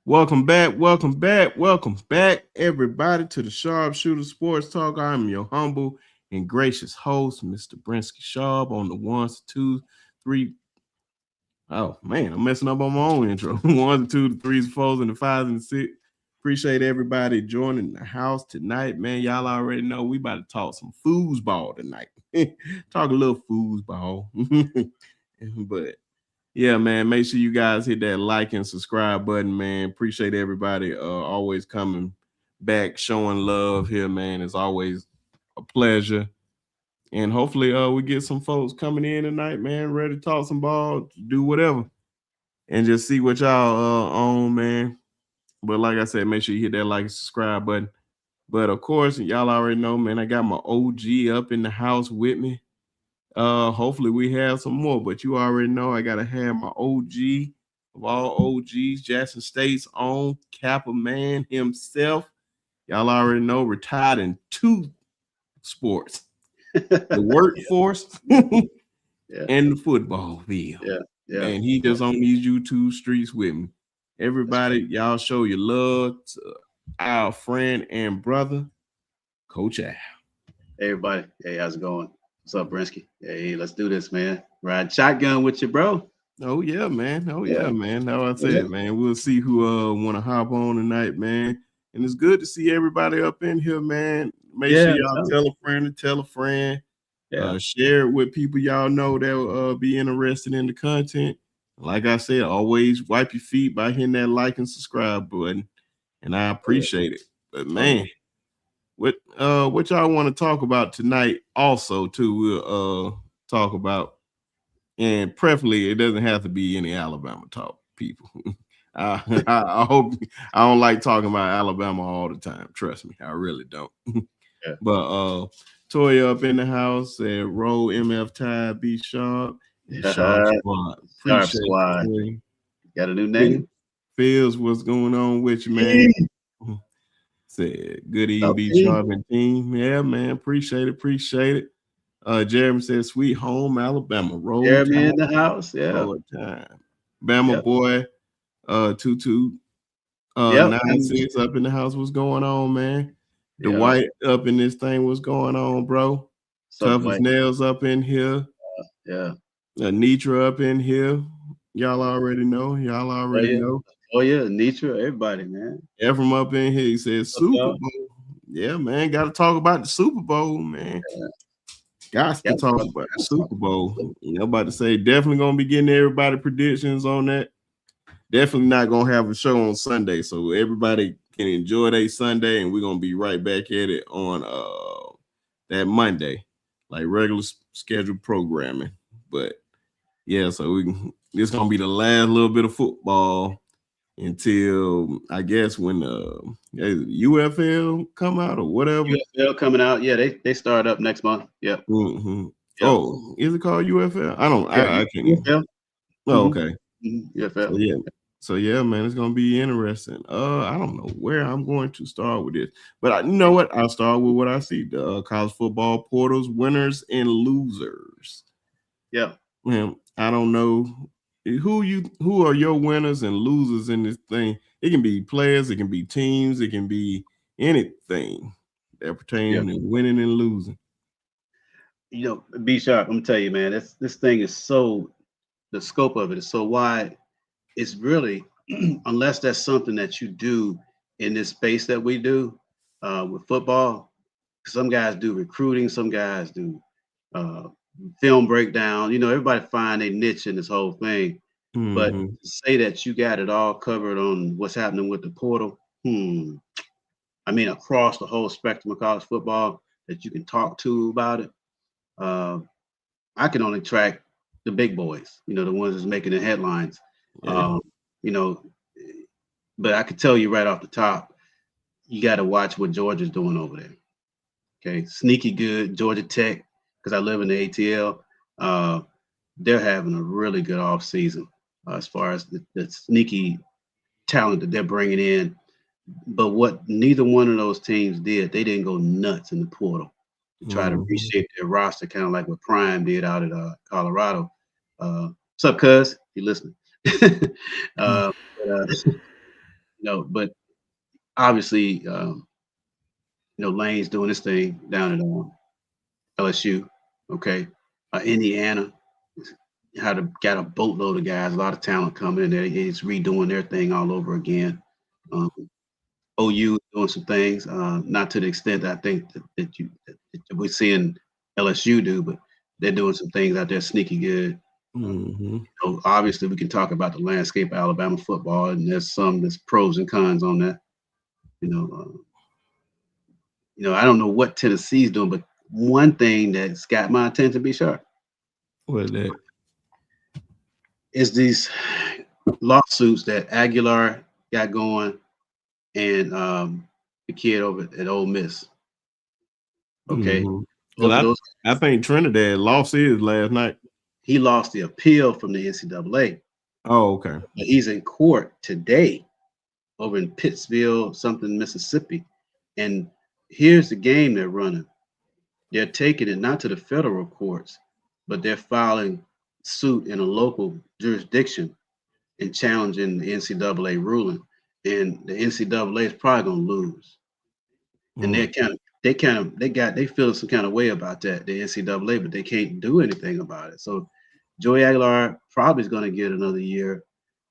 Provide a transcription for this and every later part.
Welcome back, everybody, to the Sharpshooter Sports Talk. I'm your humble and gracious host, Mr. Brinsky Sharp, on the ones, two, three. Oh man, I'm messing up on my own intro. One, two, the threes, fours, and the fives and the six. Appreciate everybody joining the house tonight, man. Y'all already know we about to talk some foosball tonight. Talk a little foosball, but yeah, man. Make sure you guys hit that like and subscribe button, man. Appreciate everybody always coming back, showing love here, man. It's always a pleasure. And hopefully we get some folks coming in tonight, man, ready to talk some ball, do whatever, and just see what y'all on, man. But like I said, make sure you hit that like and subscribe button. But of course, y'all already know, man, I got my OG up in the house with me. Hopefully we have some more, but you already know I gotta have my OG of all OGs, Jackson State's own Kappa man himself. Y'all already know, retired in two sports: the workforce and the football field. Man, he just on these YouTube streets with me. Everybody, y'all show your love to our friend and brother, Coach Al. Hey everybody, hey, how's it going? What's up, Brinsky? Hey, let's do this, man. Ride shotgun with you, bro. Oh yeah, man. Oh yeah, man. How I said, man. We'll see who want to hop on tonight, man. And it's good to see everybody up in here, man. Make sure y'all tell a friend to tell a friend. Share it with people y'all know that will be interested in the content. Like I said, always wipe your feet by hitting that like and subscribe button, and I appreciate it. But man, what y'all want to talk about tonight? Also, too, we'll talk about, and preferably it doesn't have to be any Alabama talk, people. I hope I don't like talking about Alabama all the time. Trust me, I really don't. But Toya up in the house said, "Roll MF Tide, be sharp, sharp squad." Sharp squad. Got a new name. Fields, what's going on with you, man? Said, "Good evening, be sharp and team." Yeah, man, appreciate it. Jeremy said, "Sweet home Alabama." Roll Jeremy in the house. Roll time. Bama boy, 22 96 up in the house. What's going on, man? The White up in this thing. What's going on, bro? Tough as nails up in here. Nitra up in here. Y'all already know. Oh yeah, Nitra, everybody, man. Ephraim up in here. He said Super Bowl. Yeah, man. Got to talk about the Super Bowl, man. Got to talk about the Super Bowl. I'm about to say, definitely gonna be getting everybody predictions on that. Definitely not gonna have a show on Sunday, so everybody can enjoy their Sunday, and we're gonna be right back at it on that Monday, like regular scheduled programming. But yeah, so this gonna be the last little bit of football until I guess when UFL come out or whatever. UFL coming out, they start up next month. Yep. Oh, is it called UFL? I don't. I can't. UFL. Oh, okay. UFL. So yeah, man, it's gonna be interesting. I don't know where I'm going to start with this, but you know what? I'll start with what I see: the college football portals, winners and losers. Yeah, man, I don't know who are your winners and losers in this thing. It can be players, it can be teams, it can be anything that pertains to winning and losing. You know, be sharp. I'm gonna tell you, man. This thing is the scope of it is so wide. It's really, unless that's something that you do in this space that we do with football. Some guys do recruiting, some guys do film breakdown. You know, everybody find a niche in this whole thing. But to say that you got it all covered on what's happening with the portal, I mean, across the whole spectrum of college football that you can talk to about it. I can only track the big boys, you know, the ones that's making the headlines. You know, but I could tell you right off the top, you got to watch what Georgia's doing over there. Okay, sneaky good, Georgia Tech, because I live in the ATL. They're having a really good off season as far as the sneaky talent that they're bringing in. But what neither one of those teams did, they didn't go nuts in the portal to try to reshape their roster, kind of like what Prime did out at Colorado. What's up, cuz? You listening? You But obviously, Lane's doing this thing down at LSU. Okay, Indiana got a boatload of guys, a lot of talent coming in there. It's redoing their thing all over again. Um, OU doing some things, not to the extent that I think that we're seeing LSU do, but they're doing some things out there sneaky good. Mm-hmm. Obviously, we can talk about the landscape of Alabama football, and there's pros and cons on that. You know, I don't know what Tennessee's doing, but one thing that's got my attention, be sharp, What that? is these lawsuits that Aguilar got going and the kid over at Ole Miss. Okay, Mm-hmm. both of those. I think Trinidad lost his last night. He lost the appeal from the NCAA, Oh, okay. but he's in court today over in Pittsville, something, Mississippi. And here's the game they're running. They're taking it not to the federal courts, but they're filing suit in a local jurisdiction and challenging the NCAA ruling. And the NCAA is probably going to lose. And Mm. they feel some kind of way about that, the NCAA, but they can't do anything about it. So Joey Aguilar probably is going to get another year,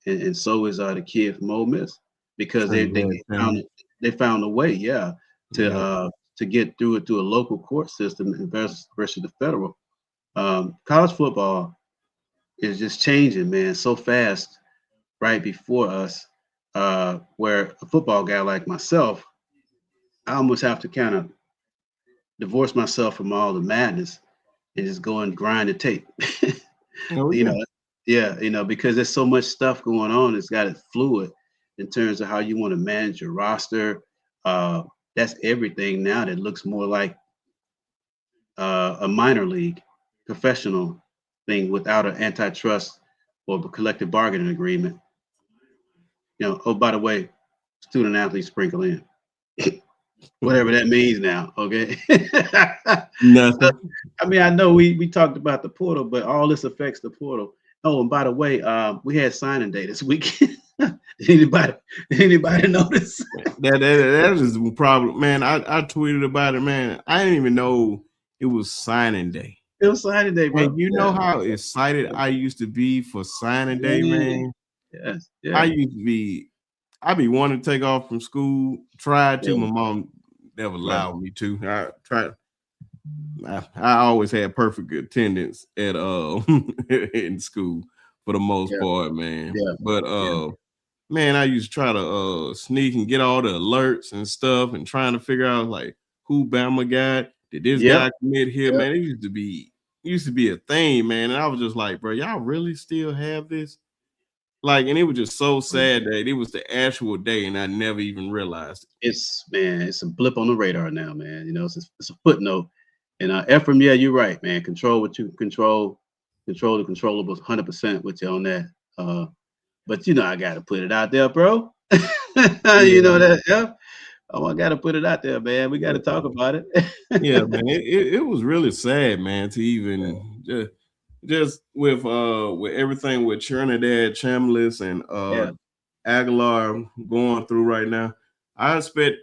and so is the kid from Ole Miss, because Trinidad Cam. they found a way, yeah, Yeah. to get through it through a local court system versus the federal. College football is just changing, man, so fast right before us, where a football guy like myself, I almost have to kind of divorce myself from all the madness and just go and grind the tape. Oh you yeah. know, yeah, because there's so much stuff going on. It's got it fluid in terms of how you want to manage your roster. Uh, that's everything now that looks more like a minor league professional thing without an antitrust or a collective bargaining agreement. Oh, by the way, student athletes sprinkle in. Whatever that means now, okay? So, Nothing. I mean, I know we talked about the portal, but all this affects the portal. Oh, and by the way, we had signing day this weekend. anybody anybody notice? That is the problem, man. I tweeted about it, man. I didn't even know it was signing day. It was signing day, And bro. you know Yeah. how excited I used to be for signing day, Man. man. Yes. I Yeah. used to be, I be wanting to take off from school. Tried to, Yeah. my mom never Right. allowed me to. I tried. I always had perfect attendance at in school for the most Yeah. part, man. Yeah. But Yeah. man, I used to try to sneak and get all the alerts and stuff and trying to figure out like who Bama got. Did this Yep. guy commit here, Yep. man? It used to be a thing, man. And I was just like, bro, y'all really still have this? Like, and it was just so sad that it was the actual day, and I never even realized it. It's a blip on the radar now, man. It's a footnote. And Ephraim, yeah, you're right, man. Control what you control the controllables 100% with you on that. But I gotta put it out there, bro. You know Yeah, that, yeah. Oh, I gotta put it out there, man. We gotta talk about it. yeah, man. It was really sad, man, to even just with everything with Trinidad Chambliss and Yeah. Aguilar going through right now. I expect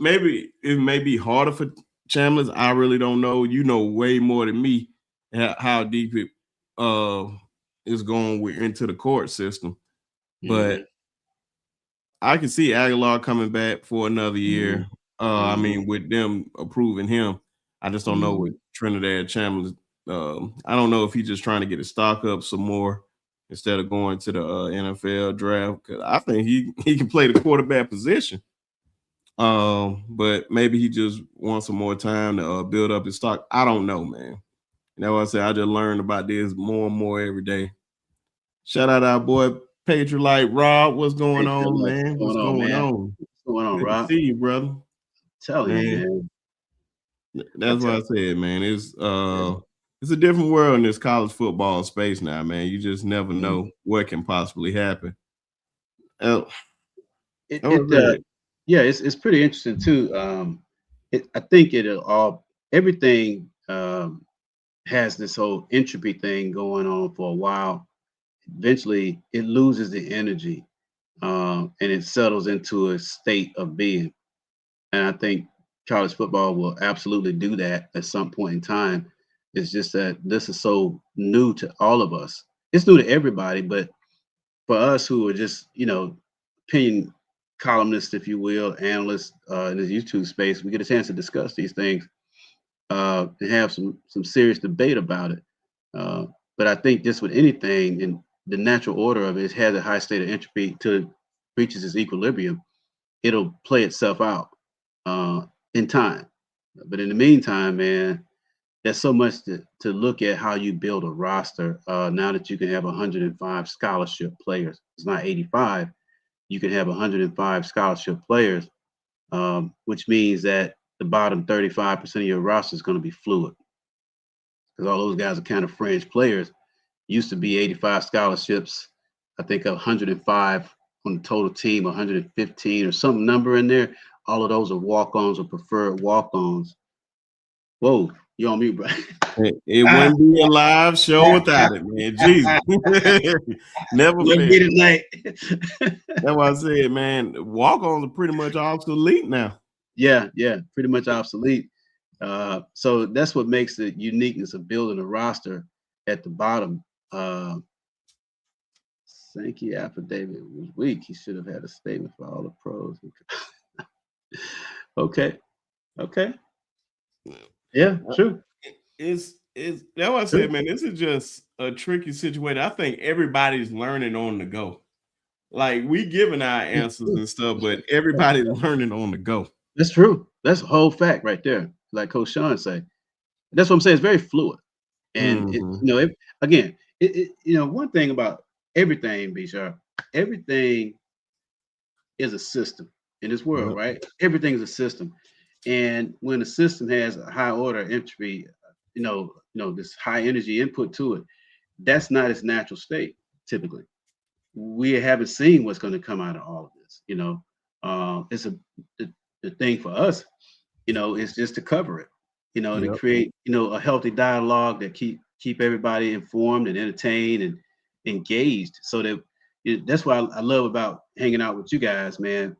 maybe it may be harder for Chambliss. I really don't know. You know way more than me how deep it uh is going into the court system. But Hmm. I can see Aguilar coming back for another Hmm. year. I Hmm. mean, with them approving him, I just don't know with Hmm. Trinidad Chambliss. I don't know if he's just trying to get his stock up some more instead of going to the NFL draft. Because I think he can play the quarterback position. But maybe he just wants some more time to build up his stock. I don't know, man. You know what I said? I just learned about this more and more every day. Shout out our boy Patriot Rob. What's going Hey, on, what's man? What's going on, going man? on? What's going on, Good to Rob? see you, brother. Telling you, Man, man. I that's what tell I you. said, man. Yeah. It's a different world in this college football space now, man. You just never Mm. know what can possibly happen. Oh, It that was it it. Yeah, it's pretty interesting too. I think everything has this whole entropy thing going on for a while. Eventually, it loses the energy, and it settles into a state of being. And I think college football will absolutely do that at some point in time. It's just that this is so new to all of us. It's new to everybody, but for us who are just, opinion columnists, if you will, analysts in the YouTube space, we get a chance to discuss these things and have some serious debate about it. Uh, but I think just with anything in the natural order of it, it has a high state of entropy till it reaches its equilibrium. It'll play itself out uh, in time. But in the meantime, man, there's so much to look at how you build a roster. Now that you can have 105 scholarship players, it's not 85. You can have 105 scholarship players, which means that the bottom 35% of your roster is going to be fluid because all those guys are kind of fringe players. Used to be 85 scholarships. I think 105 on the total team, 115 or some number in there. All of those are walk-ons or preferred walk-ons. Whoa, you on mute, bro? It wouldn't be a live show without it, man. Jesus. Never Wouldn't fail. be tonight. That's why I said, man, walk-ons are pretty much obsolete now. Yeah, pretty much obsolete. So that's what makes the uniqueness of building a roster at the bottom. Sankey affidavit was weak. He should have had a statement for all the pros. Okay. Yeah, true. It's that's what I said, man. This is just a tricky situation. I think everybody's learning on the go. Like we giving our answers and stuff, but everybody's learning on the go. That's true. That's a whole fact right there. Like Coach Sean say. That's what I'm saying. It's very fluid. And one thing about everything, B Sharp, everything is a system in this world, Yep. right? Everything is a system. And when a system has a high order entropy, this high energy input to it, that's not its natural state, typically. We haven't seen what's going to come out of all of this. It's the thing for us, is just to cover it, to Yep. create, a healthy dialogue that keep everybody informed and entertained and engaged. So that that's what I love about hanging out with you guys, man.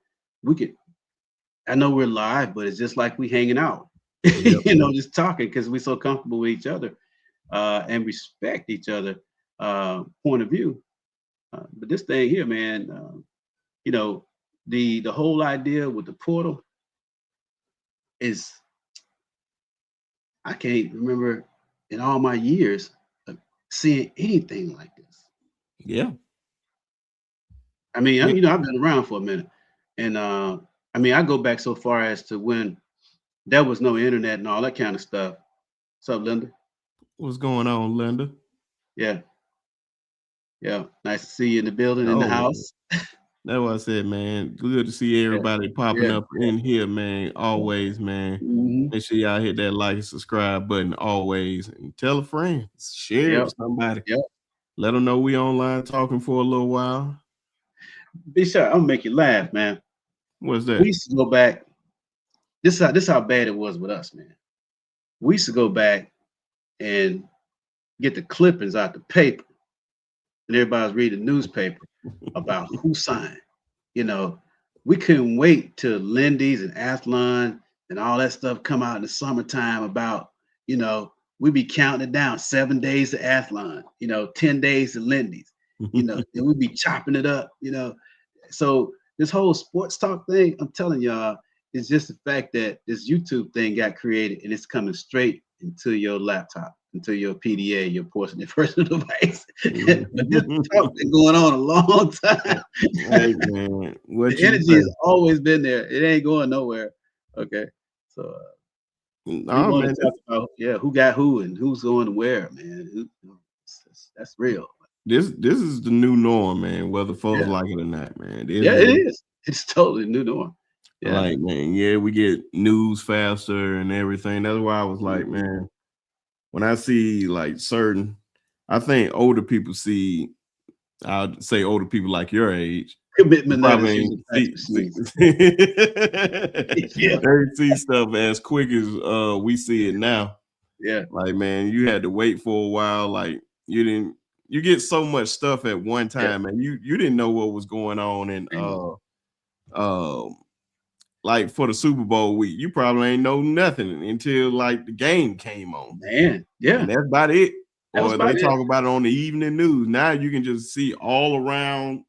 I know we're live, but it's just like we hanging out, Yep. just talking because we're so comfortable with each other and respect each other point of view. But this thing here, man, the whole idea with the portal is I can't remember in all my years of seeing anything like this. Yeah. I mean, I've been around for a minute, and I go back so far as to when there was no internet and all that kind of stuff. What's up, Linda? What's going on, Linda? Yeah. Nice to see you in the building, in the Oh, house. that's what I said, man. Good to see everybody popping up in here, man. Always, man. Mm-hmm. Make sure y'all hit that like and subscribe button always. And tell a friend. Share it with somebody. Yep. Let them know we online talking for a little while. Be sure I'm gonna make you laugh, man. What's that? We used to go back. This is how bad it was with us, man. We used to go back and get the clippings out the paper. And everybody's reading the newspaper about who signed. We couldn't wait till Lindy's and Athlon and all that stuff come out in the summertime about, we'd be counting it down 7 days to Athlon, 10 days to Lindy's, and we'd be chopping it up, So this whole sports talk thing, I'm telling y'all, is just the fact that this YouTube thing got created and it's coming straight into your laptop, into your PDA, your personal device. But this talk been going on a long time. Hey, man, the energy has always been there. It ain't going nowhere. Okay, so we want to talk about who got who and who's going where, man. That's real. This is the new norm, man. Whether folks like it or not, man. It is. It's totally new norm. Yeah. Like, man, we get news faster and everything. That's why I was like, man, when I see like I think older people see, I'll say older people like your age. Commitment probably they see stuff as quick as we see it now. Yeah. Like, man, you had to wait for a while. Like, you didn't you get so much stuff at one Yeah. time, and you didn't know what was going on. And um, like for the Super Bowl week, you probably ain't know nothing until like the game came on, Man, yeah, and that's about it. that was Or they about it. talk about it on the evening news. Now you can just see all around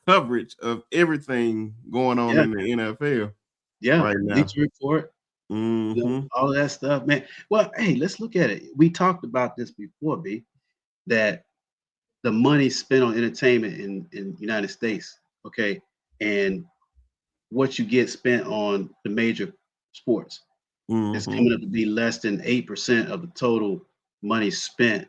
coverage of everything going on Yeah, in the NFL yeah. right now. Bleacher Report, Mm-hmm. all of that stuff, man. Well, hey, let's look at it. We talked about this before, B, that the money spent on entertainment in United States, okay, and what you get spent on the major sports is Mm-hmm. coming up to be less than 8% of the total money spent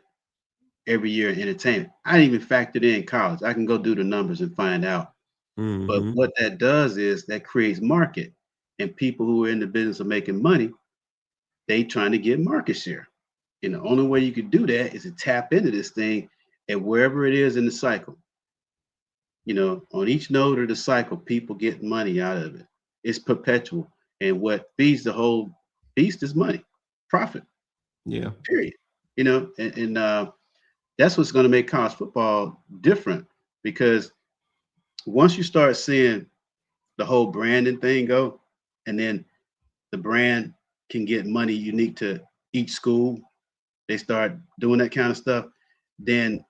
every year in entertainment. I didn't even factor in college. I can go do the numbers and find out. But Mm-hmm. what that does is that creates market, and people who are in the business of making money, they trying to get market share. And the only way you could do that is to tap into this thing at wherever it is in the cycle. On each node of the cycle, people get money out of it. It's perpetual. And what feeds the whole beast is money, profit, Yeah. period. And that's what's going to make college football different, because once you start seeing the whole branding thing go, and then the brand can get money unique to each school, they start doing that kind of stuff, then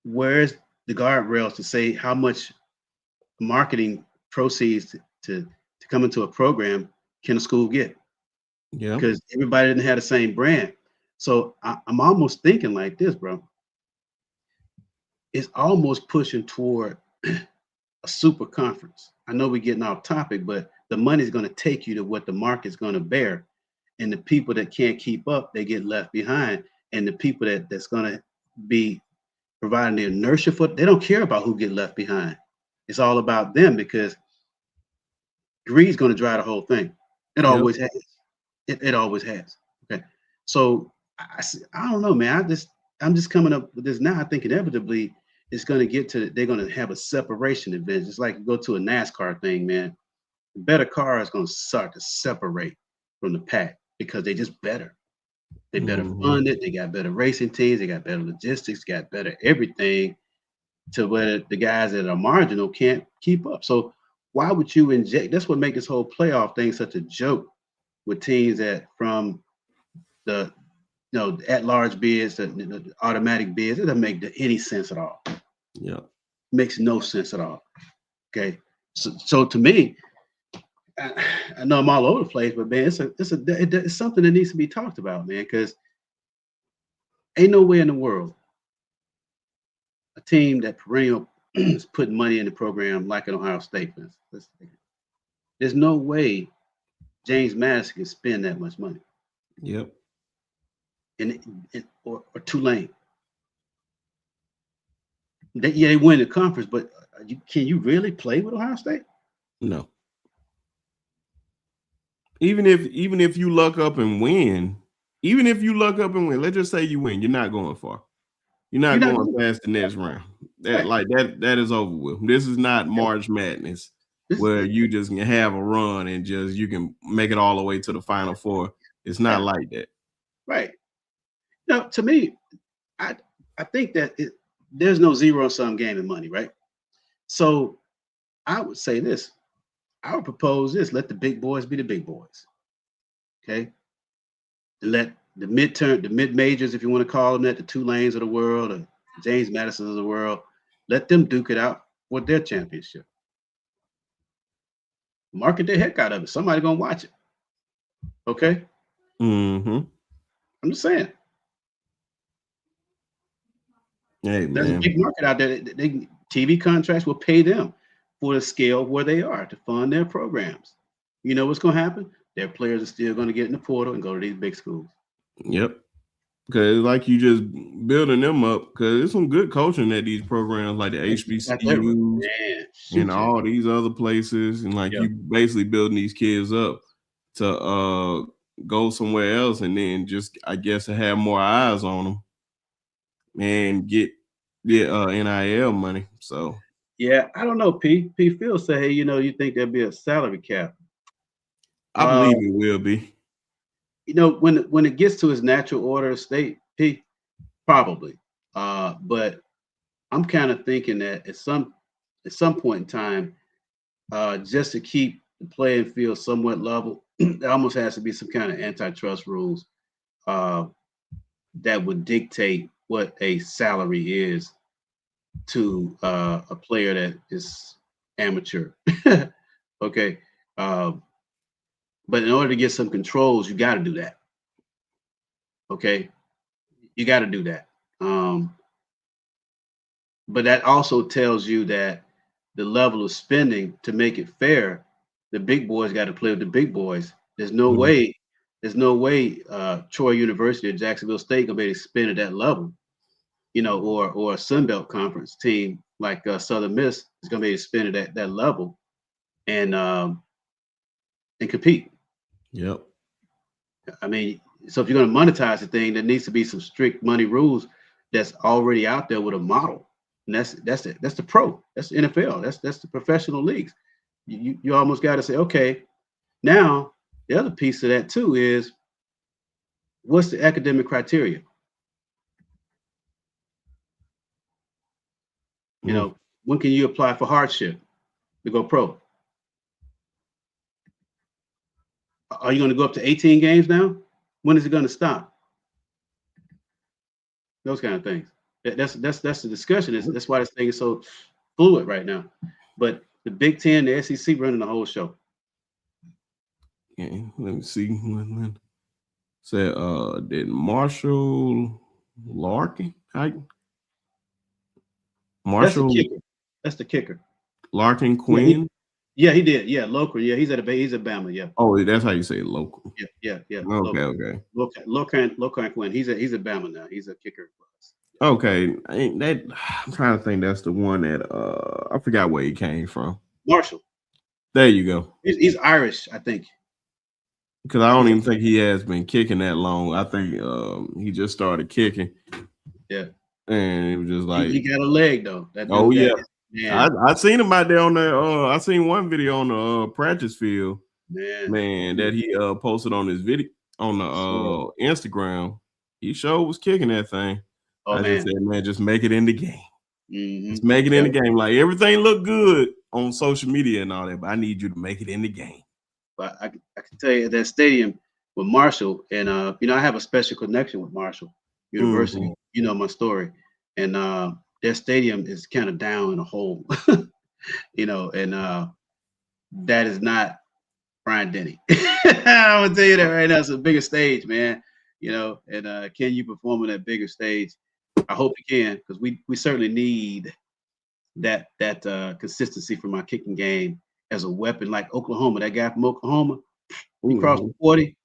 where's the guardrails to say how much marketing proceeds to come into a program can a school get? Yeah. Because everybody didn't have the same brand. So I'm almost thinking like this, bro. It's almost pushing toward a super conference. I know we're getting off topic, but the money's going to take you to what the market's going to bear. And the people that can't keep up, they get left behind. And the people that's going to be providing the inertia for, they don't care about who get left behind. It's all about them, because greed's going to drive the whole thing. It Yep. always has. It always has. Okay. So I don't know, man. I'm just coming up with this now. I think inevitably it's going to get to, they're going to have a separation event. It's like you go to a NASCAR thing, man. The better car is going to start to separate from the pack, because they just better. They better Mm-hmm. funded. They got better racing teams. They got better logistics. Got better everything, to where the guys that are marginal can't keep up. So why would you inject? That's what makes this whole playoff thing such a joke, with teams that from the at large bids, the automatic bids. It doesn't make any sense at all. Yeah. Makes no sense at all. Okay, so to me, I know I'm all over the place, but man, it's something that needs to be talked about, man, because ain't no way in the world a team that perennial is putting money in the program like an Ohio State, for instance. There's no way James Madison can spend that much money, Yep. or Tulane. They win the conference, but can you really play with Ohio State? No. Even if you luck up and win, let's just say you win, you're not going far. You're You're not not going going. past the next round. That Right. like that is over with. This is not March Madness This, where you just can have a run and just you can make it all the way to the Final Four. It's not yeah, like that. right. Now, to me, I I think that there's no zero sum game in money, right? So I would say this. I would propose this: let the big boys be the big boys. Okay, and let the mid majors, if you want to call them that, the Tulanes of the world, or James Madisons of the world, let them duke it out for their championship. Market the heck out of it. Somebody gonna watch it. Okay, Mm-hmm. I'm just saying. Hey There's a man. big market out there. TV contracts will pay them for the scale of where they are to fund their programs. You know what's going to happen? Their players are still going to get in the portal and go to these big schools. Yep. Because like you just building them up, because there's some good coaching at these programs like the Got that right. HBCUs Man, and shoot you. all these other places, and like Yeah. you basically building these kids up to go somewhere else, and then just I guess to have more eyes on them and get the NIL money. So Yeah, I don't know, P. Phil say, hey, you think there'll be a salary cap. I Uh, believe it will be. when it gets to its natural order of state, P, probably. But I'm kind of thinking that at some point in time, just to keep the playing field somewhat level, there almost has to be some kind of antitrust rules uh, that would dictate what a salary is to a player that is amateur. Okay. Uh, but in order to get some controls, you got to do that. Okay. You got to do that. But that also tells you that the level of spending to make it fair, the big boys got to play with the big boys. Mhm. There's no way Troy University or Jacksonville State gonna be able to spend at that level, or a Sun Belt Conference team like Southern Miss is gonna be able to spend at that level and compete. Yep. I mean, so if you're going to monetize the thing, there needs to be some strict money rules that's already out there with a model, and that's it. That's the pro. That's the NFL. That's the professional leagues. You almost got to say, okay, now the other piece of that too is what's the academic criteria? You Mm. know, when can you apply for hardship to go pro? Are you going to go up to 18 games now? When is it going to stop? Those kind of things. That's the discussion. That's why this thing is so fluid right now. But the Big Ten, the SEC running the whole show. Yeah, let me see. Said did Marshall Larkin? That's the Marshall kicker. That's the kicker. Larkin Yeah, Quinn? he did. Yeah, local. Yeah, he's at Bama. Yeah, Oh, that's how you say local. yeah. Okay, Local. okay. Local Quinn. He's at Bama now. He's a kicker for us. Okay. Ain't that I'm trying to think that's the one that I forgot where he came from. Marshall. There you go. He's Irish, I think. Because I don't Yeah, even think he has been kicking that long. I think he just started kicking yeah. and it was just like, He got a leg though. That oh dude yeah. got man, I seen him out there on the I seen one video on the practice field, man. man, that he posted on his video on the Yeah. Instagram. He sure was kicking that thing. Oh I just man. said, man, just make it in the game. Just Mm-hmm. make it in Yep. the game. Like everything look good on social media and all that, but I need you to make it in the game. But I can tell you that stadium with Marshall, and I have a special connection with Marshall Mhm. University. You know my story, and their stadium is kind of down in a hole, and that is not Brian Denny. I'm gonna tell you that right now. It's a bigger stage, man. And can you perform on that bigger stage? I hope you can, because we certainly need that consistency from our kicking game as a weapon. Like Oklahoma, that guy from Oklahoma, he crossed Mhm. the 40.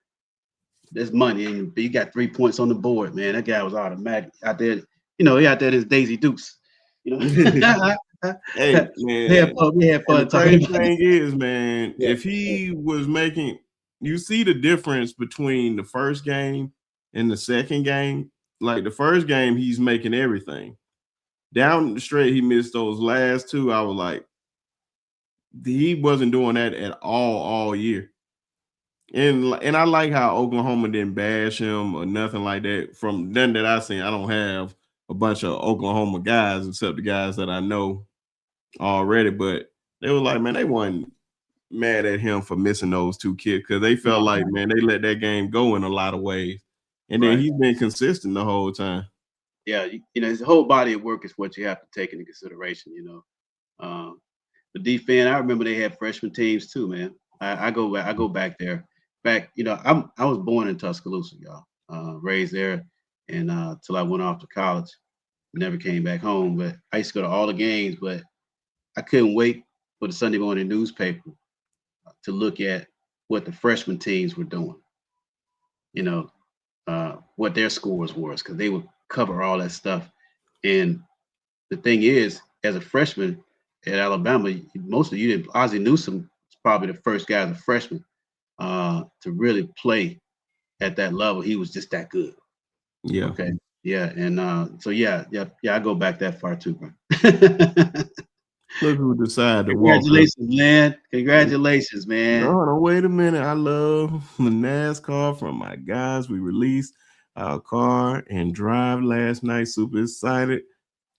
There's money, and he got 3 points on the board, man. That guy was automatic out there. He out there his Daisy Dukes. You know, Hey, man, we had and fun the talking crazy about it. thing is, man, Yeah, if he was making you see the difference between the first game and the second game. Like the first game, he's making everything. Down the straight, he missed those last two. I was like, he wasn't doing that at all year. And I like how Oklahoma didn't bash him or nothing like that. From none that I seen, I don't have a bunch of Oklahoma guys except the guys that I know already. But they were like, man, they weren't mad at him for missing those two kids because they felt no, like, man, they let that game go in a lot of ways. And then right. he's been consistent the whole time. Yeah, his whole body of work is what you have to take into consideration. The defense. I remember they had freshman teams too, man. I go back there. I was born in Tuscaloosa, y'all. Raised there, and till I went off to college, never came back home. But I used to go to all the games, but I couldn't wait for the Sunday morning newspaper to look at what the freshman teams were doing. You know, what their scores was, because they would cover all that stuff. And the thing is, as a freshman at Alabama, most of you didn't. Ozzie Newsome was probably the first guy as a freshman to really play at that level. He was just that good. Yeah. Okay. Yeah. And so I go back that far too, bro. Look who decided to walk up. Congratulations, man. Congratulations, man. No, no, wait a minute. I love the NASCAR from my guys. We released our car and drive last night. Super excited.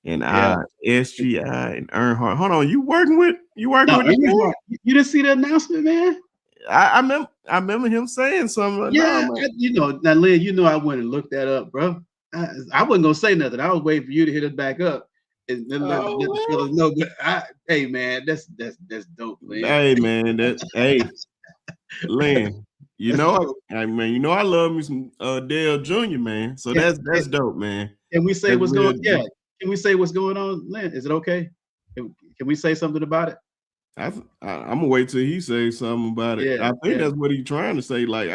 And Yeah. SGI and Earnhardt. Hold on, you working with No, this man? you didn't see the announcement, man? I remember him saying something. Like, no, Yeah, man. now, Lynn, I went and looked that up, bro. I wasn't gonna say nothing. I was waiting for you to hit us back up and then let the Oh, fellas know. But hey, man, that's dope, man. Lynn. Hey, man. Lynn. That's dope. I love me some Dale Jr., man. So Can, that's dope, man. can we say That's what's real. going? Yeah, can we say what's going on, Lynn? Is it okay? Can we say something about it? I'm gonna wait till he says something about it. Yeah, I think yeah. that's what he's trying to say. Like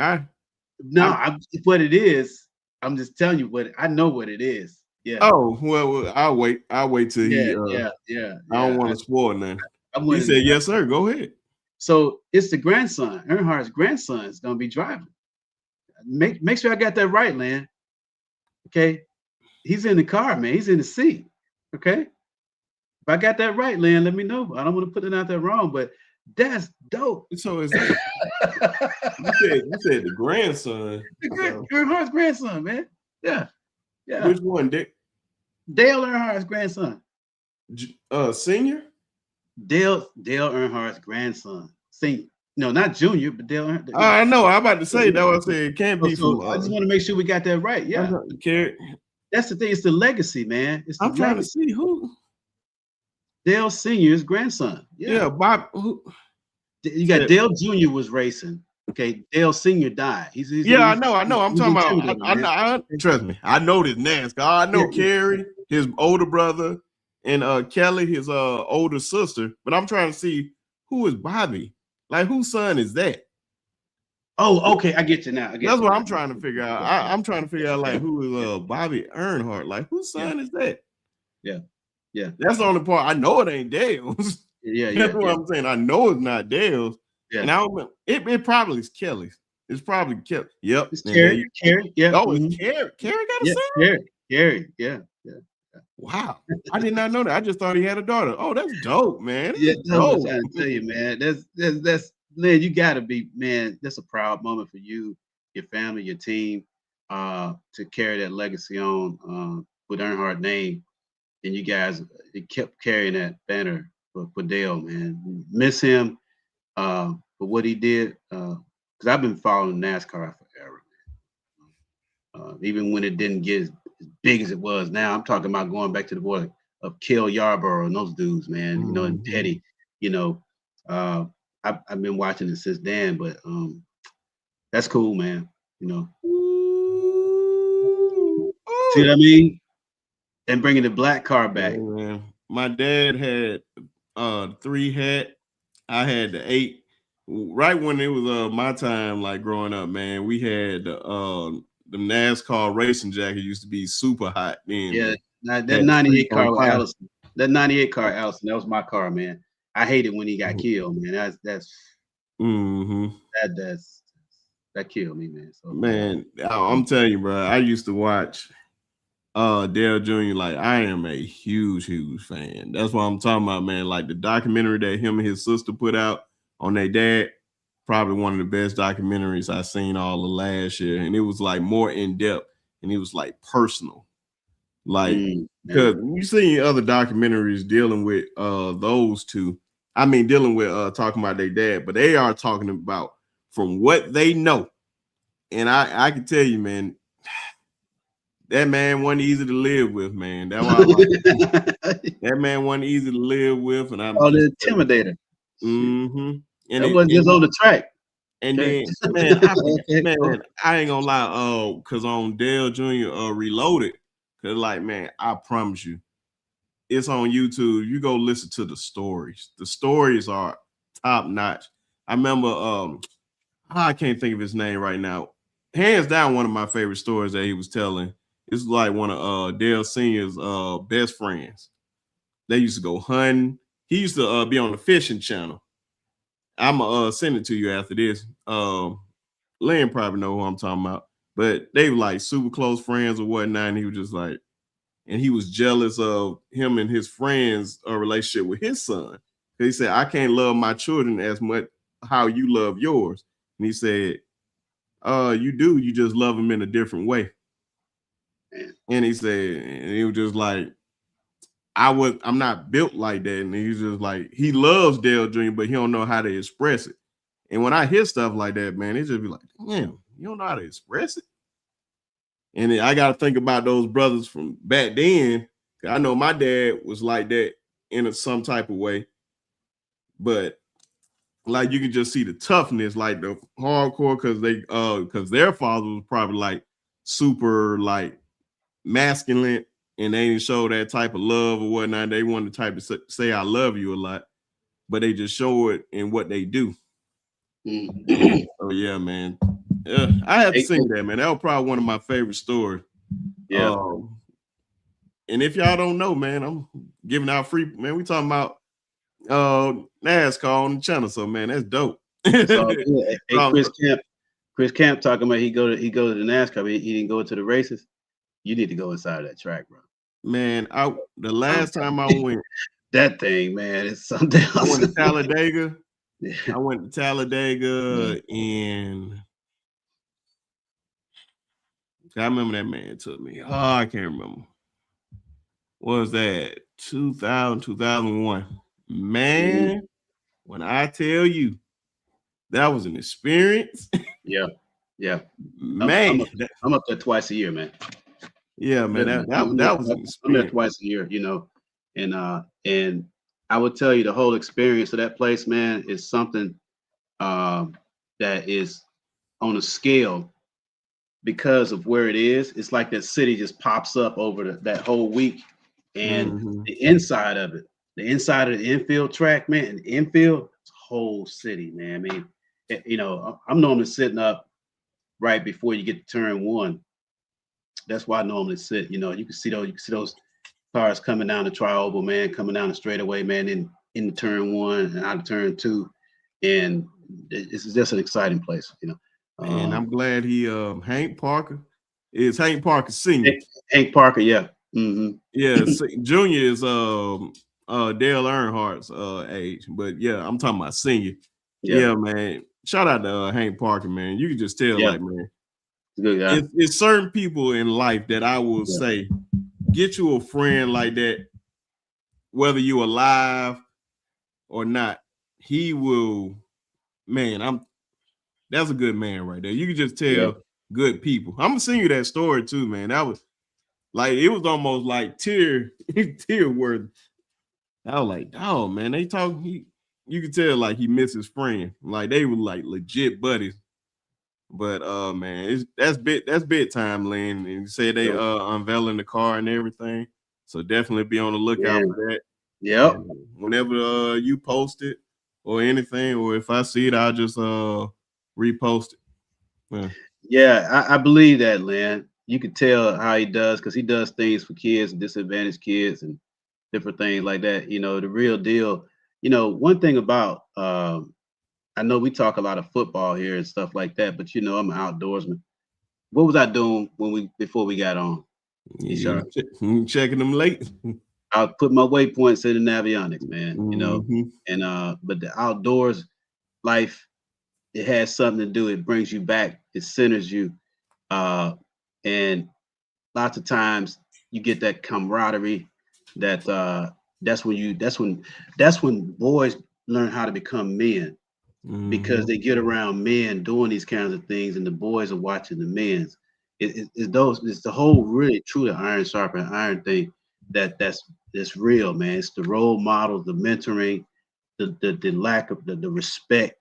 No, I what it is. I'm just telling you what I know what it is. Yeah, oh well, I'll wait. I'll wait till he. yeah. I don't want to spoil nothing. I He went said, "Yes, sir. Go ahead." So it's the grandson, Earnhardt's grandson is gonna be driving. Make sure I got that right, Lan. Okay, he's in the car, man. He's in the seat. Okay, if I got that right, Lan, let me know. I don't want to put it out there wrong, but that's dope. So is that you said the grandson? So Earnhardt's grandson, man. Yeah, yeah. which one, Dick? Dale Earnhardt's grandson. Senior? Dale Earnhardt's grandson. Senior. No, not junior, but Dale Earnhardt. I know. I'm about to say that. I said it can't be So from. I just want to make sure we got that right. Yeah, that's the thing. It's the legacy, man. It's the I'm trying to legacy. see who. Dale Senior's grandson. Yeah, Bob. Who? You got Dale Jr. was racing. Okay, Dale Senior died. I know. I'm talking about. Man. Trust me. I know this NASCAR. I know Kerry, his older brother, and Kelly, his older sister. But I'm trying to see who is Bobby. Like, whose son is that? Oh, okay. I get you now. That's what I'm trying to figure out. I'm trying to figure out like who is Bobby Earnhardt. Like, whose son is that? Yeah. That's the only part I know. It ain't Dale's. That's what I'm saying. I know it's not Dale's. Yeah. And I don't. It probably is Kelly's. It's probably Kelly. Yep. It's Kerry. Yeah. Oh, it's Kerry. Kerry got a son. Kerry. Yeah. Wow. I did not know that. I just thought he had a daughter. Oh, that's dope, man. That's what I'm trying to tell you, man. That's Lynn, you gotta be, man. That's a proud moment for you, your family, your team, to carry that legacy on with Earnhardt name. And you guys kept carrying that banner for Dale, man. Miss him for what he did. Because I've been following NASCAR forever, man. Even when it didn't get as big as it was now. I'm talking about going back to the boy of Cale Yarborough and those dudes, man. Mm-hmm. And Petty. I've been watching it since then, but that's cool, man. See what I mean? And bringing the black car back. Yeah, my dad had 3 hat. I had the 8. Right when it was my time, like growing up, man, we had the NASCAR racing jacket used to be super hot then. Yeah, that 98 car with Allison. That 98 car, Allison, that was my car, man. I hated when he got killed, man. That killed me, man. So, man, I'm telling you, bro, I used to watch Dale Jr. Like, I am a huge fan. That's what I'm talking about, man. Like the documentary that him and his sister put out on their dad, probably one of the best documentaries I seen all of last year. And it was like more in depth and it was like personal. Like, because you see other documentaries dealing with those two. I mean, dealing with talking about their dad, but they are talking about from what they know. And I can tell you, man, that man wasn't easy to live with, man. That's why I like that man wasn't easy to live with, and I'm the intimidator. And that wasn't just on the track. And then, man, I ain't gonna lie, because on Dale Jr. Reloaded, because like, man, I promise you, it's on YouTube. You go listen to the stories. The stories are top notch. I remember, I can't think of his name right now. Hands down, one of my favorite stories that he was telling. It's like one of Dale Sr.'s best friends. They used to go hunting. He used to be on the fishing channel. I'm gonna send it to you after this. Lynn probably know who I'm talking about, but they were like super close friends or whatnot. And he was just like, and he was jealous of him and his friends' relationship with his son. He said, I can't love my children as much how you love yours. And he said, you do, you just love them in a different way. And he said, and he was just like, I'm not built like that. And he's just like, he loves Dale Jr., but he don't know how to express it. And when I hear stuff like that, man, it just be like, damn, you don't know how to express it. And then I got to think about those brothers from back then. I know my dad was like that in some type of way, but like you can just see the toughness, like the hardcore, because their father was probably like super like masculine, and they didn't show that type of love or whatnot. They wanted the type to say I love you a lot, but they just show it in what they do. Oh yeah, man. I had to sing that, man. That was probably one of my favorite stories. Yeah. And if y'all don't know, man, I'm giving out free, man. We talking about NASCAR on the channel, so man, that's dope. So yeah. Hey, Chris Camp talking about he go to the NASCAR, but he didn't go to the races. You need to go inside of that track, bro. Man, the last time I went, that thing, man, it's something else. I went to Talladega. Yeah. I went to Talladega and I remember that man took me. Oh, I can't remember. What was that? 2000, 2001. Man, when I tell you that was an experience. Yeah. Yeah. Man. I'm up there twice a year, man. Yeah, man. That was an experience. I'm there twice a year, you know. And I would tell you the whole experience of that place, man, is something that is on a scale because of where it is. It's like that city just pops up over that whole week, and the inside of it, the inside of the infield track, man, and the infield, whole city, man. I mean, you know, I'm normally sitting up right before you get to turn one. That's why I normally sit. You know, you can see those cars coming down the tri-oval, man, coming down the straightaway, man, in turn one and out of turn two, and it's just an exciting place, you know. And I'm glad Hank Parker is Hank Parker Senior. Hank Parker, yeah. Mm-hmm. Yeah, Junior is Dale Earnhardt's age, but yeah, I'm talking about senior. Yeah, man. Shout out to Hank Parker, man. You can just tell, like, man, good guy. It's certain people in life that I will say, get you a friend like that, whether you're alive or not. He will, man. That's a good man right there. You can just tell good people. I'm gonna send you that story too, man. That was like, it was almost like tear worthy. I was like, oh man, they talk. You could tell like he missed his friend. Like they were like legit buddies. But man, that's bit time, Lynn. And you say they unveiling the car and everything. So definitely be on the lookout for that. Yeah. Whenever you post it or anything, or if I see it, I'll just repost it. Yeah, I believe that, Lynn. You can tell how he does because he does things for kids and disadvantaged kids and different things like that. You know, the real deal. You know, one thing about I know we talk a lot of football here and stuff like that, but you know, I'm an outdoorsman. What was I doing before we got on? Checking them late. I put my waypoints in the avionics, man. You know, and but the outdoors life, it has something to do. It brings you back. It centers you, and lots of times you get that camaraderie. That's when boys learn how to become men. Because they get around men doing these kinds of things, and the boys are watching the men's. It's the whole really truly iron sharpening iron thing that's real, man. It's the role models, the mentoring, the lack of the respect.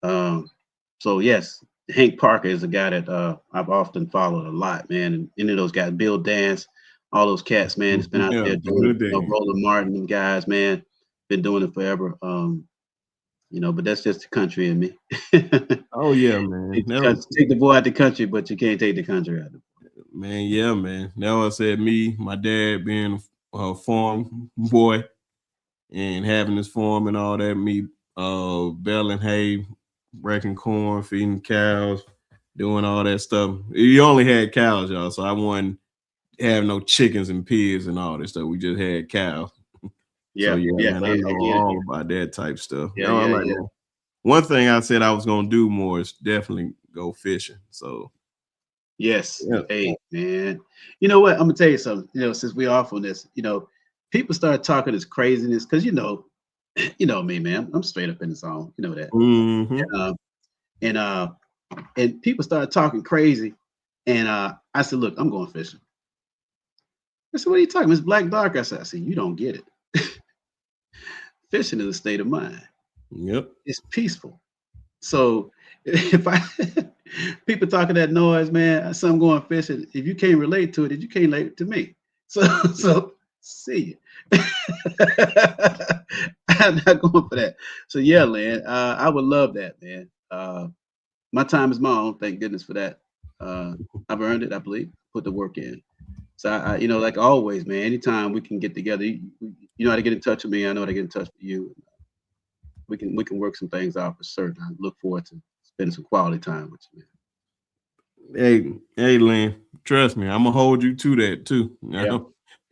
So yes, Hank Parker is a guy that I've often followed a lot, man. And any of those guys, Bill Dance, all those cats, man, it's been out there doing it. Roland Martin, them guys, man, been doing it forever. You know, but that's just the country in me. Oh yeah, man. Take the boy out the country, but you can't take the country out. Man, yeah, man. That was said me, my dad being a farm boy and having this farm and all that, me baling hay, breaking corn, feeding cows, doing all that stuff. You only had cows, y'all, so I wasn't have no chickens and pigs and all this stuff. We just had cows. Yeah, so, man, I know all about that type stuff. One thing I said I was gonna do more is definitely go fishing. So Yes. Yeah. Hey, man. You know what? I'm gonna tell you something. Since we off on this, people start talking this craziness because you know me, man. I'm straight up in the zone. You know that. Mm-hmm. Uh, and and people started talking crazy, and I said, "Look, I'm going fishing." I said, "What are you talking? It's black dark." I said, "You don't get it. Fishing is a state of mind. Yep. It's peaceful. So if I people talking that noise, man, I said I'm going fishing. If you can't relate to it, you can't relate to me. So see you. I'm not going for that. So yeah, Lynn, I would love that, man. My time is my own. Thank goodness for that. Uh, I've earned it, I believe. Put the work in. So like always, man. Anytime we can get together, you know how to get in touch with me. I know how to get in touch with you. We can work some things out for certain. I look forward to spending some quality time with you, man. Hey, Lynn, trust me, I'm gonna hold you to that too. Yeah, yeah,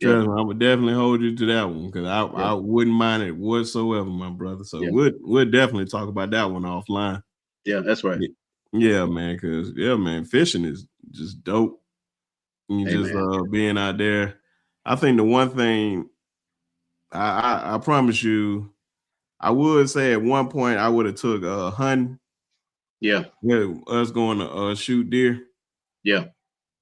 Trust me, I'm gonna definitely hold you to that one because yeah, I wouldn't mind it whatsoever, my brother. So yeah, we'll definitely talk about that one offline. yeah. That's right. Yeah, yeah, man, because yeah, man, fishing is just dope. You Hey, just man. being out there. I think the one thing I promise you, I would say at one point I would have took hunting. Yeah, Yeah, us going to shoot deer. yeah.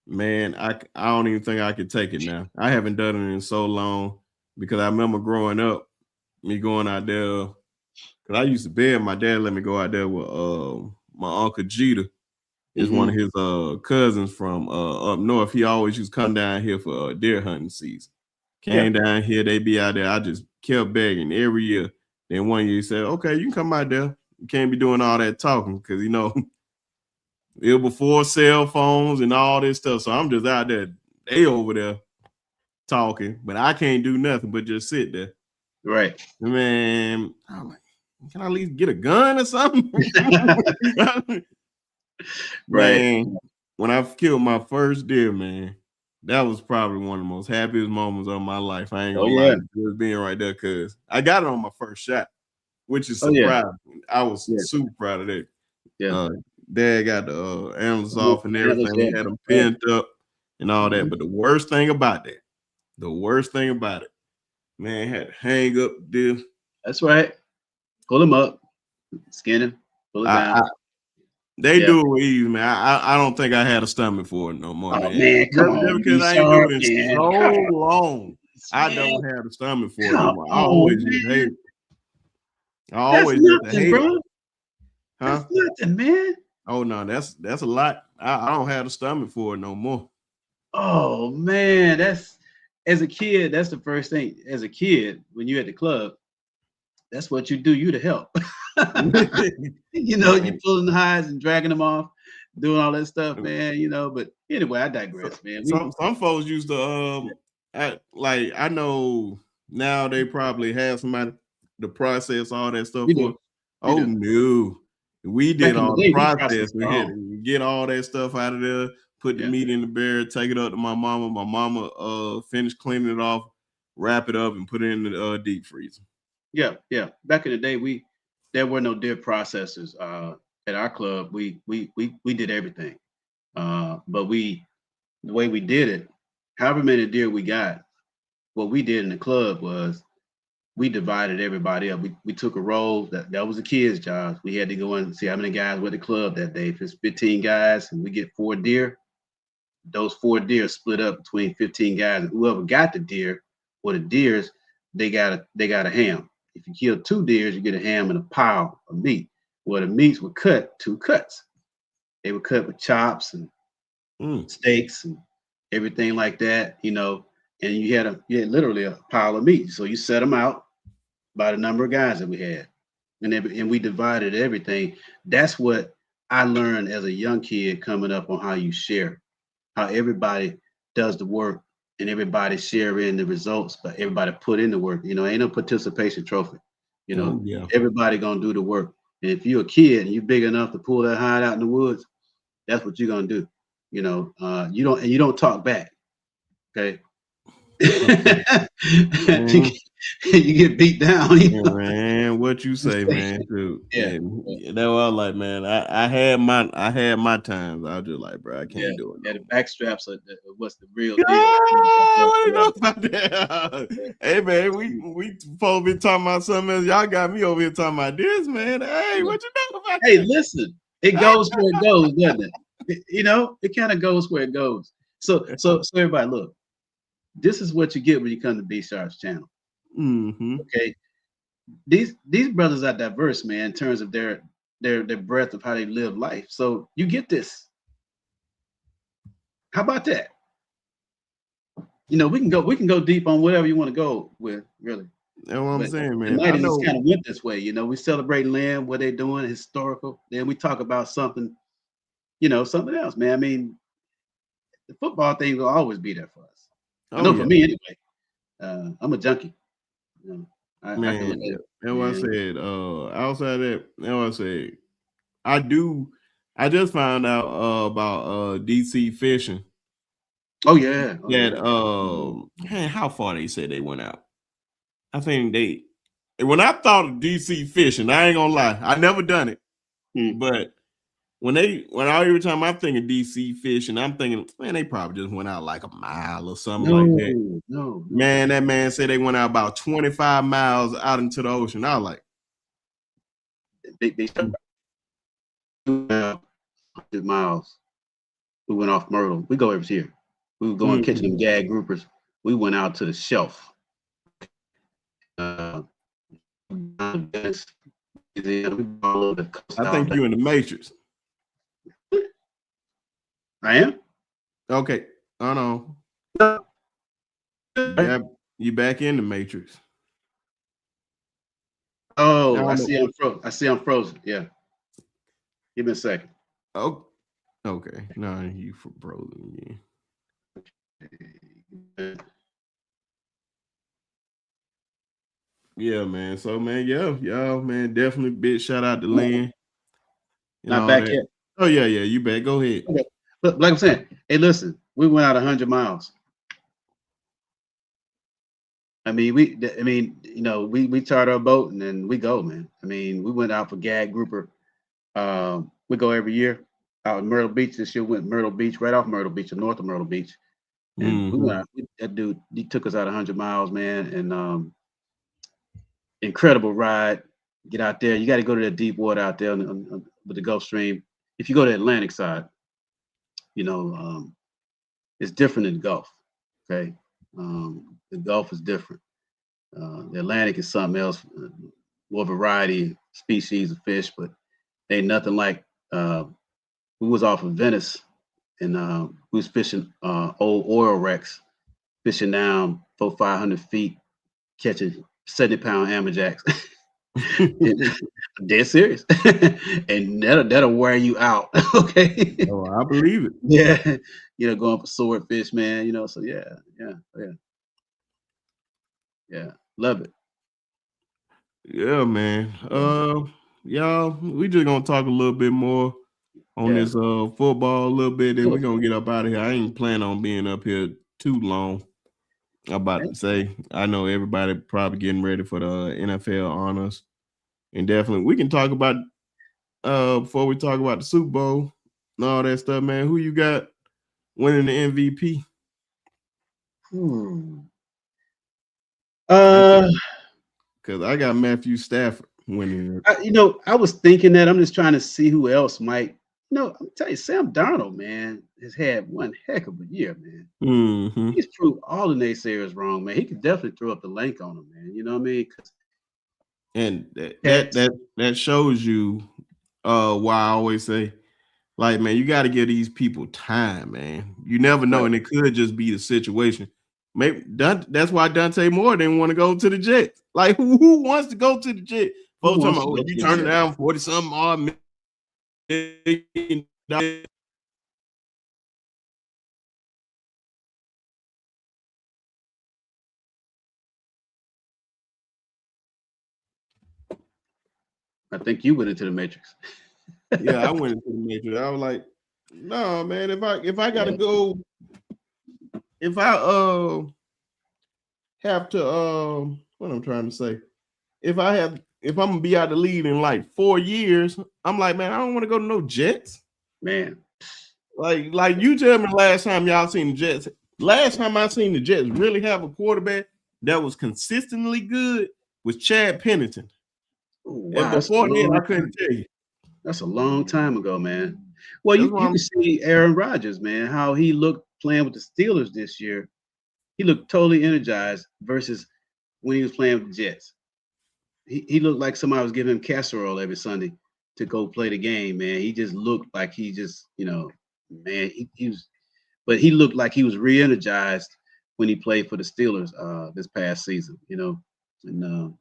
Man, I don't even think I could take it now. I haven't done it in so long because I remember growing up, me going out there because I used to beg my dad let me go out there with my uncle Jeter. Is one Hmm. of his cousins from up north. He always used to come down here for deer hunting season. Yeah, Came down here, they be out there. I just kept begging every year. Then one year he said, "Okay, you can come out there. You can't be doing all that talking because it was before cell phones and all this stuff. So I'm just out there. They over there talking, but I can't do nothing but just sit there. right. Man, I'm like, can I at least get a gun or something? Right. Man, when I killed my first deer, man, that was probably one of the most happiest moments of my life. I ain't Oh gonna lie, yeah. just being right there because I got it on my first shot, which is Oh yeah. surprising. I was Yeah. super proud of that. Yeah. Uh, Dad got the antlers Mhm. off and That was everything. He yeah. had them Right. pinned up and all that. Mhm. But the worst thing about it, man, had to hang up the deer. That's right. Pull him up, skin him, pull it I down. They Yeah. do it with ease, man. I don't think I had a stomach for it no more, Oh man. man, come Just on, because be I ain't do it sharp, in man. so Come on, long, I man. don't have a stomach for it no Come more. I on, always used to hate man. it. I That's always used to nothing, hate it, bro. That's huh? nothing, man. Oh no, that's a lot. I don't have a stomach for it no more. Oh man, that's as a kid, that's the first thing. As a kid, when you're at the club, that's what you do. You to help. You Man, pulling the hides and dragging them off, doing all that stuff, man. But anyway, I so- digress, man. some folks used to I know now they probably have somebody to process all that stuff You for. do, you Oh do. no. We did Back in the all the day, we process. processed We our had own. to get all that stuff out of there, put the Yeah, meat in the barrel, take it up to my mama. My mama finished cleaning it off, wrap it up, and put it in the deep freezer. yeah, yeah. Back in the day, there were no deer processors. At our club, we did everything. But the way we did it, however many deer we got, what we did in the club was we divided everybody up. We took a roll that was the kids' jobs. We had to go in and see how many guys were at the club that day. If it's 15 guys and we get 4 deer, those 4 deer split up between 15 guys. And whoever got the deer or the deers, they got a ham. If you kill 2 deers, you get a ham and a pile of meat. Well, the meats were cut 2 cuts. They were cut with chops and Mm. steaks and everything like that, and you had literally a pile of meat. So you set them out by the number of guys that we had, and we divided everything. That's what I learned as a young kid coming up on how you share, how everybody does the work and everybody share in the results, but everybody put in the work. Ain't no participation trophy. You know, Oh yeah. everybody gonna do the work. And if you're a kid and you're big enough to pull that hide out in the woods, that's what you're gonna do. You don't talk back. Okay. you, Man, you get beat down. yeah, man, what you say, man? Dude, Yeah, and that was like, man, I had my times. I was just like, bro, I yeah, can't do it yeah. no The more. back straps are what's the real Yeah, deal. what you Yeah, know about that? yeah, Hey, man, we supposed to be talking about something else. Y'all got me over here talking about this, man. Hey, yeah. what you know about Hey, listen, it goes where it goes, doesn't it? It kind of goes where it goes. So everybody, look, this is what you get when you come to B Sharp's channel. Mm-hmm. Okay, these brothers are diverse, man, in terms of their breadth of how they live life. So you get this. How about that? We can go deep on whatever you want to go with, really. That's what I'm But saying, man. tonight I it just know. kind of went this way. We celebrate land, what they're doing, historical. Then we talk about something, something else, man. I mean, the football thing will always be there for us. I Oh know for yeah, me anyway. I'm a junkie. You know, I can look man. at it, That's what I man. said. Outside that, that's what I said. I do. I just found out about DC fishing. Oh yeah, oh That yeah. man, how far they said they went out. I think they when I thought of DC fishing, I ain't gonna lie, I never done it. Hmm. But when I every time I'm thinking DC fishing, I'm thinking, man, they probably just went out like a mile or something No, like that. no. Man, that man said they went out about 25 miles out into the ocean. I was like, They started 100 miles. We went off Myrtle. We go over here. We were going catching mm-hmm. them gag groupers. We went out to the shelf. Uh, Venice, Louisiana. We brought a little bit of coast I out think there. you in the Matrix. I am. Okay. Oh no. No. Yeah, you back in the Matrix. I Oh, I don't know. see. I'm frozen. I see. I'm frozen. Yeah. Give me a second. Oh, okay. No, you for frozen again. Yeah, man. So, man, yeah, y'all, man, definitely big shout out to Lynn and Not all back that. yet. Oh, yeah, yeah, you bet. Go ahead. Okay. But like I'm saying, hey, listen. We went out 100 miles. I mean, we charter a boat and then we go, man. I mean, we went out for gag grouper. We go every year out in Myrtle Beach. This year went Myrtle Beach, right off Myrtle Beach, or north of Myrtle Beach, and we Mm-hmm. went out. That dude, he took us out 100 miles, man, and incredible ride. Get out there. You got to go to the deep water out there with the Gulf Stream. If you go to the Atlantic side, you know, it's different in the Gulf. Okay, the Gulf is different. The Atlantic is something else, more variety species of fish, but ain't nothing like. We was off of Venice, and we was fishing old oil wrecks, fishing down 500 feet, catching 70-pound amberjacks. And dead serious, and that'll wear you out. Okay, Oh, I believe it. yeah, going for swordfish, man. So yeah, yeah, yeah, yeah, love it. Yeah, man. Yeah, Y'all, we just gonna talk a little bit more on yeah. this football a little bit, then Sure. we're gonna get up out of here. I ain't planning on being up here too long. I'm about Okay. to say, I know everybody probably getting ready for the NFL honors. And definitely we can talk about before we talk about the Super Bowl and all that stuff, man. Who you got winning the MVP? Hmm. Uh, Because I got Matthew Stafford winning it. I was thinking that I'm just trying to see who else might. I'm tell you, Sam Darnold, man, has had one heck of a year, man. Mm-hmm. He's proved all the naysayers wrong, man. He could definitely throw up the length on him, man. You know what I mean? 'Cause And that, that cats, that that shows you why I always say, like, man, you got to give these people time, man. You never know, right? and it could just be the situation. Maybe that's why Dante Moore didn't want to go to the Jets. Like, who wants to go to the Jets? Who Folks talking wants about, to oh, go you to the turning Jets? down 40 something odd million. I think you went into the Matrix. Yeah, I went into the Matrix. I was like, no, man, if I gotta Yeah. go, if I have to what I'm trying to say. If I'm gonna be out the lead in like 4 years, I'm like, man, I don't want to go to no Jets. Man, Like you tell me last time y'all seen the Jets. Last time I seen the Jets really have a quarterback that was consistently good was Chad Pennington. oh, And wow, before that, I couldn't tell you. that's a long time ago, man. Well, That's you why can see Aaron Rodgers, man, how he looked playing with the Steelers this year. He looked totally energized versus when he was playing with the Jets. He looked like somebody was giving him casserole every Sunday to go play the game, man. He just looked like he just, man, he was, but he looked like he was re-energized when he played for the Steelers this past season, And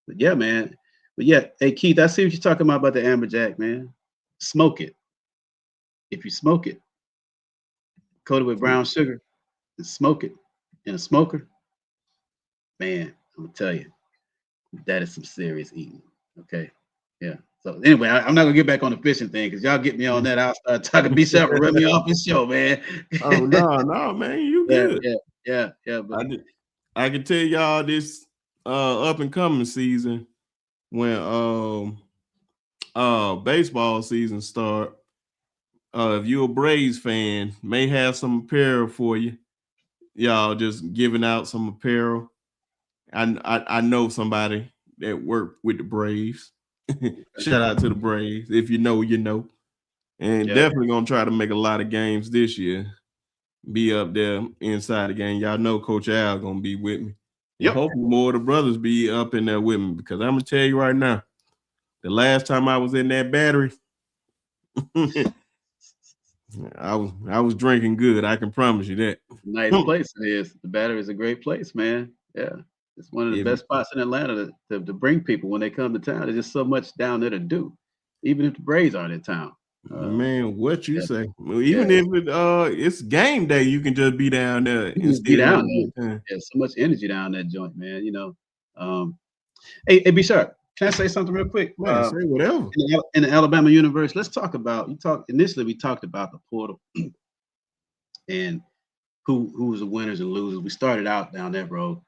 but yeah, man. But yeah, hey Keith, I see what you're talking about the amberjack, man. Smoke it. If you smoke it, coat it with brown sugar and smoke it in a smoker, man, I'm gonna tell you, that is some serious eating. Okay. Yeah. So anyway, I'm not gonna get back on the fishing thing because y'all get me on that. I'll start talking be sharp and run me off his show, man. Oh no, man, you Yeah, good. yeah, yeah. But I can tell y'all this up and coming season when baseball season start. If you're a Braves fan, may have some apparel for you. Y'all just giving out some apparel. I know somebody that worked with the Braves. Shout out to the Braves. If you know, you know. And yeah, definitely gonna try to make a lot of games this year. Be up there inside the game. Y'all know Coach Al gonna be with me. And yep. hopefully more of the brothers be up in there with me because I'm gonna tell you right now, the last time I was in that battery, I was drinking good. I can promise you that. Nice place it is. The Battery is a great place, man. Yeah. It's one of the If, best spots in Atlanta to bring people when they come to town. There's just so much down there to do, even if the Braves aren't in town. man, what you Yeah, say? Well, yeah. even if it's game day, you can just be down there You and just be still have down a there. good time. There's so much energy down that joint, man. Um, hey, B Sharp, can I say something real quick? Man, say whatever. In the Alabama universe, let's talk about. Initially we talked about the portal and who was the winners and losers. We started out down that road.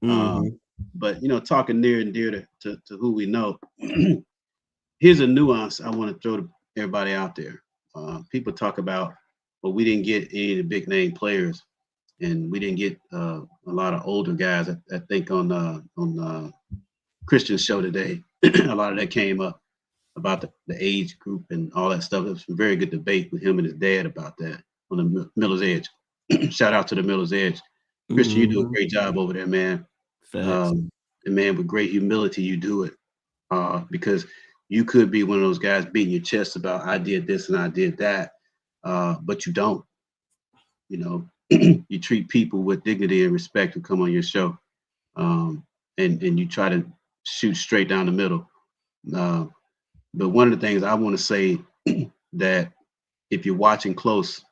Mm-hmm. But talking near and dear to who we know, here's a nuance I want to throw to everybody out there. People talk about, well, we didn't get any of the big name players, and we didn't get a lot of older guys. I think on Christian's show today, a lot of that came up about the age group and all that stuff. It was a very good debate with him and his dad about that on the Miller's Edge. Shout out to the Miller's Edge. Christian, you do a Mm-hmm. great job over there, man. Facts. And man, with great humility, you do it because you could be one of those guys beating your chest about I did this and I did that, but you don't. You know, you treat people with dignity and respect who come on your show, and you try to shoot straight down the middle. Uh, but one of the things I want to say that if you're watching close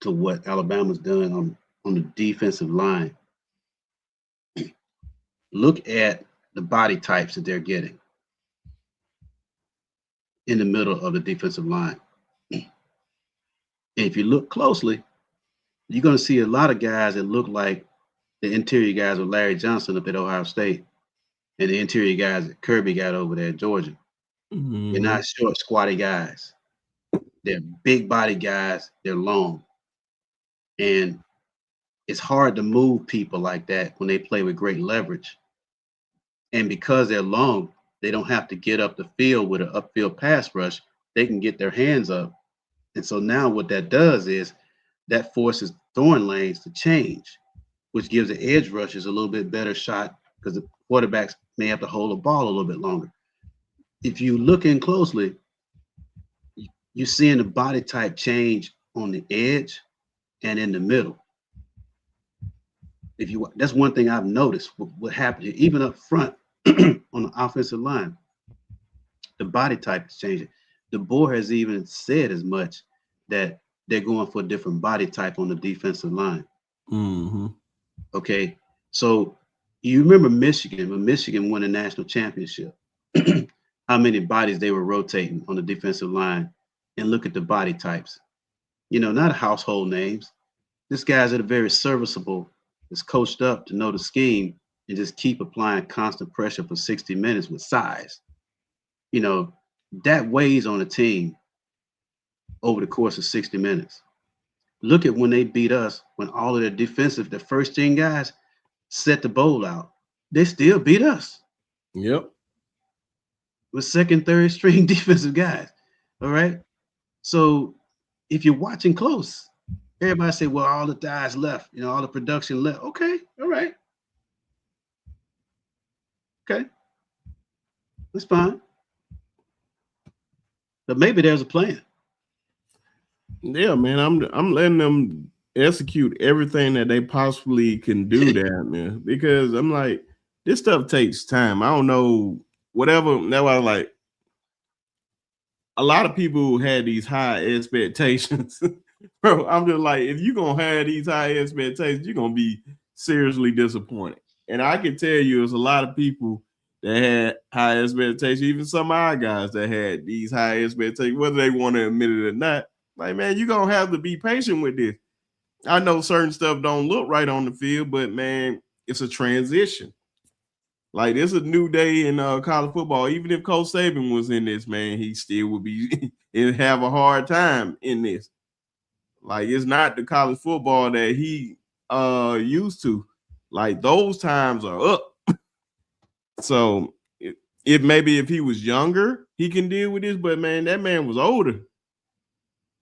to what Alabama's done on the defensive line, look at the body types that they're getting in the middle of the defensive line. And if you look closely, you're going to see a lot of guys that look like the interior guys with Larry Johnson up at Ohio State and the interior guys that Kirby got over there at Georgia. They're Mm-hmm. not short, squatty guys. They're big body guys. They're long. And it's hard to move people like that when they play with great leverage. And because they're long, they don't have to get up the field with an upfield pass rush. They can get their hands up. And so now what that does is that forces throwing lanes to change, which gives the edge rushers a little bit better shot because the quarterbacks may have to hold the ball a little bit longer. If you look in closely, you're seeing the body type change on the edge and in the middle. That's one thing I've noticed what happened even up front on the offensive line, the body type is changing. DeBoer has even said as much that they're going for a different body type on the defensive line. Mm-hmm. Okay, so you remember Michigan when Michigan won a national championship, how many bodies they were rotating on the defensive line, and look at the body types. Not household names. This guys are very serviceable is coached up to know the scheme and just keep applying constant pressure for 60 minutes with size, you know, that weighs on a team over the course of 60 minutes. Look at when they beat us, when all of the first team guys set the bowl out. They still beat us Yep. with second, third string defensive guys. All right. So if you're watching close, everybody say, well, all the guys left, all the production left. Okay. All right. Okay. That's fine. But maybe there's a plan. Yeah, man. I'm letting them execute everything that they possibly can do there, man. Because I'm like, this stuff takes time. I don't know, whatever. That's why I like a lot of people had these high expectations. Bro, I'm just like, if you're gonna have these high expectations, you're gonna be seriously disappointed. And I can tell you, there's a lot of people that had high expectations, even some of our guys that had these high expectations, whether they want to admit it or not. Like, man, you're gonna have to be patient with this. I know certain stuff don't look right on the field, but man, it's a transition. Like, it's a new day in college football. Even if Coach Saban was in this, man, he still would be and have a hard time in this. Like, it's not the college football that he used to. Like, those times are up. So it maybe if he was younger, he can deal with this. But man, that man was older.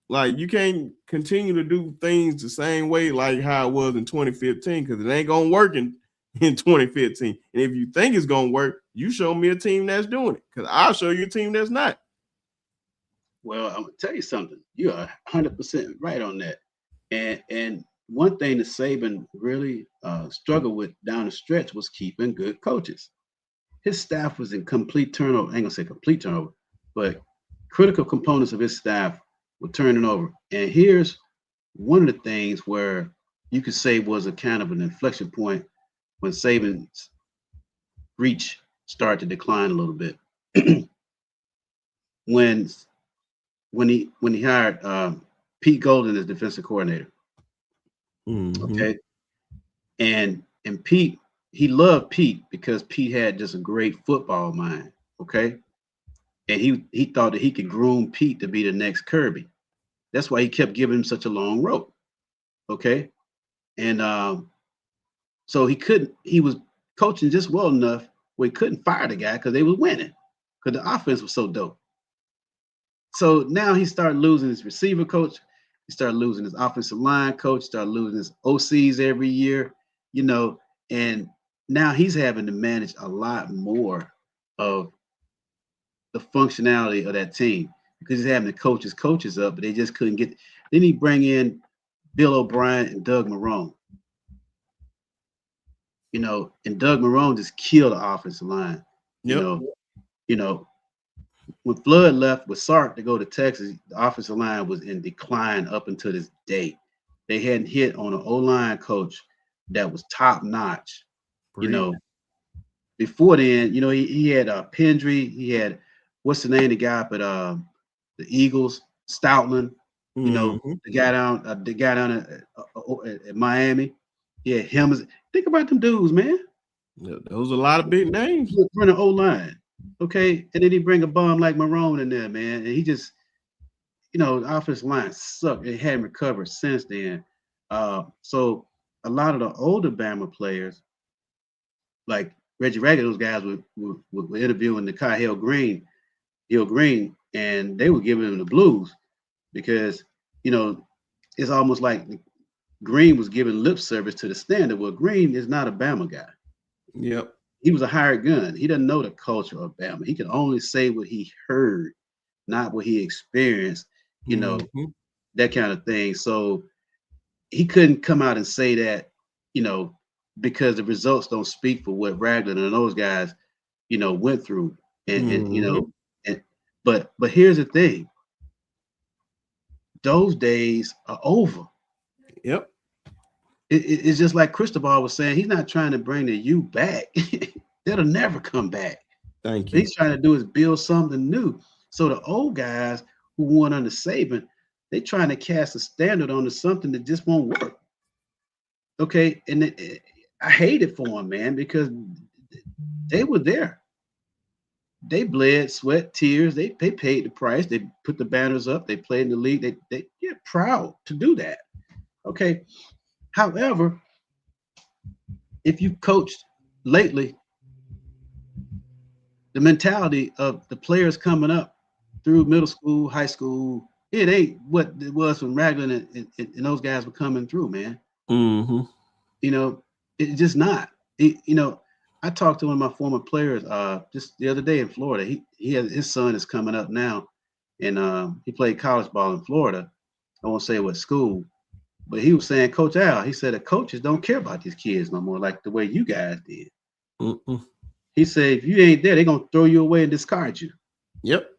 Like, you can't continue to do things the same way like how it was in 2015 because it ain't gonna work in 2015. And if you think it's gonna work, you show me a team that's doing it because I'll show you a team that's not. Well, I'm gonna tell you something. You are 100% right on that. And one thing that Saban really struggled with down the stretch was keeping good coaches. His staff was in complete turnover. I ain't gonna say complete turnover, but critical components of his staff were turning over. And here's one of the things where you could say was a kind of an inflection point when Saban's reach started to decline a little bit. when when he hired Pete Golden as defensive coordinator. Mm-hmm. Okay, and Pete, he loved Pete because Pete had just a great football mind. Okay, and he thought that he could groom Pete to be the next Kirby. That's why he kept giving him such a long rope. Okay, and so he couldn't. He was coaching just well enough where he couldn't fire the guy because they was winning because the offense was so dope. So now he started losing his receiver coach. He started losing his offensive line coach. Started losing his OCs every year. And now he's having to manage a lot more of the functionality of that team because he's having to coach his coaches up, but they just couldn't get. Then he bring in Bill O'Brien and Doug Marrone. And Doug Marrone just killed the offensive line. You Yep. know, you know, when Flood left with Sark to go to Texas, the offensive line was in decline up until this day. They hadn't hit on an O-line coach that was top notch. Breed. Before then, he had Pendry. He had what's the name of the guy up at the Eagles, Stoutland. Mm-hmm. The guy down at Miami. Yeah, him. Think about them dudes, man. Yeah, those are a lot of big names. Running O-line. Okay, and then he bring a bum like Marrone in there, man, and he just, the offensive line sucked. It hadn't recovered since then. So a lot of the older Bama players, like Reggie Raggett, those guys were interviewing the Hill Green, and they were giving him the blues because it's almost like Green was giving lip service to the standard. Well, Green is not a Bama guy. Yep. He was a hired gun. He doesn't know the culture of Bama. He can only say what he heard, not what he experienced, that kind of thing. So he couldn't come out and say that, because the results don't speak for what Ragland and those guys, went through. But here's the thing. Those days are over. Yep. It's just like Cristobal was saying, he's not trying to bring the U back. That'll never come back. Thank What you. he's trying to do is build something new. So the old guys who won under Saban, they're trying to cast a standard onto something that just won't work. Okay, and I hate it for them, man, because they were there. They bled, sweat, tears. They paid the price. They put the banners up. They played in the league. They're proud to do that. Okay. However, if you coached lately, the mentality of the players coming up through middle school, high school, it ain't what it was when Ragland and those guys were coming through, man. Mm-hmm. You know, it's just not. I talked to one of my former players just the other day in Florida. He has his son is coming up now, and he played college ball in Florida. I won't say what school, but he was saying, Coach Al, he said the coaches don't care about these kids no more like the way you guys did. Mm-mm. He said if you ain't there, they're gonna throw you away and discard you. Yep.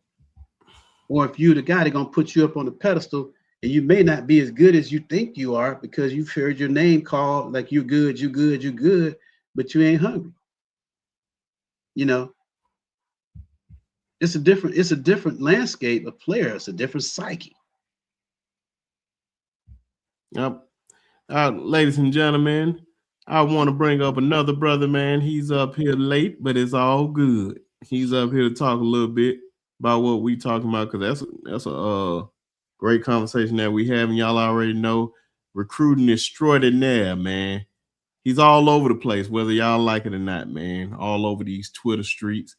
Or if you're the guy, they're gonna put you up on the pedestal, and you may not be as good as you think you are because you've heard your name called like you're good, you're good, you're good, but you ain't hungry. You know, it's a different landscape of players, a different psyche. Yep. Ladies and gentlemen, I want to bring up another brother, man. He's up here late, but it's all good. He's up here to talk a little bit about what we talking about because that's a great conversation that we have, and y'all already know recruiting extraordinaire, man. He's all over the place, whether y'all like it or not, man. All over these Twitter streets,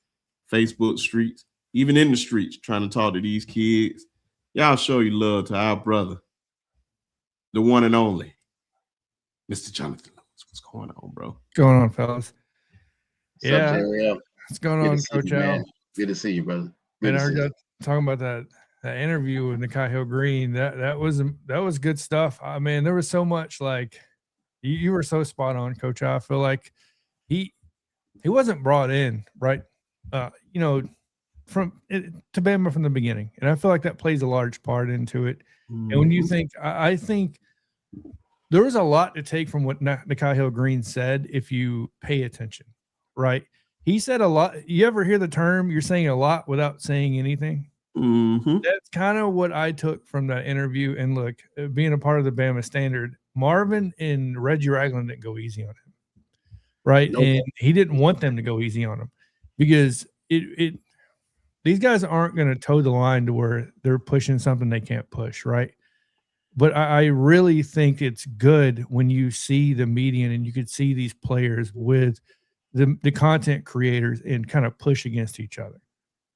Facebook streets, even in the streets, trying to talk to these kids. Y'all show your love to our brother, the one and only, Mr. Jonathan Lewis. What's going on, bro? What's going on, fellas? What's up, Yeah, JL? what's going Good on, to see Coach you, Al? man. Good to see you, brother. Good And to I see you. got talking about that interview with Nikai Hill Green. That was good stuff. I mean, there was so much like you were so spot on, Coach Al. I feel like he wasn't brought in right, from to Bama from the beginning, and I feel like that plays a large part into it. And when you think, I think there was a lot to take from what Nikai Hill Green said if you pay attention, right? He said a lot. You ever hear the term, you're saying a lot without saying anything? Mm-hmm. That's kind of what I took from that interview. And look, being a part of the Bama Standard, Marvin and Reggie Ragland didn't go easy on him, right? Nope. And he didn't want them to go easy on him because these guys aren't going to toe the line to where they're pushing something they can't push, right? But I really think it's good when you see the median and you could see these players with the content creators and kind of push against each other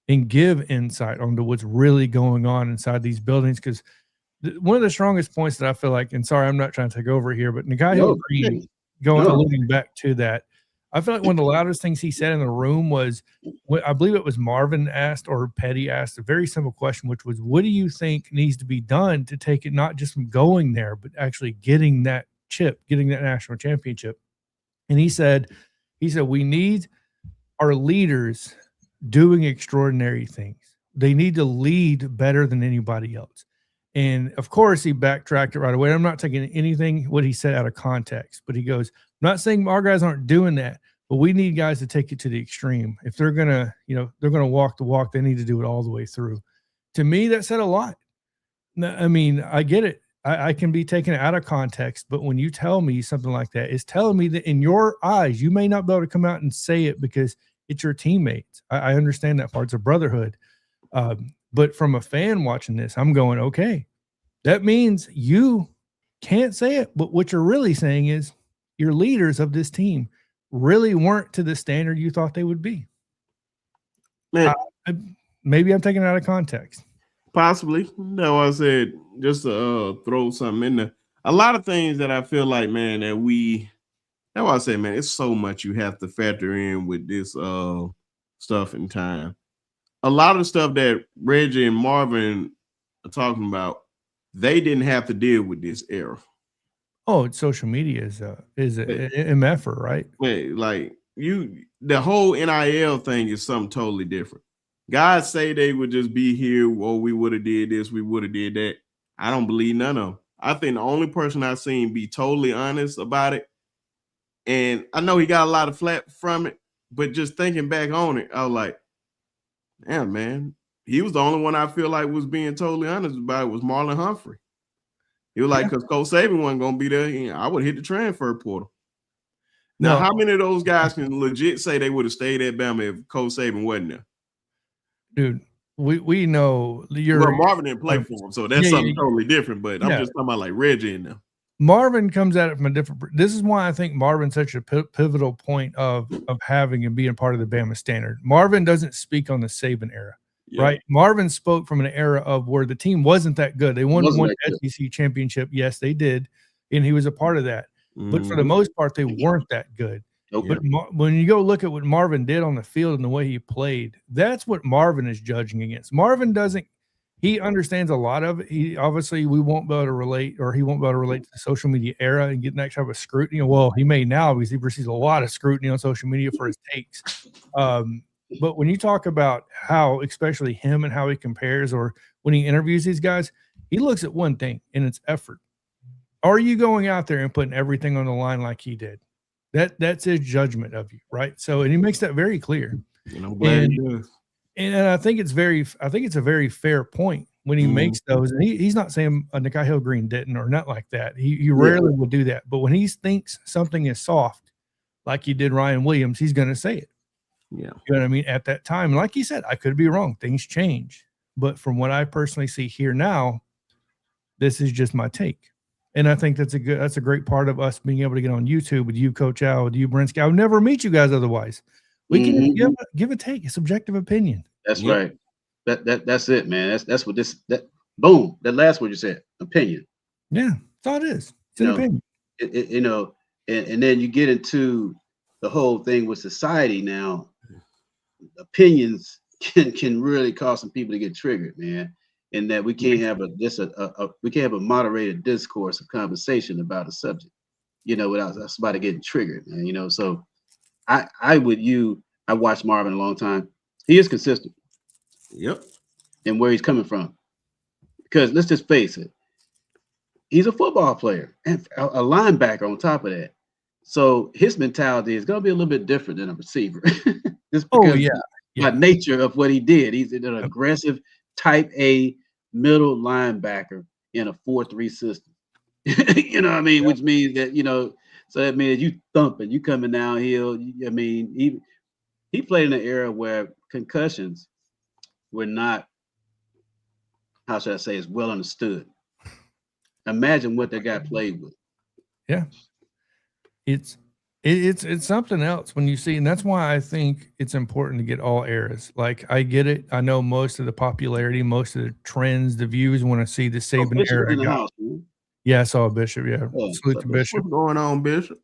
and give insight onto what's really going on inside these buildings. Because one of the strongest points that I feel like, and sorry, I'm not trying to take over here, but Nikai Hill Green, alluding back to that, I feel like one of the loudest things he said in the room was, I believe it was Marvin asked or Petty asked a very simple question, which was, what do you think needs to be done to take it not just from going there, but actually getting that chip, getting that national championship? And he said, we need our leaders doing extraordinary things. They need to lead better than anybody else. And of course, he backtracked it right away. I'm not taking anything what he said out of context, but he goes, I'm not saying our guys aren't doing that, but we need guys to take it to the extreme. If they're gonna, they're gonna walk the walk, they need to do it all the way through. To me, that said a lot. I mean, I get it. I can be taken out of context, but when you tell me something like that, it's telling me that in your eyes, you may not be able to come out and say it because it's your teammates. I understand that part. It's a brotherhood. But from a fan watching this, I'm going, okay, that means you can't say it. But what you're really saying is your leaders of this team really weren't to the standard you thought they would be. Man, maybe I'm taking it out of context. Possibly. No, I said just to throw something in there. A lot of things that I feel like, man, that's why I say, man, it's so much you have to factor in with this stuff in time. A lot of stuff that Reggie and Marvin are talking about, they didn't have to deal with this era. Oh, social media is an MFer, right? Like the whole NIL thing is something totally different. Guys say they would just be here, or we would have did this, we would have did that. I don't believe none of them. I think the only person I've seen be totally honest about it, and I know he got a lot of flack from it, but just thinking back on it, I was like, damn, man, he was the only one I feel like was being totally honest about it was Marlon Humphrey. He was like, because Coach Saban wasn't going to be there, I would hit the transfer portal. Now, No. how many of those guys can legit say they would have stayed at Bama if Coach Saban wasn't there? Dude, we know Well, Marvin didn't play for him, so that's something totally different. But I'm just talking about like Reggie in there. Marvin comes at it from a different. This is why I think Marvin's such a pivotal point of having and being part of the Bama standard. Marvin doesn't speak on the Saban era, right? Marvin spoke from an era of where the team wasn't that good. They won one SEC championship. Yes, they did, and he was a part of that. But for the most part, they weren't that good. But when you go look at what Marvin did on the field and the way he played, that's what Marvin is judging against. Marvin doesn't. He understands a lot of it. He obviously we won't be able to relate, or he won't be able to relate to the social media era and get that type of scrutiny. Well, he may now because he receives a lot of scrutiny on social media for his takes. But when you talk about how, especially him and how he compares, or when he interviews these guys, he looks at one thing, and it's effort. Are you going out there and putting everything on the line like he did? That's his judgment of you, right? So, and he makes that very clear. And I'm glad he does. And I think it's a very fair point when he makes those. And he's not saying Nikai Hill-Green didn't or not like that. He rarely will do that. But when he thinks something is soft, like he did Ryan Williams, he's going to say it. Yeah. You know what I mean? At that time, like he said, I could be wrong. Things change. But from what I personally see here now, this is just my take. And I think that's a great part of us being able to get on YouTube with you, Coach Al, with you, Brinsky. I would never meet you guys otherwise. We can give a take, a subjective opinion. That's right. That's it, man. That's what that boom. That last word you said, opinion. Yeah, that's all it is. It's an opinion. And then you get into the whole thing with society now. Opinions can really cause some people to get triggered, man. And that we can't have a moderated discourse of conversation about a subject, without somebody getting triggered, man. So I watched Marvin a long time. He is consistent. Yep. And where he's coming from. Because let's just face it, he's a football player and a linebacker on top of that. So his mentality is going to be a little bit different than a receiver. Just because by nature of what he did. He's an aggressive type A middle linebacker in a 4-3 system. You know what I mean? Which means that, so that means you thumping, you coming downhill. I mean, he played in an era where concussions were not, how should I say, is well understood. Imagine what that guy played with. Yeah. It's something else when you see, and that's why I think it's important to get all eras. Like, I get it. I know most of the popularity, most of the trends, the views want to see the Saban era. In the house, man. Yeah, I saw Bishop. Yeah. Salute to Bishop. What's going on, Bishop?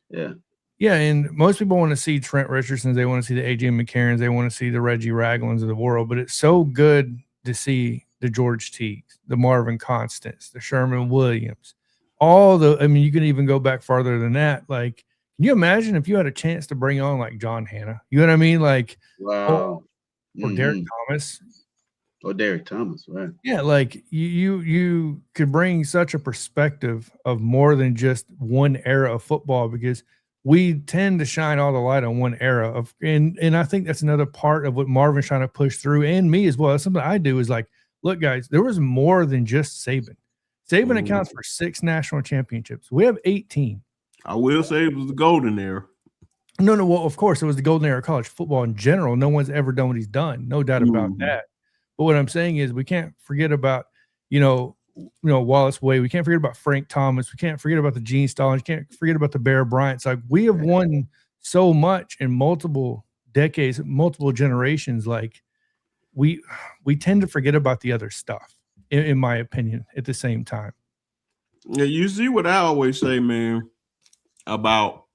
Yeah. Yeah, and most people want to see Trent Richardsons. They want to see the A.J. McCarrons. They want to see the Reggie Raglins of the world. But it's so good to see the George Teagues, the Marvin Constants, the Sherman Williams, you can even go back farther than that. Like, can you imagine if you had a chance to bring on like John Hanna? You know what I mean? Like, wow. Or Derek Thomas. Or Derek Thomas, right? Yeah, like you could bring such a perspective of more than just one era of football, because we tend to shine all the light on one era of, and I think that's another part of what Marvin's trying to push through, and me as well. That's something I do is like, look, guys, there was more than just Saban. Saban accounts for 6 national championships. We have 18. I will say it was the golden era. No. Well, of course, it was the golden era of college football in general. No one's ever done what he's done. No doubt about that. But what I'm saying is we can't forget about, Wallace Way. We can't forget about Frank Thomas. We can't forget about the Gene Stallings. We can't forget about the Bear Bryants. Like, we have won so much in multiple decades, multiple generations. Like, we tend to forget about the other stuff, in my opinion, at the same time. Yeah, you see what I always say, man, about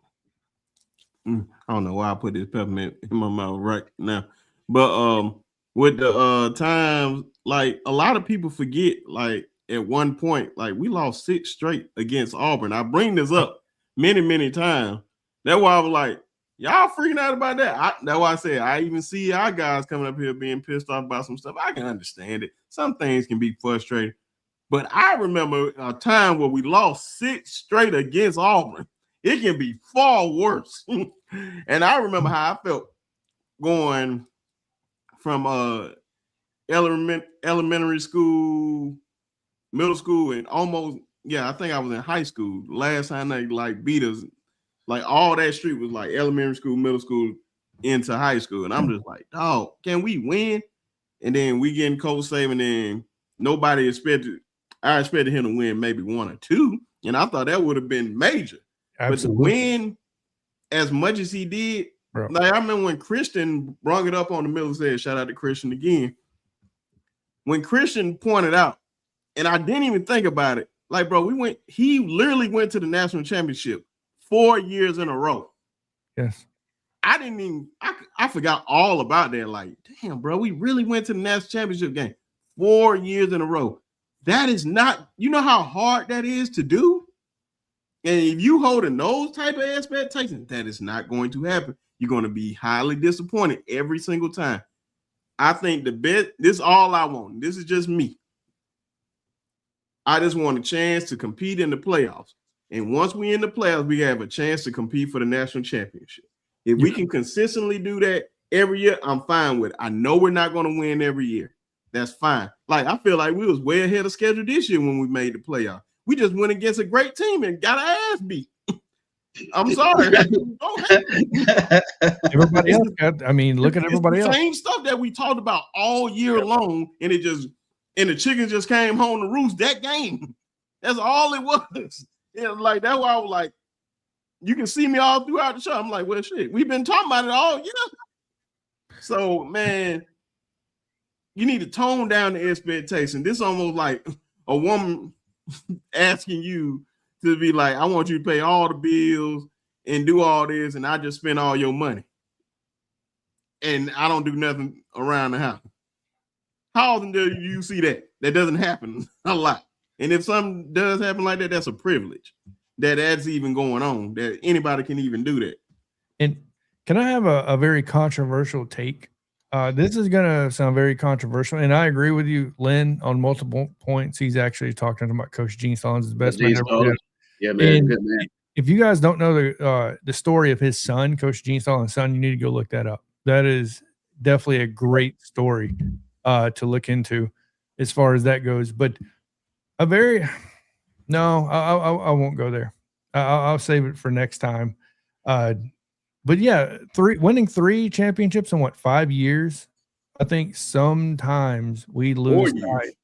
I don't know why I put this peppermint in my mouth right now, but with the times, like, a lot of people forget, like, at one point, like, we lost 6 straight against Auburn. I bring this up many times. That's why I was like, y'all freaking out about that. That's why I said I even see our guys coming up here being pissed off about some stuff. I can understand it. Some things can be frustrating. But I remember a time where we lost 6 straight against Auburn. It can be far worse. And I remember how I felt going from elementary school, middle school, and almost I think I was in high school. Last time they like beat us, like all that street was like elementary school, middle school, into high school. And I'm just like, dog, can we win? And then we getting Coach Saban, and nobody expected. I expected him to win maybe 1 or 2, and I thought that would have been major. Absolutely. But to win as much as he did, Bro. like I remember when Christian brought it up on the middle said, shout out to Christian again. When Christian pointed out, and I didn't even think about it, like, bro, he literally went to the national championship 4 years in a row. Yes. I forgot all about that. Like, damn, bro, we really went to the national championship game 4 years in a row. That is not, you know how hard that is to do? And if you hold those type of expectations, that is not going to happen. You're going to be highly disappointed every single time. I think this is all I want. This is just me. I just want a chance to compete in the playoffs. And once we in the playoffs, we have a chance to compete for the national championship. If we can consistently do that every year, I'm fine with it. I know we're not going to win every year. That's fine. Like, I feel like we was way ahead of schedule this year when we made the playoff. We just went against a great team and got our ass beat. I'm sorry. Everybody else look at everybody else. Same stuff that we talked about all year long, and the chickens just came home to roost that game. That's all it was. Like that's why I was like, you can see me all throughout the show. I'm like, well, shit, we've been talking about it all year. So, man, you need to tone down the expectation. This is almost like a woman asking you to be like, I want you to pay all the bills and do all this, and I just spend all your money. And I don't do nothing around the house. How often do you see that? That doesn't happen a lot. And if something does happen like that, that's a privilege that's even going on, that anybody can even do that. And can I have a very controversial take? This is going to sound very controversial, and I agree with you, Lynn, on multiple points. He's actually talking about Coach Gene Stallings, the best man ever did. Yeah, man, good man. If you guys don't know the story of his son, Coach Gene Stallings' son, you need to go look that up. That is definitely a great story to look into as far as that goes. But I won't go there. I'll save it for next time. But yeah, winning 3 championships in 5 years? I think sometimes we lose sight.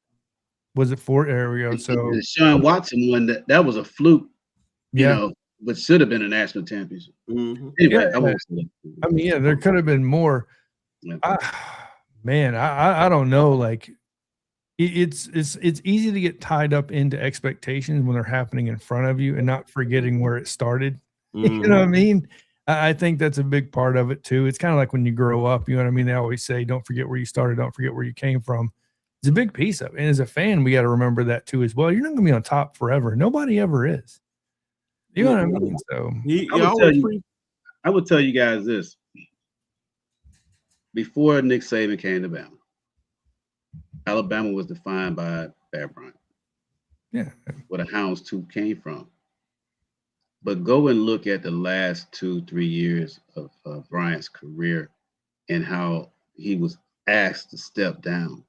Was it 4? There we go. So Sean Watson won that was a fluke, you know, but should have been a national championship. Mm-hmm. Anyway, there could have been more. Yeah. I don't know. Like it's easy to get tied up into expectations when they're happening in front of you and not forgetting where it started. Mm-hmm. You know what I mean? I think that's a big part of it too. It's kind of like when you grow up, you know what I mean? They always say, don't forget where you started. Don't forget where you came from. It's a big piece of it. And as a fan, we got to remember that too as well. You're not going to be on top forever. Nobody ever is. You know what I mean? So I would tell you guys this. Before Nick Saban came to Bama, Alabama was defined by Bear Bryant. Yeah. Where the Houndstooth came from. But go and look at the last 2-3 years of Bryant's career and how he was asked to step down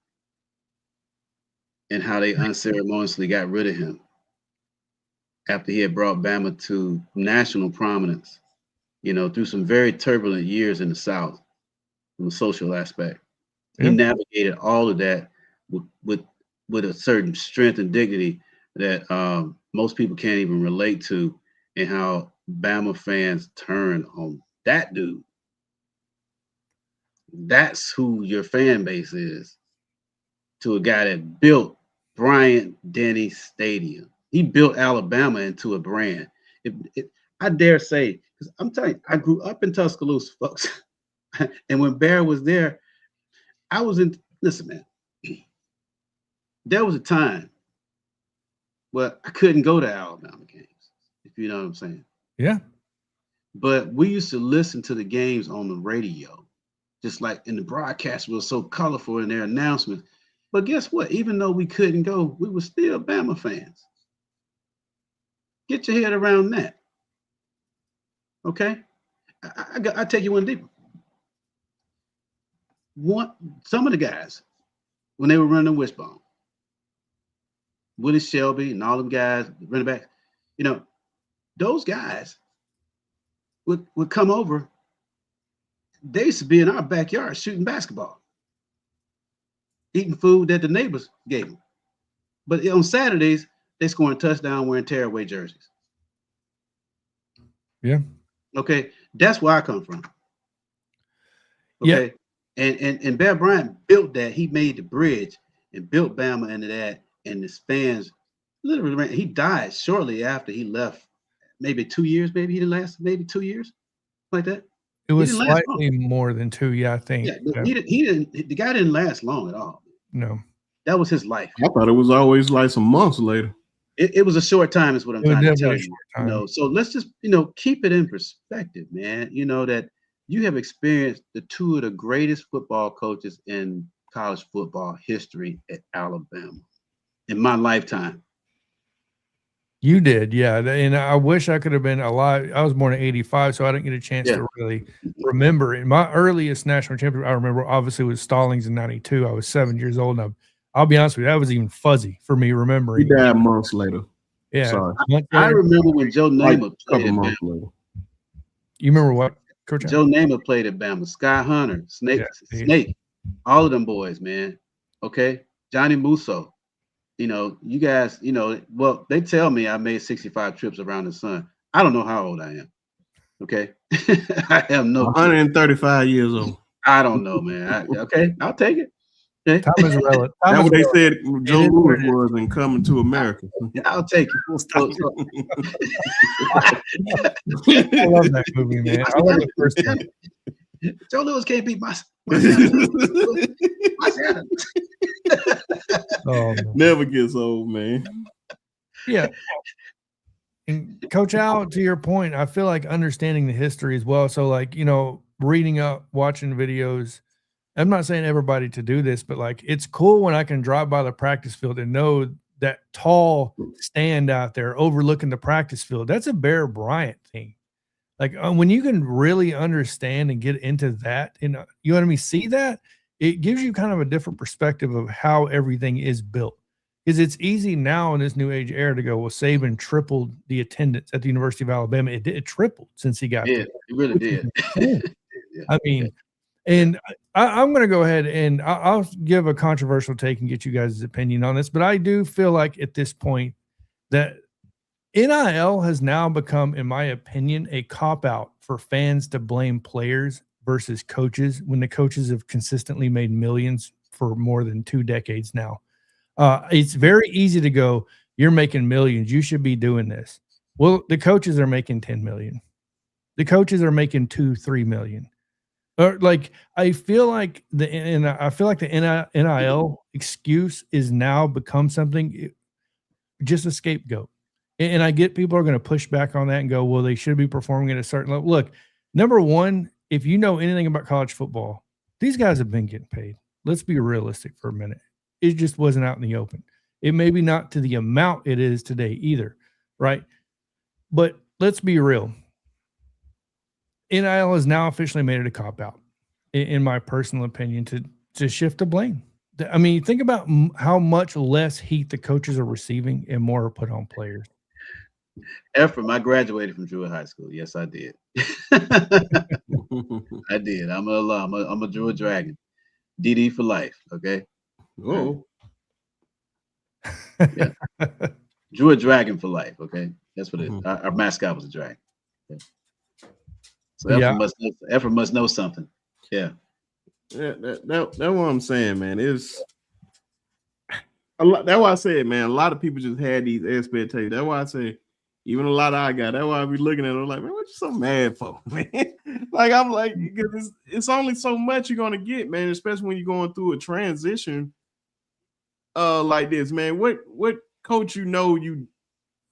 and how they unceremoniously got rid of him after he had brought Bama to national prominence, you know, through some very turbulent years in the South from a social aspect. He navigated all of that with a certain strength and dignity that most people can't even relate to, and how Bama fans turn on that dude. That's who your fan base is, to a guy that built Bryant-Denny Stadium. He built Alabama into a brand. I dare say, because I'm telling you, I grew up in Tuscaloosa, folks. And when Bear was there, listen, man, there was a time where I couldn't go to Alabama games, if you know what I'm saying. Yeah. But we used to listen to the games on the radio, just like in the broadcast was so colorful in their announcements. But guess what? Even though we couldn't go, we were still Bama fans. Get your head around that. Okay? I take you one deeper. Some of the guys, when they were running Wishbone, Willie Shelby and all them guys, running backs, you know, those guys would come over. They used to be in our backyard shooting basketball, eating food that the neighbors gave them. But on Saturdays, they scoring touchdown wearing tearaway jerseys. Yeah. Okay, that's where I come from. Okay, Yeah. and Bear Bryant built that. He made the bridge and built Bama into that, and his fans literally. He died shortly after he left. Maybe 2 years. Maybe he didn't last. Maybe 2 years, like that. It was slightly more than 2. Yeah, I think. Yeah, he didn't. The guy didn't last long at all. No, that was his life. I thought it was always like some months later. It was a short time, is what I'm trying to tell you. You know, so let's just keep it in perspective, man. You know that you have experienced the two of the greatest football coaches in college football history at Alabama in my lifetime. You did, yeah. And I wish I could have been alive. I was born in 85, so I didn't get a chance to really remember it. My earliest national championship I remember obviously was Stallings in 92. I was 7 years old. And I'll be honest with you, that was even fuzzy for me remembering. He died months later. Yeah. Sorry. I remember when Joe Namath played at Bama. Later. You remember what? Coach Joe Namath played at Bama. Sky Hunter, Snake, all of them boys, man. Okay. Johnny Musso. You guys, well, they tell me I made 65 trips around the sun. I don't know how old I am. Okay. I have no 135 years old. I don't know, man. Okay. I'll take it. Okay. Time is relative. That's what they said Joe Louis was in Coming to America. I'll take it. I love that movie, man. I love the first one. Joe Louis can't beat my Santa. Oh, never gets old, man. Yeah. And Coach Al, to your point, I feel like understanding the history as well. So, like, reading up, watching videos. I'm not saying everybody to do this, but like, it's cool when I can drive by the practice field and know that tall stand out there overlooking the practice field. That's a Bear Bryant thing. Like when you can really understand and get into that, and you know what I mean, see that, it gives you kind of a different perspective of how everything is built. Because it's easy now in this new age era to go, well, Saban tripled the attendance at the University of Alabama. It tripled since he got there. It really did. I mean, and I'm going to go ahead and I'll give a controversial take and get you guys' opinion on this. But I do feel like at this point that NIL has now become, in my opinion, a cop-out for fans to blame players versus coaches when the coaches have consistently made millions for more than 2 decades now. It's very easy to go, you're making millions, you should be doing this. Well, the coaches are making 10 million. The coaches are making 2-3 million. Or like I feel like the NIL excuse is now become something, just a scapegoat. And I get people are going to push back on that and go, well, they should be performing at a certain level. Look, number one, if you know anything about college football, these guys have been getting paid. Let's be realistic for a minute. It just wasn't out in the open. It may be not to the amount it is today either, right? But let's be real. NIL has now officially made it a cop-out, in my personal opinion, to shift the blame. I mean, think about how much less heat the coaches are receiving and more are put on players. Ephraim, I graduated from Druid High School. Yes, I did. I did. I'm an alum. I'm a Druid Dragon. DD for life. Okay. Oh. Yeah. Druid Dragon for life. Okay. That's what it is. Our mascot was a dragon. Okay. So Ephraim must know something. Yeah. Yeah, that's what I'm saying, man. It's a lot. That's why I said, man, a lot of people just had these expectations. That's why I say, even a lot of I got. That's why I be looking at them like, man, what you so mad for, man? Like I'm like, because it's only so much you're gonna get, man. Especially when you're going through a transition, like this, man. What coach you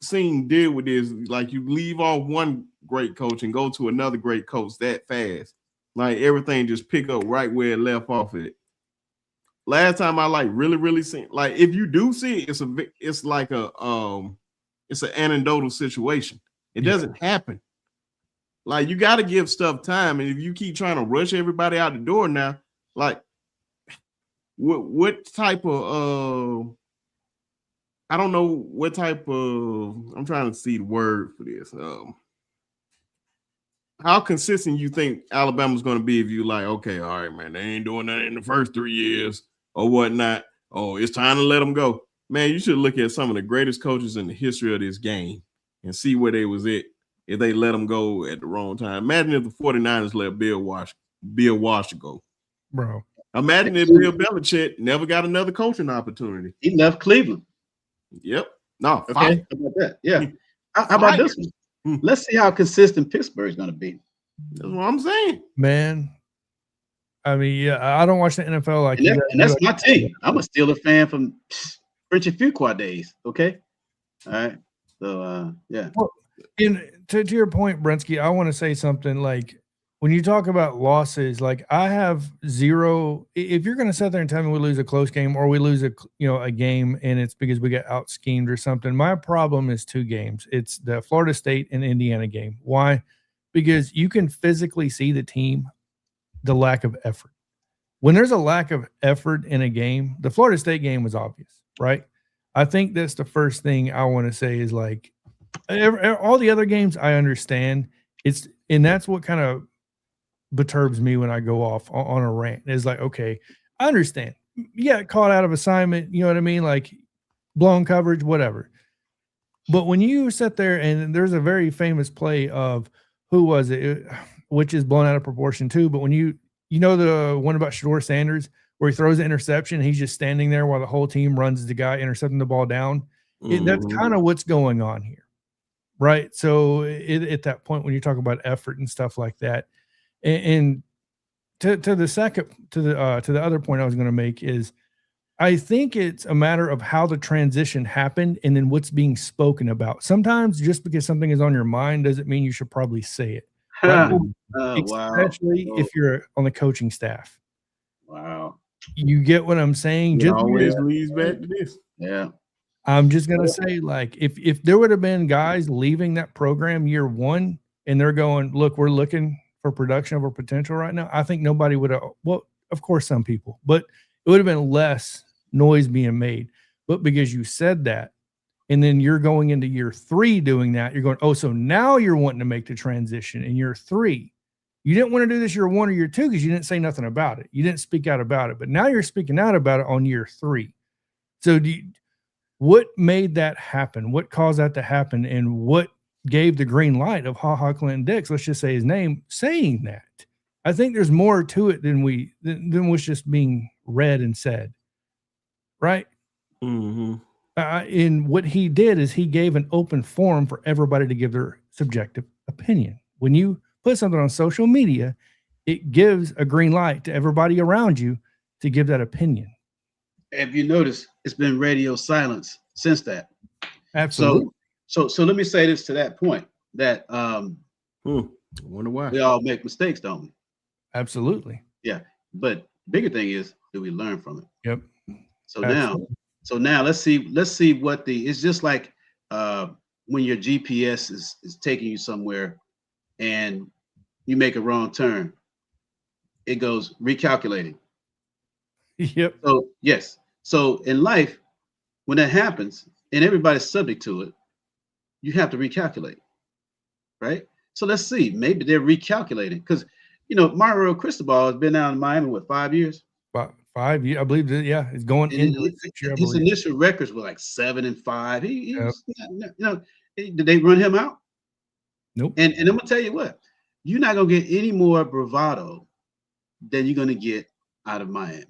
seen deal with this? Like you leave off one great coach and go to another great coach that fast. Like everything just pick up right where it left off at. Last time I really seen, like if you do see it, it's like it's an anecdotal situation. It doesn't happen. Like you got to give stuff time, and if you keep trying to rush everybody out the door now, like what type of I don't know what type of. I'm trying to see the word for this. How consistent you think Alabama's going to be if you like, okay, all right, man, they ain't doing that in the first 3 years or whatnot. Oh, it's time to let them go. Man, you should look at some of the greatest coaches in the history of this game and see where they was at if they let them go at the wrong time. Imagine if the 49ers let Bill Walsh go. Bro. Imagine if Bill Belichick never got another coaching opportunity. He left Cleveland. Yep. No, Okay. fire. How about that? Yeah. How about this one? Let's see how consistent Pittsburgh's going to be. That's what I'm saying. Man, I mean, yeah, I don't watch the NFL like and that's my team. I'm a Steeler fan from Richard Fuqua days. Okay. All right. So, yeah. Well, to your point, Brensky, I want to say something like when you talk about losses, like I have zero. If you're going to sit there and tell me we lose a close game or we lose a game and it's because we got out schemed or something, my problem is 2 games. It's the Florida State and Indiana game. Why? Because you can physically see the team, the lack of effort. When there's a lack of effort in a game, the Florida State game was obvious, right? I think that's the first thing I want to say is like all the other games I understand. And that's what kind of perturbs me when I go off on a rant. It's like, okay, I understand. You got caught out of assignment, you know what I mean? Like blown coverage, whatever. But when you sit there and there's a very famous play of who was it, which is blown out of proportion too. But when you know the one about Shador Sanders where he throws an interception, and he's just standing there while the whole team runs the guy intercepting the ball down. That's kind of what's going on here, right? So at that point, when you talk about effort and stuff like that, and to the other point I was going to make is, I think it's a matter of how the transition happened and then what's being spoken about. Sometimes just because something is on your mind doesn't mean you should probably say it. Right? Especially if you're on the coaching staff. Wow. You get what I'm saying? It always leads back to this. Yeah. I'm just going to say, like, if there would have been guys leaving that program year 1 and they're going, look, we're looking for production over potential right now, I think nobody would have, well, of course, some people, but it would have been less noise being made. But because you said that, and then you're going into year 3 doing that, you're going, oh, so now you're wanting to make the transition in year 3. You didn't want to do this year 1 or year 2 because you didn't say nothing about it. You didn't speak out about it. But now you're speaking out about it on year 3. So what made that happen? What caused that to happen? And what gave the green light of Clinton Dix, let's just say his name, saying that? I think there's more to it than was just being read and said. Right? Mm-hmm. And what he did is he gave an open forum for everybody to give their subjective opinion. When you put something on social media, it gives a green light to everybody around you to give that opinion. If you notice, it's been radio silence since that. Absolutely. So let me say this to that point that I wonder why we all make mistakes, don't we? Absolutely. Yeah. But bigger thing is, do we learn from it? Yep. So now let's see what it's just like when your GPS is taking you somewhere and you make a wrong turn, it goes recalculating. Yep. So yes. So in life, when that happens and everybody's subject to it, you have to recalculate, right? So let's see, maybe they're recalculating because Mario Cristobal has been out in Miami 5 years. 5 years, I believe that. Yeah, it's going into his initial records were like 7-5. He was, did they run him out? Nope. And I'm gonna tell you what, you're not gonna get any more bravado than you're gonna get out of Miami.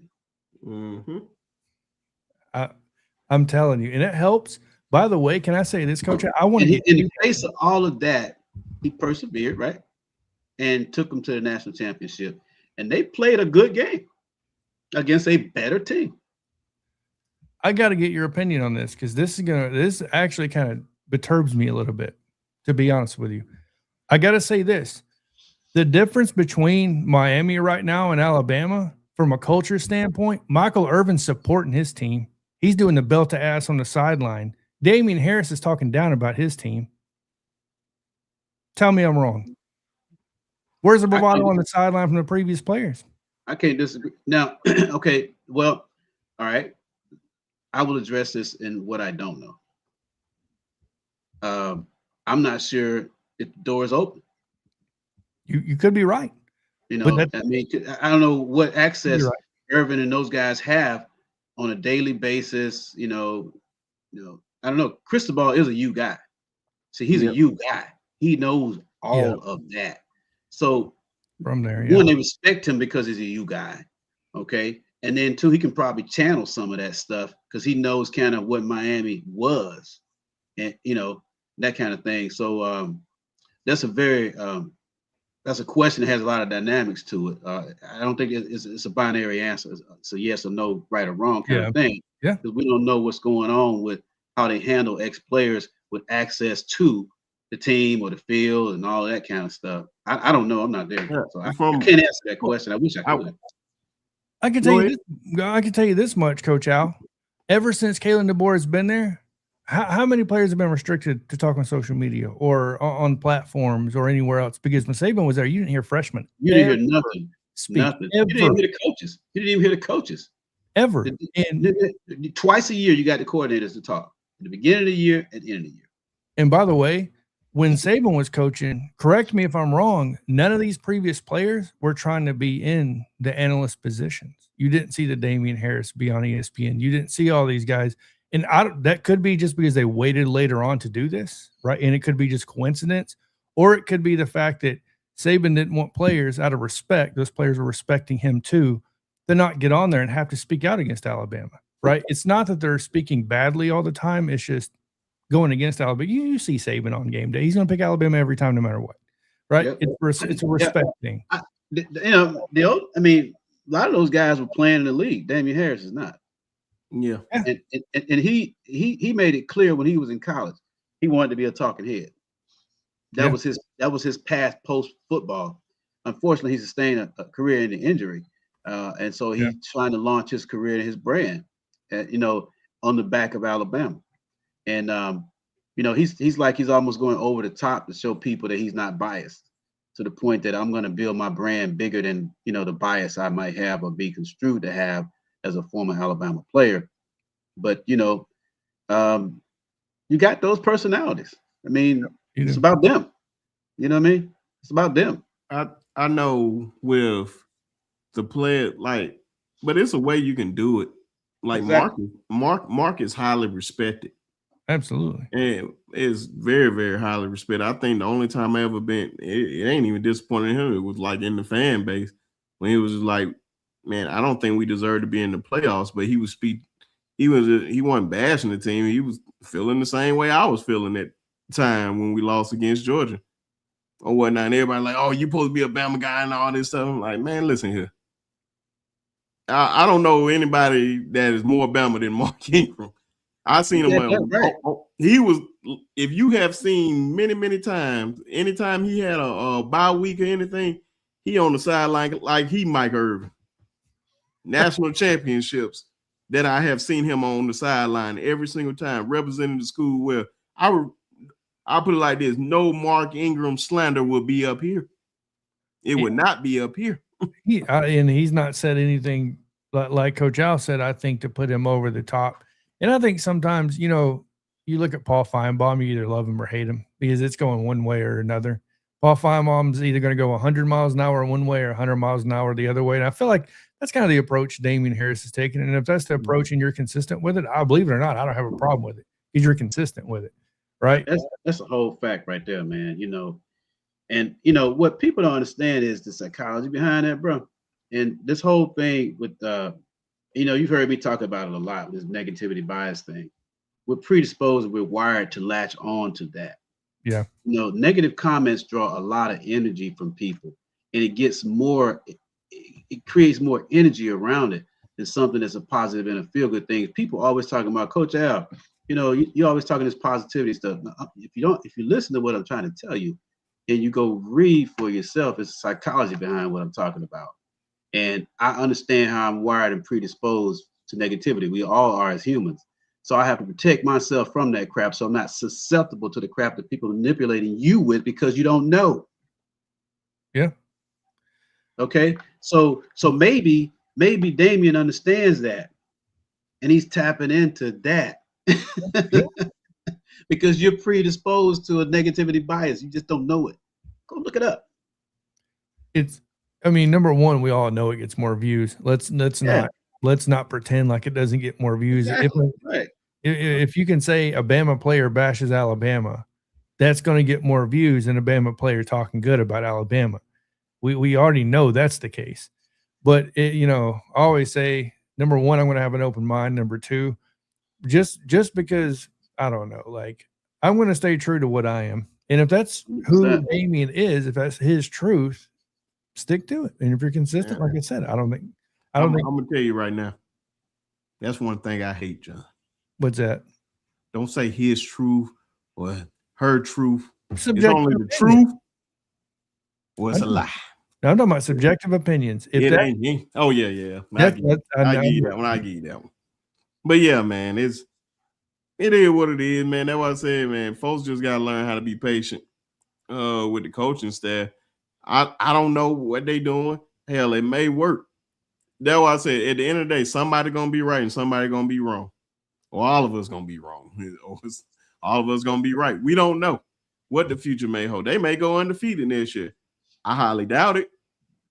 Mm-hmm. I'm telling you, and it helps. By the way, can I say this, Coach? I want to get in the face of all of that, he persevered, right, and took them to the national championship, and they played a good game against a better team. I got to get your opinion on this because this actually kind of perturbs me a little bit, to be honest with you. I got to say this. The difference between Miami right now and Alabama, from a culture standpoint, Michael Irvin's supporting his team. He's doing the belt to ass on the sideline. Damian Harris is talking down about his team. Tell me I'm wrong. Where's the bravado on the sideline from the previous players? I can't disagree. Now, okay, well, all right. I will address this in what I don't know. I'm not sure if the door is open. You could be right. But I mean, I don't know what access right. Irvin and those guys have on a daily basis. I don't know. Cristobal is a U guy. See, he's a U guy. He knows all of that. So from there, one, they respect him because he's a U guy. Okay. And then two, he can probably channel some of that stuff because he knows kind of what Miami was and that kind of thing. So that's a question that has a lot of dynamics to it. I don't think it's a binary answer. It's a yes or no, right or wrong kind of thing. Yeah. Because we don't know what's going on with how they handle ex-players with access to the team or the field and all that kind of stuff. I don't know. I'm not there. Yeah, So I can't answer that question. I wish I could. I can tell you this. I can tell you this much, Coach Al. Ever since Kalen DeBoer has been there, how many players have been restricted to talk on social media or on platforms or anywhere else? Because when Saban was there, you didn't hear freshmen. You didn't hear nothing. Nothing. You didn't even hear the coaches. You didn't even hear the coaches. Ever. And twice a year, you got the coordinators to talk. At the beginning of the year, at the end of the year. And by the way, when Saban was coaching, correct me if I'm wrong, none of these previous players were trying to be in the analyst positions. You didn't see the Damian Harris be on ESPN. You didn't see all these guys. And that could be just because they waited later on to do this, right? And it could be just coincidence, or it could be the fact that Saban didn't want players out of respect. Those players were respecting him too, to not get on there and have to speak out against Alabama, right? It's not that they're speaking badly all the time. It's just going against Alabama. You see Saban on game day. He's going to pick Alabama every time, no matter what, right? Yep. It's a respect thing. A lot of those guys were playing in the league. Damian Harris is not. Yeah. And he made it clear when he was in college, he wanted to be a talking head. That was his path post football. Unfortunately, he sustained a career in the injury. And so he's trying to launch his career and his brand, on the back of Alabama. And he's almost going over the top to show people that he's not biased, to the point that I'm going to build my brand bigger than the bias I might have or be construed to have as a former Alabama player. But you got those personalities. I mean, it's about them. You know what I mean? It's about them. I know with the player, but it's a way you can do it. Like exactly. Mark is highly respected. Absolutely. And it's very, very highly respected. I think the only time I ever been, it ain't even disappointing him. It was like in the fan base when he was like, man, I don't think we deserve to be in the playoffs, but he wasn't bashing the team. He was feeling the same way I was feeling at the time when we lost against Georgia or whatnot. And everybody like, oh, you supposed to be a Bama guy and all this stuff. I'm like, man, listen here. I don't know anybody that is more Bama than Mark Ingram. I seen him. He was. If you have seen many, many times, anytime he had a bye week or anything, he on the sideline like he Mike Irvin. National championships that I have seen him on the sideline every single time, representing the school. Where I'll put it like this: no Mark Ingram slander will be up here. It would not be up here. And he's not said anything like Coach Al said, I think, to put him over the top. And I think sometimes, you look at Paul Feinbaum, you either love him or hate him because it's going one way or another. Paul Feinbaum's either going to go 100 miles an hour one way or 100 miles an hour the other way. And I feel like that's kind of the approach Damian Harris is taking. And if that's the approach and you're consistent with it, I believe it or not, I don't have a problem with it because you're consistent with it, right? That's a whole fact right there, man. And what people don't understand is the psychology behind that, bro. And this whole thing with you've heard me talk about it a lot, this negativity bias thing. We're predisposed, we're wired to latch on to that. Yeah. Negative comments draw a lot of energy from people, and it creates more energy around it than something that's a positive and a feel-good thing. People always talking about, Coach Al, you always talking this positivity stuff. Now, if you listen to what I'm trying to tell you, and you go read for yourself, it's psychology behind what I'm talking about. And I understand how I'm wired and predisposed to negativity. We all are as humans. So I have to protect myself from that crap so I'm not susceptible to the crap that people are manipulating you with because you don't know. Yeah. Okay. So maybe Damian understands that. and he's tapping into that because you're predisposed to a negativity bias. You just don't know it. Go look it up. I mean, number one, we all know it gets more views. Let's not pretend like it doesn't get more views. Exactly. Right. If you can say a Bama player bashes Alabama, that's going to get more views than a Bama player talking good about Alabama. We already know that's the case. But I always say, number one, I'm going to have an open mind. Number two, just because I don't know, like I'm going to stay true to what I am, and if that's who Damien is, if that's his truth, stick to it. And if you're consistent, like I said, I'm going to tell you right now. That's one thing I hate, John. What's that? Don't say his truth or her truth. Subjective it's only the truth or it's a lie. No, I'm talking about subjective opinions. If that ain't, oh yeah. I give you that one. I give you that one. But yeah, man, it is what it is, man. That's why I said, man, folks just gotta learn how to be patient with the coaching staff. I don't know what they doing. Hell, it may work. That's why I said at the end of the day, somebody gonna be right and somebody gonna be wrong. Or all of us gonna be wrong. All of us gonna be right. We don't know what the future may hold. They may go undefeated this year. I highly doubt it,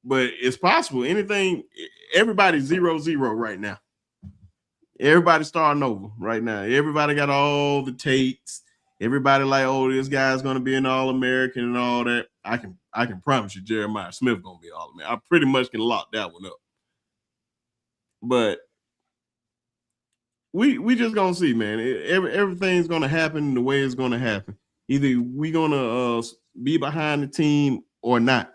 but it's possible. Everybody's 0-0 right now. Everybody's starting over right now. Everybody got all the takes. Everybody like, oh, this guy's gonna be an All-American and all that. I can promise you Jeremiah Smith gonna be All-American. I pretty much can lock that one up. But we just gonna see, man. Everything's gonna happen the way it's gonna happen. Either we gonna be behind the team or not.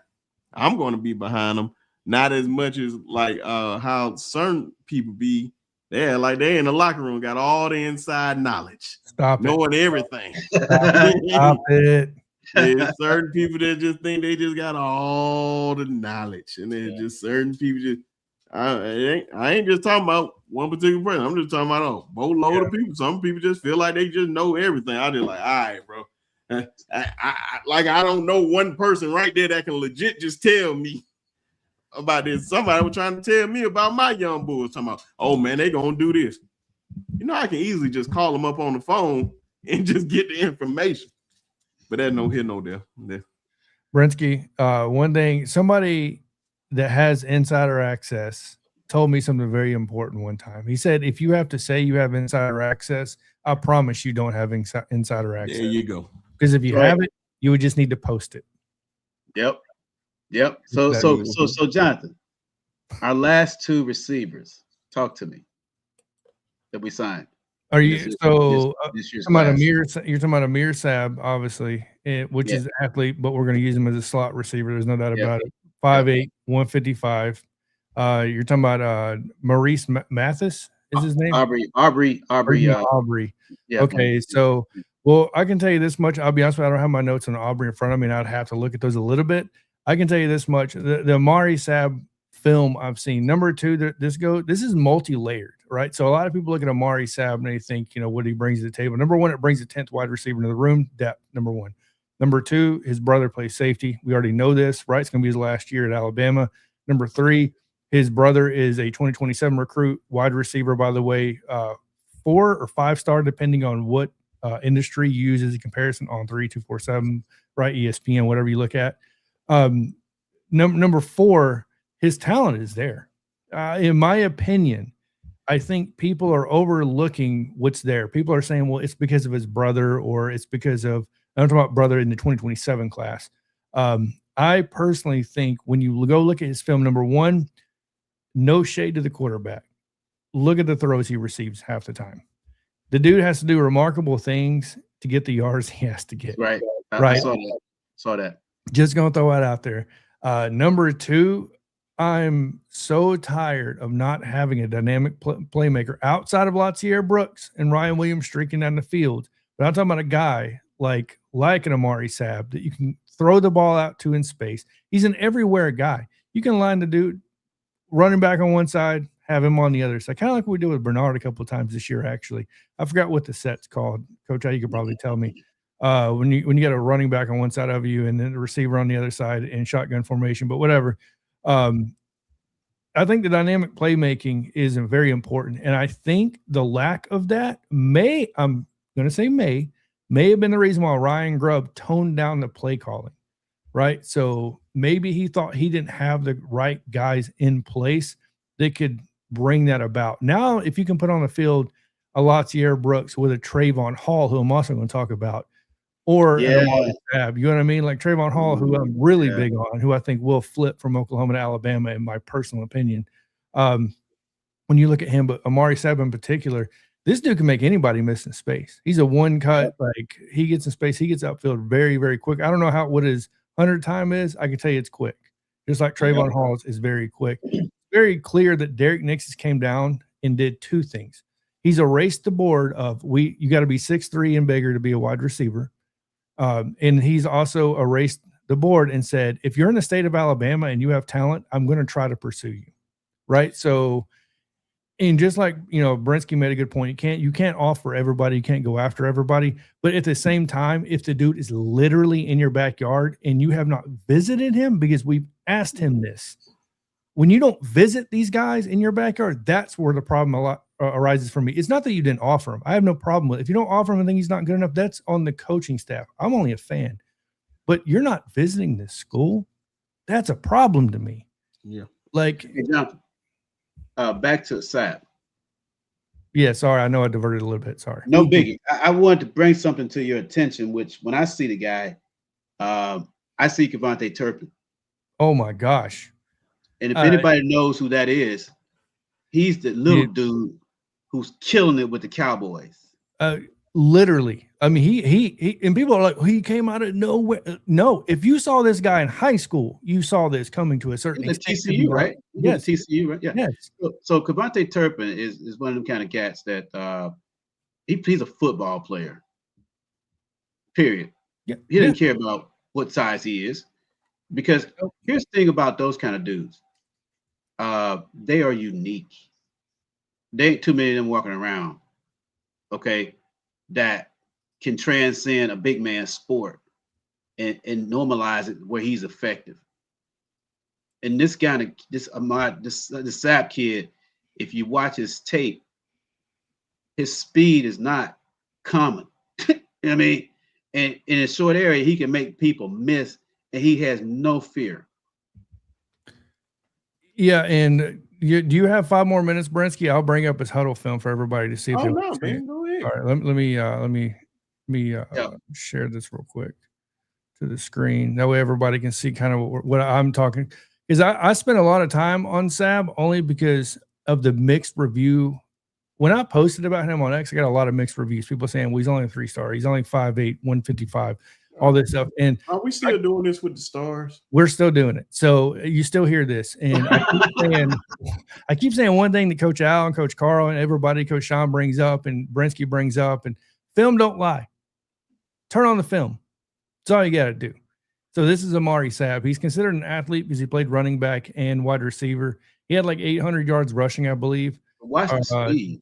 I'm gonna be behind them, not as much as like how certain people be. Yeah, like they in the locker room got all the inside knowledge, knowing everything. Stop it. There's certain people that just think they just got all the knowledge, and there's just certain people just. I ain't just talking about one particular person. I'm just talking about a boatload of people. Some people just feel like they just know everything. I just like, all right, bro. I don't know one person right there that can legit just tell me about this. Somebody was trying to tell me about my young boys. Talking about, oh man, they gonna do this. I can easily just call them up on the phone and just get the information. But that's no here, no there. Brinsky, one thing, somebody that has insider access told me something very important one time. He said, if you have to say you have insider access, I promise you don't have insider access. There you go. Because if you have it, you would just need to post it. Yep. So Jonathan, our last two receivers, talk to me, that we signed. Are you this you're talking about Amir Sab, obviously, which is an athlete, but we're going to use him as a slot receiver. There's no doubt about it. 5'8", 155. You're talking about Maurice Mathis is his name? Aubrey. Yeah. Okay, so I can tell you this much. I'll be honest with you, I don't have my notes on Aubrey in front of me, and I'd have to look at those a little bit. I can tell you this much. The Amari Sab film I've seen. Number two, this is multi-layered, right? So a lot of people look at Amari Sab and they think, what he brings to the table. Number one, it brings the 10th wide receiver into the room. Depth, number one. Number two, his brother plays safety. We already know this, right? It's going to be his last year at Alabama. Number three, his brother is a 2027 recruit, wide receiver, by the way, 4 or 5-star, depending on what industry you use as a comparison on 3247, right? ESPN, whatever you look at. Number four, his talent is there. In my opinion, I think people are overlooking what's there. People are saying, well, it's because of his brother, or it's because of, I'm talking about brother in the 2027 class. I personally think when you go look at his film, number one, no shade to the quarterback. Look at the throws he receives half the time. The dude has to do remarkable things to get the yards he has to get. Right. Right. I saw that. Just going to throw it out there. Number two, I'm so tired of not having a dynamic playmaker outside of Latsier Brooks and Ryan Williams streaking down the field. But I'm talking about a guy like an Amari Sab that you can throw the ball out to in space. He's an everywhere guy. You can line the dude running back on one side, have him on the other side. Kind of like we did with Bernard a couple of times this year, actually. I forgot what the set's called. Coach, you could probably tell me. When you get a running back on one side of you and then the receiver on the other side in shotgun formation, but whatever. I think the dynamic playmaking is very important. And I think the lack of that I'm going to say may have been the reason why Ryan Grubb toned down the play calling, right? So maybe he thought he didn't have the right guys in place that could bring that about. Now, if you can put on the field a Latier Brooks with a Trayvon Hall, who I'm also going to talk about, or an Amari Fab, you know what I mean? Like Trayvon Hall, who I'm really big on, who I think will flip from Oklahoma to Alabama, in my personal opinion. When you look at him, but Amari Fab in particular, this dude can make anybody miss in space. He's a one cut, like he gets in space, he gets outfield very, very quick. I don't know what his 100 time is. I can tell you it's quick. Just like Trayvon Hall's is very quick. Very clear that Derek Nixon came down and did two things. He's erased the board of you got to be 6'3" and bigger to be a wide receiver. And he's also erased the board and said, if you're in the state of Alabama and you have talent, I'm going to try to pursue you. Right. So, and just like, Brinsky made a good point. You can't offer everybody. You can't go after everybody. But at the same time, if the dude is literally in your backyard and you have not visited him, because we've asked him this, when you don't visit these guys in your backyard, that's where the problem arises for me. It's not that you didn't offer him. I have no problem with it. If you don't offer him and think he's not good enough, that's on the coaching staff. I'm only a fan. But you're not visiting this school. That's a problem to me. Yeah. Like, hey, Jonathan, back to Sap. Yeah, sorry. I know I diverted a little bit. Sorry. No biggie. I wanted to bring something to your attention, which when I see the guy, I see Kevontae Turpin. Oh, my gosh. And if anybody knows who that is, he's the little dude who's killing it with the Cowboys. Literally. I mean, he and people are like, he came out of nowhere. No, if you saw this guy in high school, you saw this coming to a certain extent. TCU, right? Yes. TCU, right? Yeah. Yes. So Kevontae Turpin is one of them kind of cats that he's a football player. Period. Yeah. He didn't care about what size he is. Because here's the thing about those kind of dudes. They are unique. There ain't too many of them walking around, okay, that can transcend a big man sport and normalize it where he's effective. And this Sap kid, if you watch his tape, his speed is not common. I mean, and in a short area, he can make people miss. And he has no fear. Yeah, and do you have 5 more minutes, Brinsky? I'll bring up his huddle film for everybody to see. If no, man, go ahead. All right, let me share this real quick to the screen. That way everybody can see kind of what I'm talking. Because I spent a lot of time on Sab only because of the mixed review. When I posted about him on X, I got a lot of mixed reviews. People saying, well, he's only a 3-star. He's only 5'8", 155. All this stuff. And are we still doing this with the stars? We're still doing it. So you still hear this. And I keep saying one thing that Coach Al and Coach Carl and everybody, Coach Sean brings up and Brinsky brings up, and film don't lie. Turn on the film. That's all you got to do. So this is Amari Sab. He's considered an athlete because he played running back and wide receiver. He had like 800 yards rushing, I believe. Watch the speed.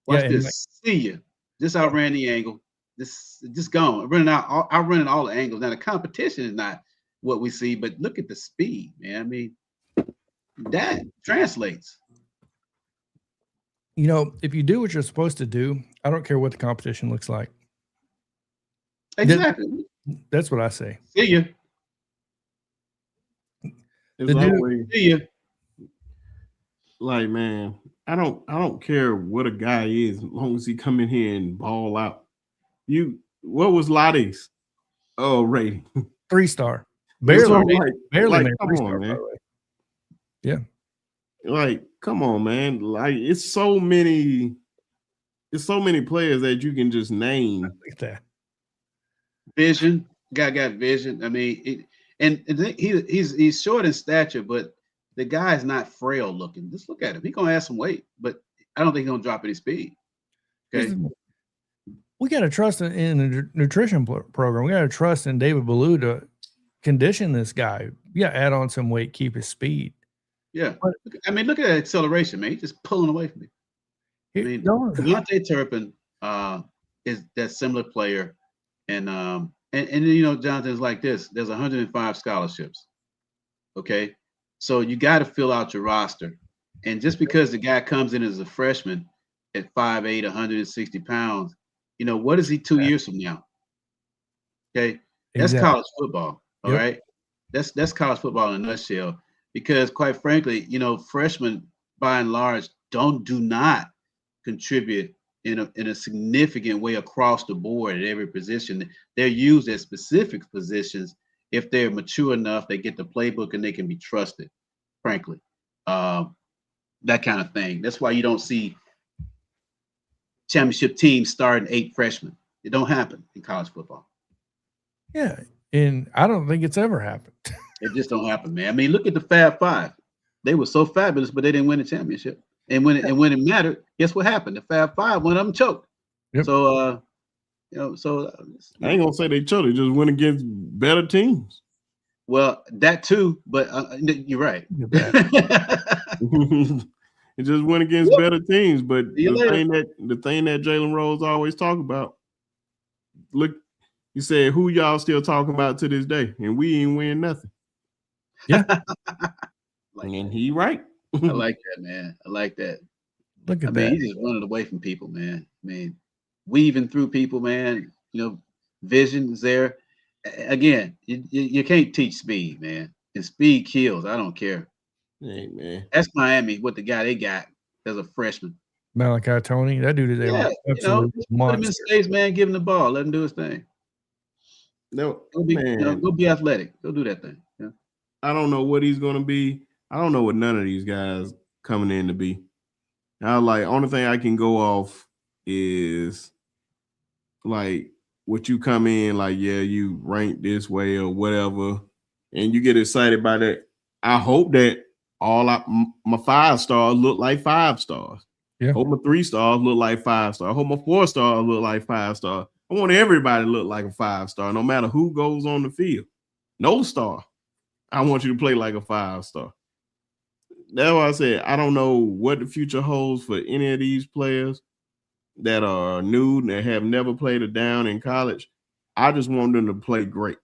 Watch this. See you. Just outran the angle. Just gone. I'm running all the angles. Now the competition is not what we see, but look at the speed, man. I mean, that translates. If you do what you're supposed to do, I don't care what the competition looks like. Exactly. That's what I say. See you. See you. Like, man, I don't care what a guy is as long as he come in here and ball out. What was Lottie's rating? 3-star. Barely. Barely. Come on, man. Yeah. Like, come on, man. Like, it's so many players that you can just name. Like that. Vision. Guy got vision. I mean, he's short in stature, but the guy's not frail looking. Just look at him. He's gonna add some weight, but I don't think he's gonna drop any speed. Okay. We got to trust in the nutrition program. We got to trust in David Ballou to condition this guy. Yeah, add on some weight, keep his speed. Yeah. I mean, look at that acceleration, man. He's just pulling away from me. I mean, Kevontae Turpin is that similar player. And Jonathan's like this. There's 105 scholarships. Okay. So you got to fill out your roster. And just because the guy comes in as a freshman at 5'8", 160 pounds, what is he 2 years from now? Okay. That's Exactly. college football. All Yep. right. That's college football in a nutshell. Because quite frankly, freshmen by and large do not contribute in a significant way across the board at every position. They're used at specific positions. If they're mature enough, they get the playbook and they can be trusted, frankly. That kind of thing. That's why you don't see championship teams starting 8 freshmen. It don't happen in college football. Yeah. And I don't think it's ever happened. It just don't happen, man. I mean, look at the Fab Five. They were so fabulous, but they didn't win the championship. And when it mattered, guess what happened? The Fab Five, one of them choked. Yep. So I ain't gonna say they choked. They just went against better teams. Well, that too, but you're right. It just went against better teams. But the thing that Jalen Rose always talk about, look, he said, "Who y'all still talking about to this day?" And we ain't win nothing. Yeah, and he right. I like that, man. I like that. Look at I that. mean, he's just running away from people, man. I mean, weaving through people, man. Vision is there. Again, you can't teach speed, man. And speed kills. I don't care. Hey, man. That's Miami with the guy they got as a freshman. Malachi Tony, that dude is absolute put him in space, man. Give him the ball. Let him do his thing. No, go be athletic. Go do that thing. Yeah. I don't know what he's gonna be. I don't know what none of these guys coming in to be. Only thing I can go off is like what you come in like, yeah, you rank this way or whatever, and you get excited by that. I hope that my 5 stars look like 5 stars. Yeah. Hope my 3 stars look like 5 stars. Hope my 4 stars look like 5 stars. I want everybody to look like a 5 star, no matter who goes on the field. No star. I want you to play like a 5 star. That's why I said I don't know what the future holds for any of these players that are new and that have never played a down in college. I just want them to play great,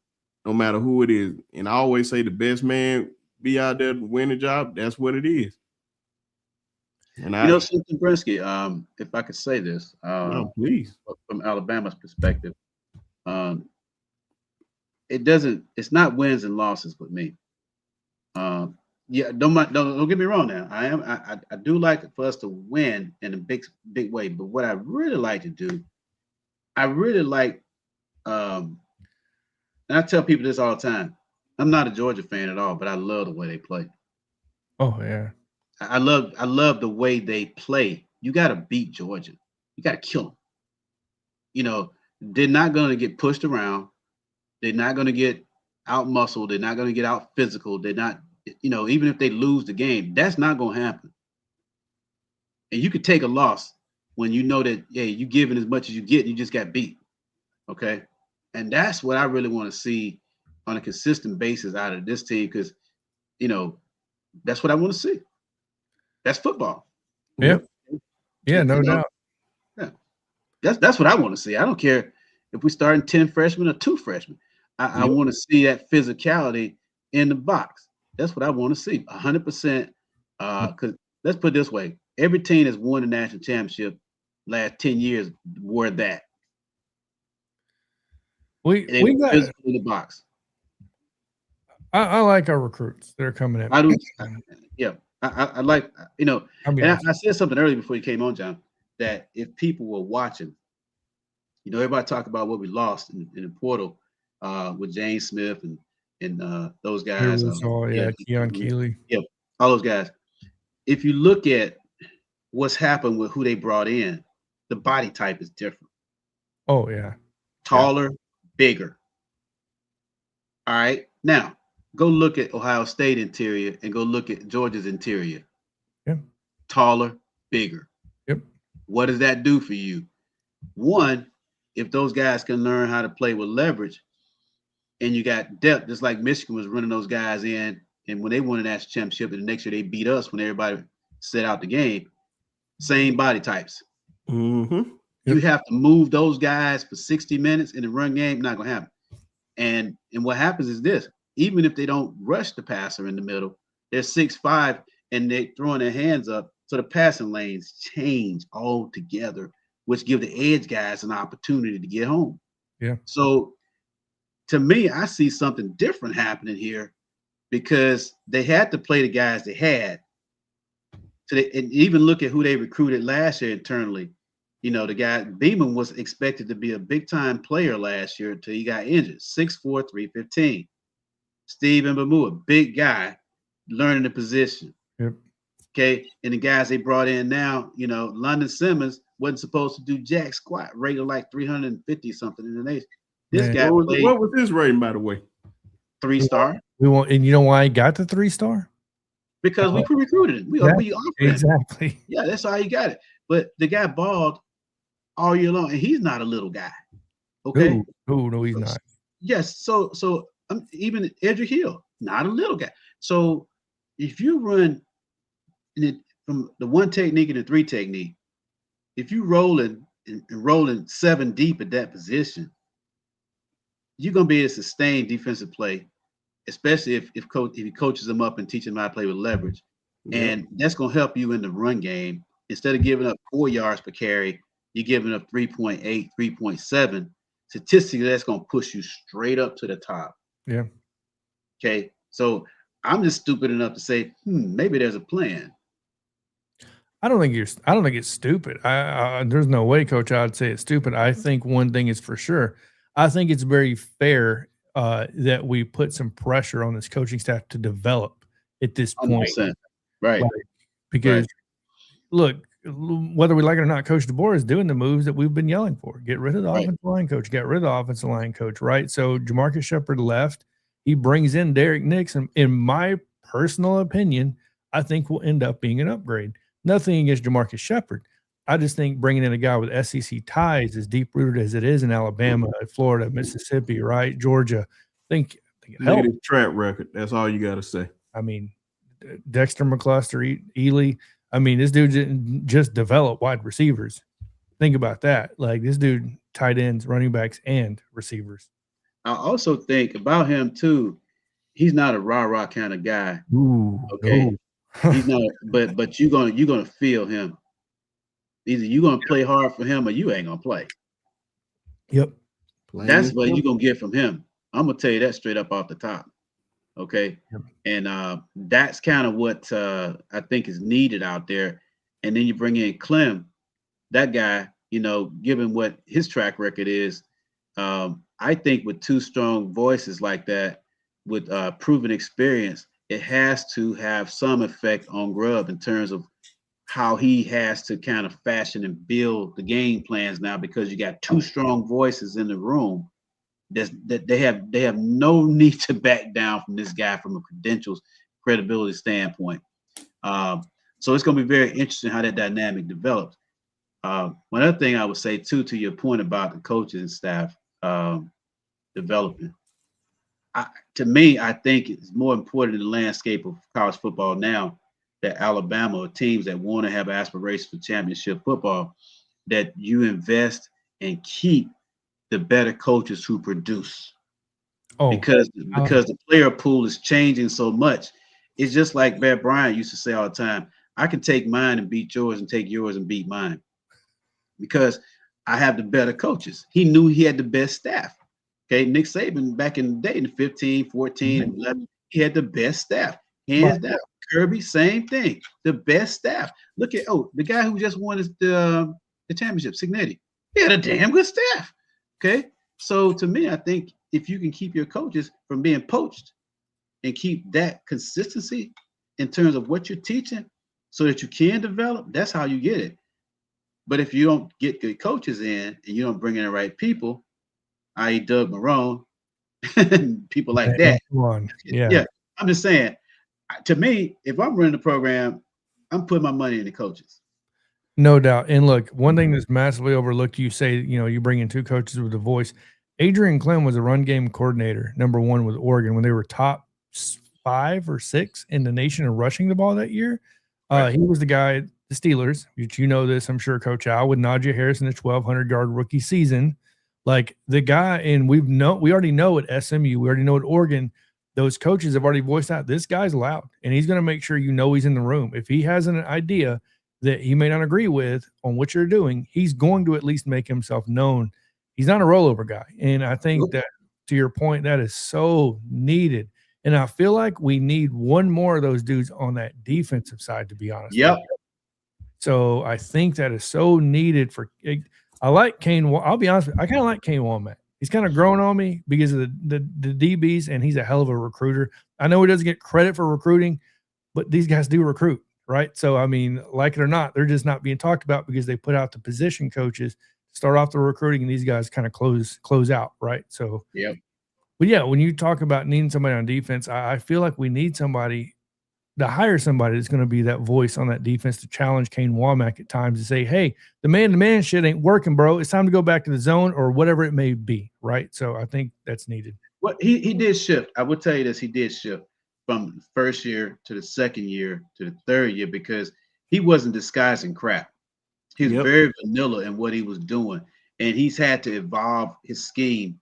no matter who it is. And I always say the best man be out there to win a job. That's what it is. And something, Brinsky, if I could say this, please, from Alabama's perspective, it's not wins and losses with me. Don't get me wrong now. I do like for us to win in a big way, but what I really like to do, and I tell people this all the time. I'm not a Georgia fan at all, but I love the way they play. Oh yeah. I love the way they play. You got to beat Georgia. You got to kill them. They're not going to get pushed around. They're not going to get out muscled. They're not going to get out physical. They're not, even if they lose the game, that's not going to happen. And you could take a loss when you know that, hey, you giving as much as you get, you just got beat. Okay. And that's what I really want to see on a consistent basis out of this team, because, that's what I want to see. That's football. Yeah. Yeah, no doubt. Yeah. That's what I want to see. I don't care if we start in 10 freshmen or 2 freshmen. I want to see that physicality in the box. That's what I want to see. 100%. Because let's put it this way. Every team that's won the national championship last 10 years wore that. We got in the box. I like our recruits. They're coming in. I do. Yeah. I like, and I said something earlier before you came on, John, that if people were watching, everybody talk about what we lost in the portal with James Smith and those guys. Keon Keeley. Yeah, all those guys. If you look at what's happened with who they brought in, the body type is different. Oh, yeah. Taller, bigger. All right. Now, go look at Ohio State interior and go look at Georgia's interior. Yep. Taller, bigger. Yep. What does that do for you? One, if those guys can learn how to play with leverage, and you got depth, just like Michigan was running those guys in, and when they won a national championship, and the next year they beat us when everybody set out the game, same body types. Mm-hmm. Yep. You have to move those guys for 60 minutes in the run game, not going to happen. And what happens is this. Even if they don't rush the passer in the middle, they're 6'5", and they throwing their hands up. So the passing lanes change altogether, which give the edge guys an opportunity to get home. Yeah. So to me, I see something different happening here because they had to play the guys they had. So and even look at who they recruited last year internally. You know, the guy Beeman was expected to be a big time player last year until he got injured. 6'4", 315. Steve Mbamu, a big guy, learning the position. Yep. Okay. And the guys they brought in now, you know, London Simmons wasn't supposed to do jack squat, rated like 350 something in the nation. This Man. guy played What was his rating, by the way? 3-star We want, and you know why he got the 3-star? because we recruited him. We offered him. Exactly. Yeah, that's how he got it. But the guy balled all year long, and he's not a little guy. Okay. No, he's not. Yes. So even Edric Hill, not a little guy. So if you run from the 1 technique and the 3 technique, if you rolling and rolling 7 deep at that position, you're gonna be able to sustain defensive play, especially if he coaches them up and teaches them how to play with leverage. And that's gonna help you in the run game. Instead of giving up 4 yards per carry, you're giving up 3.8, 3.7. Statistically, that's gonna push you straight up to the top. Yeah. Okay. So I'm just stupid enough to say, maybe there's a plan. I don't think it's stupid. There's no way, Coach, I'd say it's stupid. I think one thing is for sure. I think it's very fair that we put some pressure on this coaching staff to develop at this point. 100%. Right. Because look, whether we like it or not, Coach DeBoer is doing the moves that we've been yelling for. Get rid of the offensive line coach. Get rid of the offensive line coach, right? So Jamarcus Shepard left. He brings in Derek Nix. And in my personal opinion, I think will end up being an upgrade. Nothing against Jamarcus Shepard. I just think bringing in a guy with SEC ties, as deep-rooted as it is in Alabama, Florida, Mississippi, right, Georgia, I think it helps. Negative track record. That's all you got to say. I mean, Dexter McCluster, Ely. I mean, this dude didn't just develop wide receivers. Think about that. Like, this dude, tight ends, running backs, and receivers. I also think about him, too. He's not a rah-rah kind of guy. Ooh, okay. No. He's not, but you're gonna feel him. Either you're gonna play hard for him or you ain't gonna play. Yep. That's what you're gonna get from him. I'm gonna tell you that straight up off the top. Okay. Yep. And that's kind of what I think is needed out there. And then you bring in Clem, that guy, you know, given what his track record is, I think with 2 strong voices like that, with proven experience, it has to have some effect on Grubb in terms of how he has to kind of fashion and build the game plans now, because you got 2 strong voices in the room that they have no need to back down from this guy from a credentials credibility standpoint. So it's going to be very interesting how that dynamic develops. One other thing I would say too, to your point about the coaches and staff developing, to me, I think it's more important in the landscape of college football now that Alabama, or teams that want to have aspirations for championship football, that you invest and keep the better coaches who produce. Because the player pool is changing so much. It's just like Bear Bryant used to say all the time, I can take mine and beat yours and take yours and beat mine, because I have the better coaches. He knew he had the best staff. Okay, Nick Saban back in the day, in 15, 14, and 11, he had the best staff. Hands down. Kirby, same thing. The best staff. Look at the guy who just won the championship, Signetti. He had a damn good staff. Okay, so to me, I think if you can keep your coaches from being poached and keep that consistency in terms of what you're teaching, so that you can develop, that's how you get it. But if you don't get good coaches in and you don't bring in the right people, i.e. Doug Marrone, and people like that. Yeah, I'm just saying, to me, if I'm running the program, I'm putting my money in the coaches. No doubt. And look, one thing that's massively overlooked, you say, you know, you bring in 2 coaches with a voice. Adrian Clem was a run game coordinator, #1 with Oregon, when they were top 5 or 6 in the nation in rushing the ball that year. He was the guy, the Steelers, which you know this, I'm sure, Coach Al, with Najee Harris in the 1,200-yard rookie season. Like, the guy, and we already know at SMU, we already know at Oregon, those coaches have already voiced out this guy's loud, and he's going to make sure he's in the room. If he has an idea that he may not agree with on what you're doing, he's going to at least make himself known. He's not a rollover guy. And I think that, to your point, that is so needed. And I feel like we need one more of those dudes on that defensive side, to be honest. Yep. So I think that is so needed for – I like Kane. I'll be honest with you, I kind of like Kane Womack. He's kind of growing on me because of the DBs, and he's a hell of a recruiter. I know he doesn't get credit for recruiting, but these guys do recruit, right? So, I mean, like it or not, they're just not being talked about because they put out the position coaches – start off the recruiting, and these guys kind of close out, right? So, yeah. But yeah, when you talk about needing somebody on defense, I feel like we need somebody to hire somebody that's going to be that voice on that defense to challenge Kane Womack at times to say, hey, the man-to-man shit ain't working, bro. It's time to go back to the zone or whatever it may be, right? So I think that's needed. Well, he did shift. I will tell you this, he did shift from the first year to the second year to the third year because he wasn't disguising crap. He was very vanilla in what he was doing, and he's had to evolve his scheme.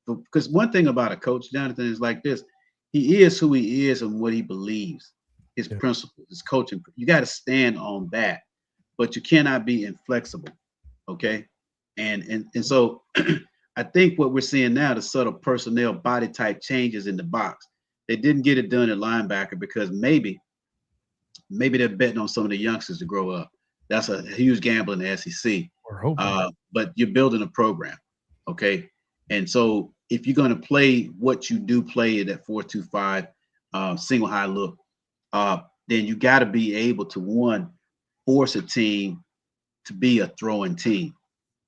Because one thing about a coach, Jonathan, is like this: he is who he is and what he believes, his principles, his coaching. You got to stand on that, but you cannot be inflexible. Okay, and so I think what we're seeing now, the subtle personnel body type changes in the box. They didn't get it done at linebacker because maybe they're betting on some of the youngsters to grow up. That's a huge gamble in the SEC. But you're building a program, okay? And so if you're going to play what you do play in that 4-2-5 single high look, then you got to be able to, one, force a team to be a throwing team.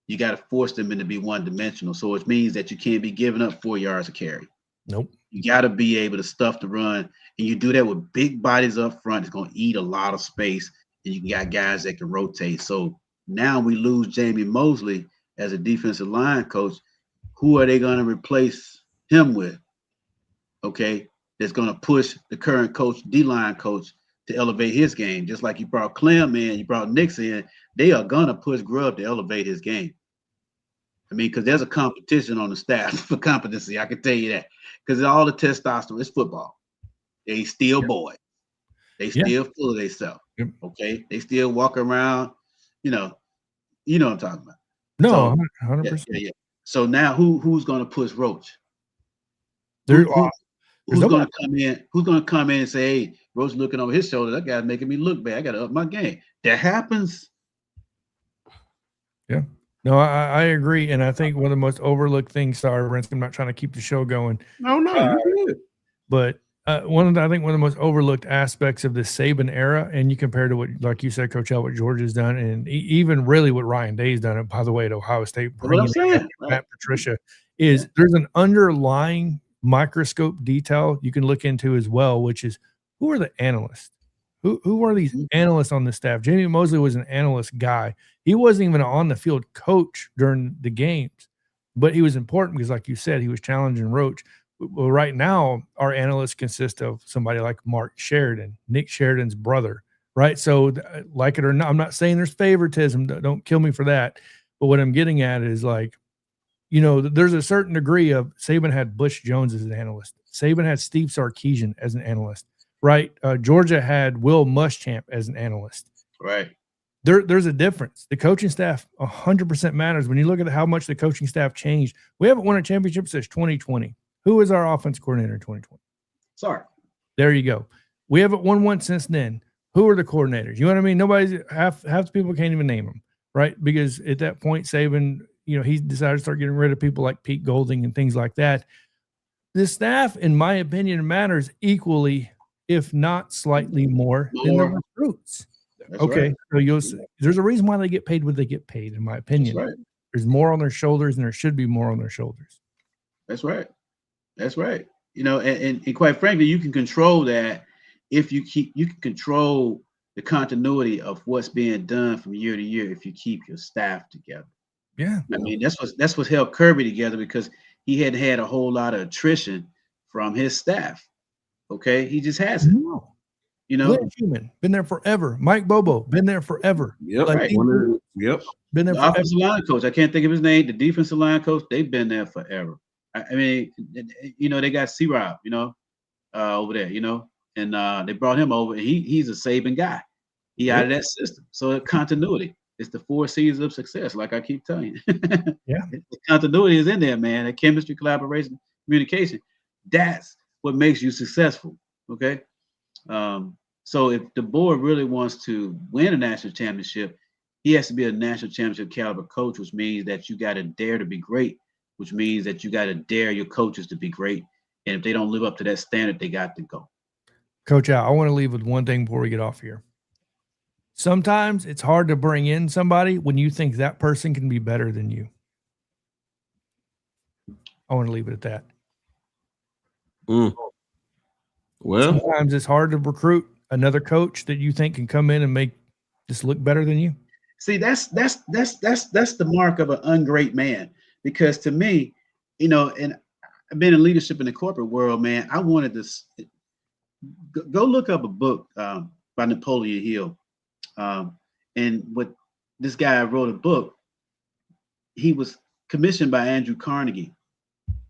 You got to force them into be one-dimensional. So it means that you can't be giving up 4 yards a carry. Nope. You got to be able to stuff the run, and you do that with big bodies up front. It's going to eat a lot of space. And you got guys that can rotate. So now we lose Jamie Mosley as a defensive line coach. Who are they going to replace him with? Okay, that's going to push the current coach, D-line coach, to elevate his game. Just like you brought Clem in, you brought Nix in. They are going to push Grubb to elevate his game. I mean, because there's a competition on the staff for competency. I can tell you that. Because all the testosterone, it's football. They still boys. They still full of themselves. Okay, they still walk around, you know what I'm talking about. No, 100%. Yeah. So now who's going to push Roach? Who's going to come in? Who's going to come in and say, "Hey, Roach looking over his shoulder. That guy's making me look bad. I got to up my game." That happens. Yeah. No, I agree, and I think one of the most overlooked things. Sorry, Rensk, I'm not trying to keep the show going. No, you're good. But one of the most overlooked aspects of the Saban era, and you compare to what, like you said, Coach L, what George has done, and even really what Ryan Day's done, and by the way, at Ohio State, bringing in Matt Patricia, is there's an underlying microscope detail you can look into as well, which is who are the analysts? Who are these analysts on the staff? Jamie Mosley was an analyst guy. He wasn't even an on-the-field coach during the games, but he was important because, like you said, he was challenging Roach. Well, right now, our analysts consist of somebody like Mark Sheridan, Nick Sheridan's brother, right? So, like it or not, I'm not saying there's favoritism. Don't kill me for that. But what I'm getting at is, like, there's a certain degree of Saban had Butch Jones as an analyst. Saban had Steve Sarkisian as an analyst, right? Georgia had Will Muschamp as an analyst. Right. There's a difference. The coaching staff 100% matters. When you look at how much the coaching staff changed, we haven't won a championship since 2020. Who is our offense coordinator in 2020? Sorry. There you go. We haven't won one since then. Who are the coordinators? You know what I mean? Half the people can't even name them, right? Because at that point, Saban, he decided to start getting rid of people like Pete Golding and things like that. The staff, in my opinion, matters equally, if not slightly more than the recruits. That's okay, right. So there's a reason why they get paid what they get paid, in my opinion. That's right. There's more on their shoulders, and there should be more on their shoulders. That's right. That's right. And quite frankly, you can control that if you can control the continuity of what's being done from year to year if you keep your staff together. Yeah. I mean, that's what held Kirby together because he hadn't had a whole lot of attrition from his staff. Okay. He just hasn't. Glenn Schumann, been there forever. Mike Bobo, been there forever. Yep. Right. Been there the forever. Offensive line coach, I can't think of his name. The defensive line coach, they've been there forever. I mean, they got C-Rob, over there, and they brought him over. And he's a Saban guy. He out of that system. So continuity. It's the 4 C's of success, like I keep telling you. Yeah. The continuity is in there, man. The chemistry, collaboration, communication. That's what makes you successful. Okay. So if the board really wants to win a national championship, he has to be a national championship caliber coach, which means that you got to dare to be great, which means that you got to dare your coaches to be great. And if they don't live up to that standard, they got to go. Coach Al, I want to leave with one thing before we get off here. Sometimes it's hard to bring in somebody when you think that person can be better than you. I want to leave it at that. Well, sometimes it's hard to recruit another coach that you think can come in and make just look better than you. See, that's the mark of an ungreat man. Because to me, and I've been in leadership in the corporate world, man. I wanted to go look up a book by Napoleon Hill. And what this guy wrote a book, he was commissioned by Andrew Carnegie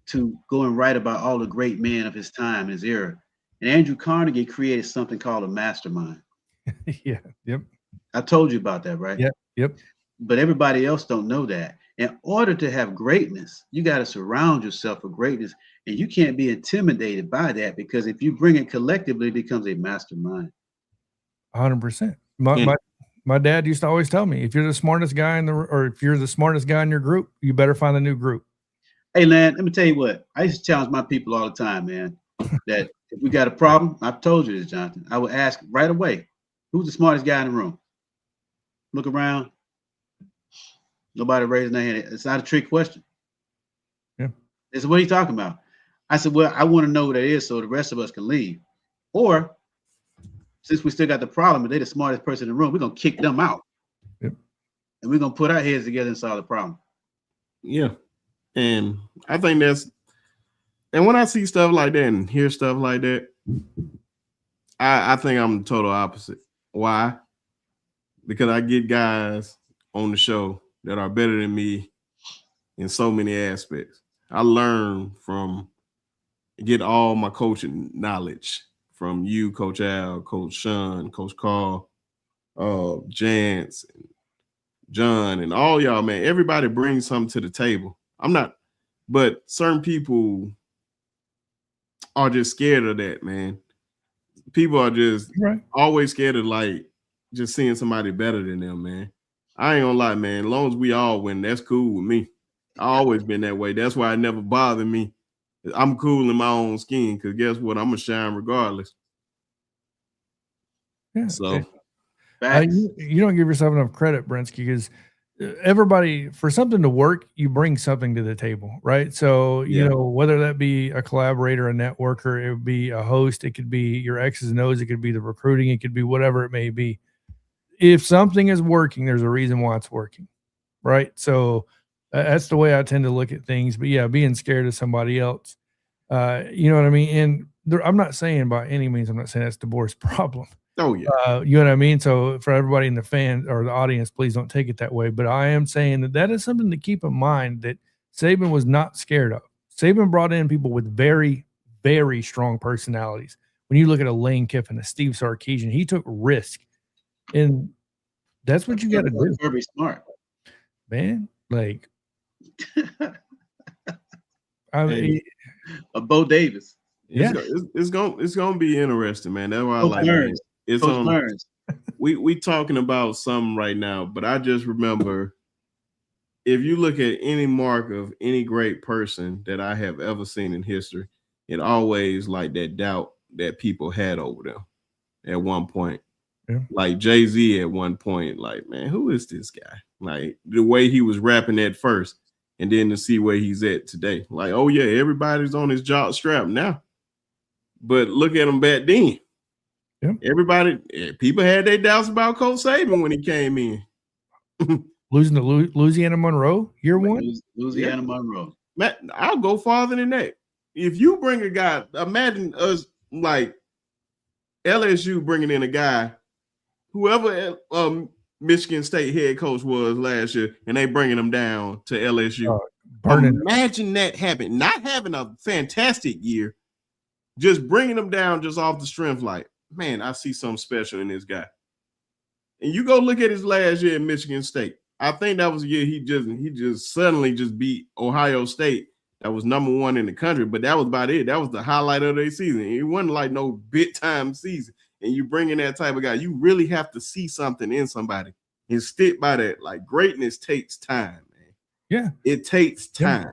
to go and write about all the great men of his time, his era. And Andrew Carnegie created something called a mastermind. Yeah. Yep. I told you about that, right? Yep. But everybody else don't know that. In order to have greatness, you got to surround yourself with greatness, and you can't be intimidated by that, because if you bring it collectively, it becomes a mastermind. 100%. My dad used to always tell me, if you're the smartest guy or if you're the smartest guy in your group, you better find a new group. Hey, Lan, let me tell you what. I used to challenge my people all the time, man, that if we got a problem, I've told you this, Jonathan, I would ask right away, who's the smartest guy in the room? Look around. Nobody raising their hand. It's not a trick question. Yeah. It's what are you talking about? I said, well, I want to know what it is so the rest of us can leave. Or since we still got the problem, if they're the smartest person in the room, we're going to kick them out. Yep. And we're going to put our heads together and solve the problem. Yeah. And I think and when I see stuff like that and hear stuff like that, I think I'm the total opposite. Why? Because I get guys on the show that are better than me in so many aspects. I learn get all my coaching knowledge from you, Coach Al, Coach Sean, Coach Carl, Jance, John, and all y'all, man. Everybody brings something to the table. But certain people are just scared of that, man. People are just always scared of just seeing somebody better than them, man. I ain't gonna lie, man. As long as we all win, that's cool with me. I always been that way. That's why it never bothered me. I'm cool in my own skin, because guess what? I'm gonna shine regardless. Yeah. So you don't give yourself enough credit, Brensky, because everybody, for something to work, you bring something to the table, right? So, whether that be a collaborator, a networker, it would be a host, it could be your X's and O's, it could be the recruiting, it could be whatever it may be. If something is working, there's a reason why it's working, right? So that's the way I tend to look at things. But yeah, being scared of somebody else, you know what I mean? And I'm not saying by any means, I'm not saying that's DeBoer's problem. Oh yeah. You know what I mean? So for everybody in the fan or the audience, please don't take it that way. But I am saying that is something to keep in mind, that Saban was not scared of. Saban brought in people with very, very strong personalities. When you look at a Lane Kiffin, a Steve Sarkisian, he took risk. And that's what you got to do. Very smart, man. Like, I mean, a Bo Davis. It's gonna be interesting, man. That's why I like it. It's we talking about something right now, but I just remember, if you look at any mark of any great person that I have ever seen in history, it always like that doubt that people had over them at one point. Yeah. Like Jay-Z at one point, like, man, who is this guy? Like the way he was rapping at first, and then to see where he's at today. Like, oh yeah, everybody's on his job strap now. But look at him back then. Yeah. People had their doubts about Coach Saban when he came in. Losing to Louisiana Monroe, year one? Louisiana Monroe. Matt, I'll go farther than that. If you bring a guy, imagine us like LSU bringing in a guy, whoever Michigan State head coach was last year, and they bringing him down to LSU. Imagine that happen. Not having a fantastic year, just bringing them down just off the strength, like, man, I see something special in this guy. And you go look at his last year at Michigan State. I think that was the year he just suddenly just beat Ohio State. That was number 1 in the country, but that was about it. That was the highlight of their season. It wasn't like no big time season. And you bring in that type of guy, you really have to see something in somebody and stick by that. Like, greatness takes time, man. Yeah. It takes time. Yeah.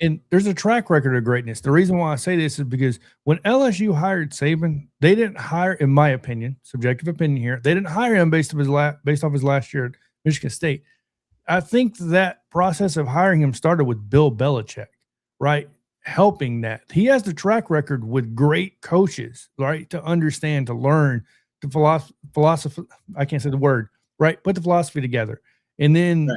And there's a track record of greatness. The reason why I say this is because when LSU hired Saban, they didn't hire, in my opinion, subjective opinion here, they didn't hire him based off his last year at Michigan State. I think that process of hiring him started with Bill Belichick, right? Helping that. He has the track record with great coaches, right? To understand, to learn, to philosophy. I can't say the word, right? Put the philosophy together and then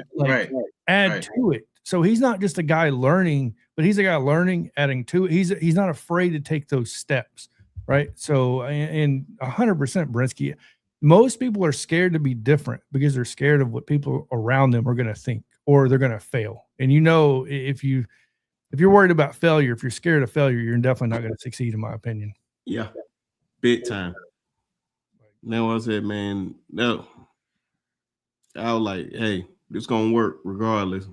add to it. So he's not just a guy learning, but he's a guy learning, adding to it. He's not afraid to take those steps, right? So, and 100% Brinsky, most people are scared to be different because they're scared of what people around them are going to think or they're going to fail. And if you're worried about failure, if you're scared of failure, you're definitely not going to succeed, in my opinion. Yeah, big time. Now I said, man, no. I was like, hey, this going to work regardless.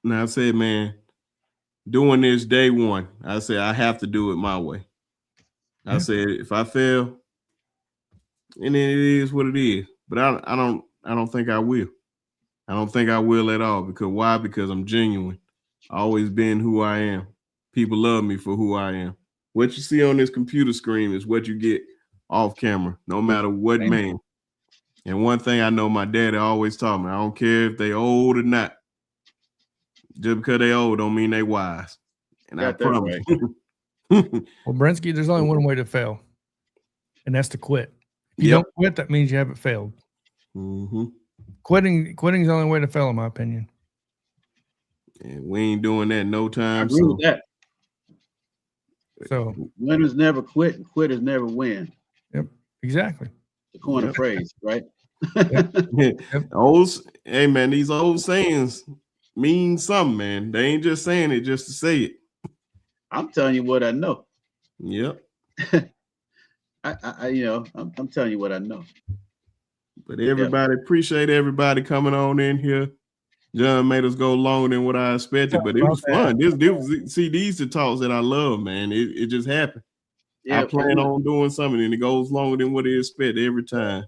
And I said, man, doing this day one, I said, I have to do it my way. I said, if I fail, and then it is what it is. But I don't think I will. I don't think I will at all. Because why? Because I'm genuine. I always been who I am. People love me for who I am. What you see on this computer screen is what you get off camera, no matter what man. And one thing I know my daddy always taught me, I don't care if they old or not. Just because they old don't mean they wise. And I promise. Well, Brinsky, there's only one way to fail, and that's to quit. If you don't quit, that means you haven't failed. Mm-hmm. Quitting is the only way to fail, in my opinion. And we ain't doing that no time. I agree with that. So winners never quit, and quitters never win. Yep, exactly. The corner phrase, right? Hey man, these old sayings mean something, man. They ain't just saying it just to say it. I'm telling you what I know. Yep. I'm telling you what I know. But everybody, appreciate everybody coming on in here. John made us go longer than what I expected, but it was fun. These are talks that I love, man. It just happened. I plan on doing something, and it goes longer than what they expect every time.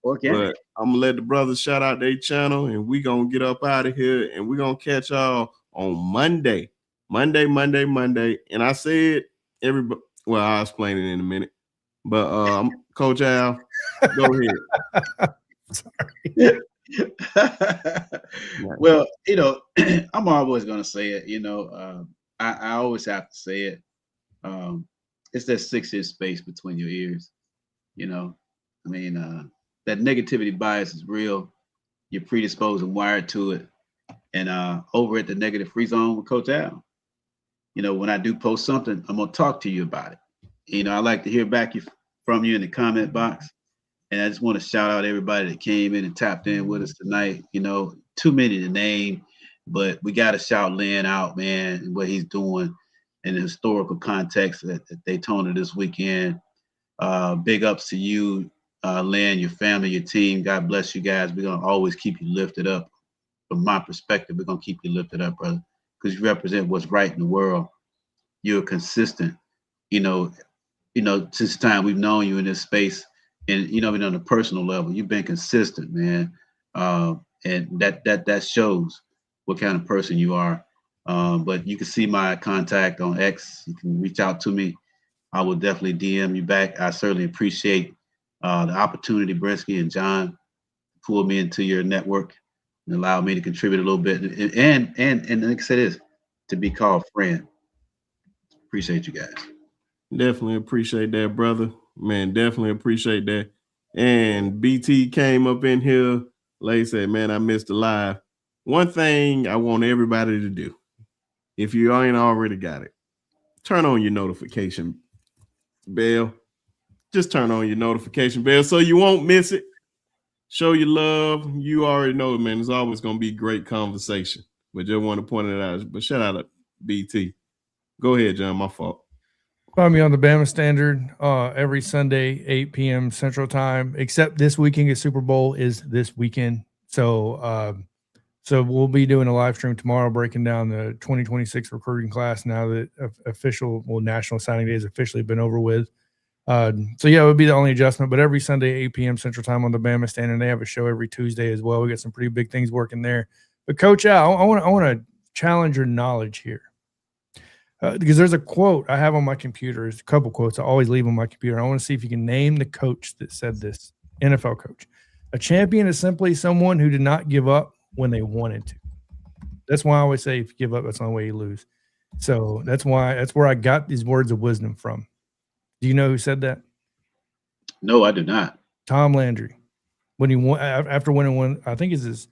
Okay. But I'm gonna let the brothers shout out their channel, and we gonna get up out of here, and we're gonna catch y'all on Monday. And I said everybody. Well, I'll explain it in a minute. But Coach Al, go ahead. Sorry. Well, I'm always gonna say it. I always have to say it. It's that 6-inch space between your ears. That negativity bias is real. You're predisposed and wired to it. And over at the Negative Free Zone with Coach Al, when I do post something, I'm gonna talk to you about it. I like to hear back from you in the comment box. And I just want to shout out everybody that came in and tapped in with us tonight. Too many to name, but we got to shout Lynn out, man, and what he's doing in the historical context at Daytona this weekend. Big ups to you, Lynn, your family, your team. God bless you guys. We're going to always keep you lifted up. From my perspective, we're going to keep you lifted up, brother, because you represent what's right in the world. You're consistent. Since the time we've known you in this space, and even on a personal level, you've been consistent, man, and that shows what kind of person you are. But you can see my contact on X. You can reach out to me. I will definitely DM you back. I certainly appreciate the opportunity, Brinsky and John, to pull me into your network and allow me to contribute a little bit. And like I said, is to be called friend. Appreciate you guys. Definitely appreciate that, brother. Man, definitely appreciate that. And BT came up in here. Like I said, man, I missed the live. One thing I want everybody to do, if you ain't already got it, turn on your notification bell. Just turn on your notification bell so you won't miss it. Show your love. You already know, man, it's always going to be great conversation. But just want to point it out. But shout out to BT. Go ahead, John. My fault. Find me on the Bama Standard every Sunday, 8 p.m. Central Time, except this weekend. The Super Bowl is this weekend. So we'll be doing a live stream tomorrow breaking down the 2026 recruiting class now that national signing day has officially been over with. So yeah, it would be the only adjustment, but every Sunday, 8 p.m. Central Time on the Bama Standard. They have a show every Tuesday as well. We got some pretty big things working there. But Coach Al, I want to challenge your knowledge here. Because there's a quote I have on my computer. There's a couple quotes I always leave on my computer. I want to see if you can name the coach that said this, NFL coach. A champion is simply someone who did not give up when they wanted to. That's why I always say if you give up, that's the only way you lose. So that's where I got these words of wisdom from. Do you know who said that? No, I do not. Tom Landry. When he won after winning one, I think it's his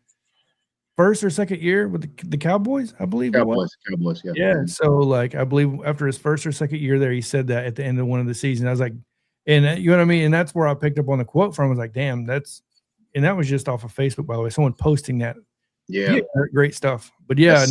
first or second year with the Cowboys, I believe. Cowboys, yeah. Yeah. So, I believe after his first or second year there, he said that at the end of one of the seasons. I was like, and you know what I mean? And that's where I picked up on the quote from. I was like, damn, that was just off of Facebook, by the way. Someone posting that. Yeah. Great stuff. But yeah,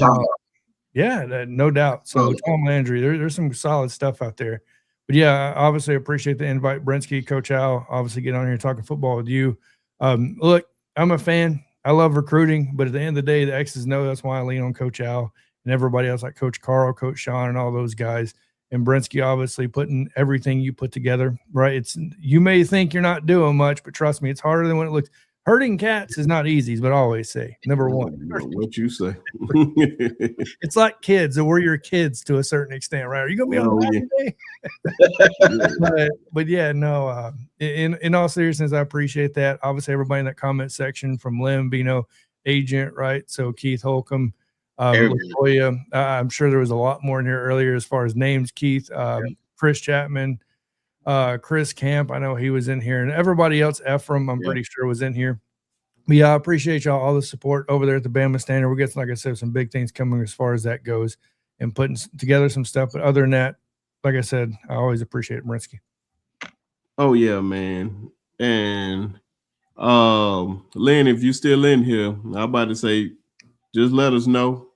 no doubt. So, Tom Landry, there's some solid stuff out there. But yeah, I obviously appreciate the invite, Brinsky, Coach Al. Obviously, get on here talking football with you. Look, I'm a fan. I love recruiting, but at the end of the day, the X's know. That's why I lean on Coach Al and everybody else like Coach Carl, Coach Sean, and all those guys. And Brinsky obviously putting everything you put together, right? You may think you're not doing much, but trust me, it's harder than when it looks. Herding cats is not easy, but I always say, number one. What you say? It's like kids, or we're your kids to a certain extent, right? Are you going to be on today? But yeah, no, in all seriousness, I appreciate that. Obviously, everybody in that comment section from Lim, Bino, Agent, right? So Keith Holcomb, Latoya. I'm sure there was a lot more in here earlier as far as names. Keith, Chris Chapman, Chris Camp, I know he was in here, and everybody else, Ephraim, I'm pretty sure was in here. But yeah, I appreciate y'all all the support over there at the Bama Standard. We're getting, like I said, some big things coming as far as that goes and putting together some stuff. But other than that, like I said, I always appreciate Marinsky. Oh yeah, man. And Lynn, if you still in here, I'm about to say, just let us know.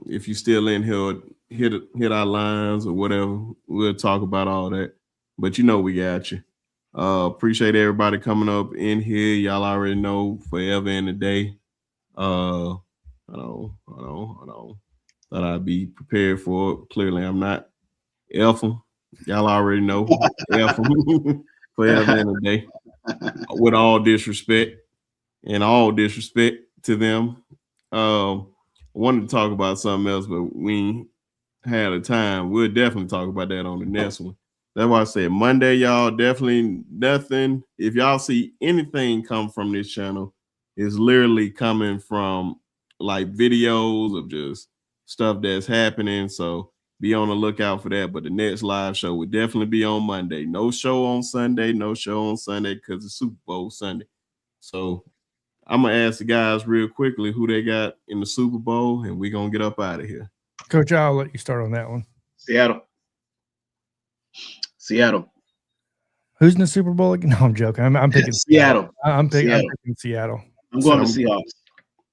If you still in here, hit our lines or whatever. We'll talk about all that. But we got you. Appreciate everybody coming up in here. Y'all already know forever and a day. Hold on. Thought I'd be prepared for it. Clearly I'm not. Elfum. Y'all already know. Elfum. Forever and a day. With all disrespect to them. I wanted to talk about something else, but we had a time. We'll definitely talk about that on the next one. That's why I said Monday, y'all, definitely nothing. If y'all see anything come from this channel, it's literally coming from like videos of just stuff that's happening. So be on the lookout for that. But the next live show will definitely be on Monday. No show on Sunday because it's Super Bowl Sunday. So I'm going to ask the guys real quickly who they got in the Super Bowl, and we're going to get up out of here. Coach, I'll let you start on that one. Seattle. Who's in the Super Bowl again? No, I'm joking. I'm picking Seattle. I'm picking Seattle. I'm going to Seahawks.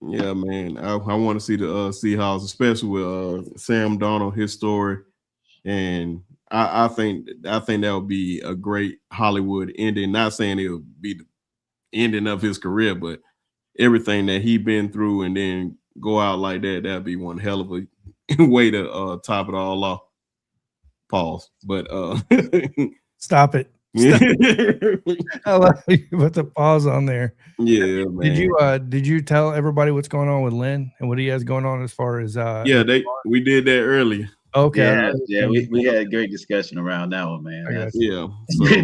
Yeah, man. I want to see the Seahawks, especially with Sam Darnold, his story. And I think that would be a great Hollywood ending. Not saying it would be the ending of his career, but everything that he been through and then go out like that'd be one hell of a way to top it all off. Pause. But stop it. I love you put the pause on there. Yeah, man. Did you tell everybody what's going on with Lynn and what he has going on as far as we did that earlier. Okay. Yeah, we had a great discussion around that one, man. That's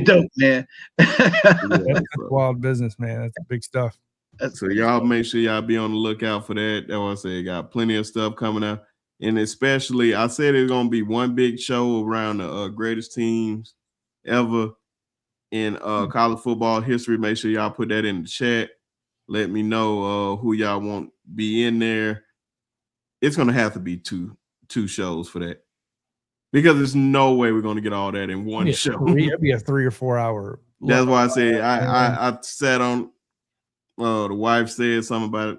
dope, man. That's wild business, man. That's big stuff. So y'all make sure y'all be on the lookout for that. That's what I say. Got plenty of stuff coming out. And especially, I said it's going to be one big show around the greatest teams ever in college football history. Make sure y'all put that in the chat. Let me know who y'all want be in there. It's going to have to be two shows for that, because there's no way we're going to get all that in one show. It'd be a 3 or 4 hour. That's why I said I sat on. The wife said something about it,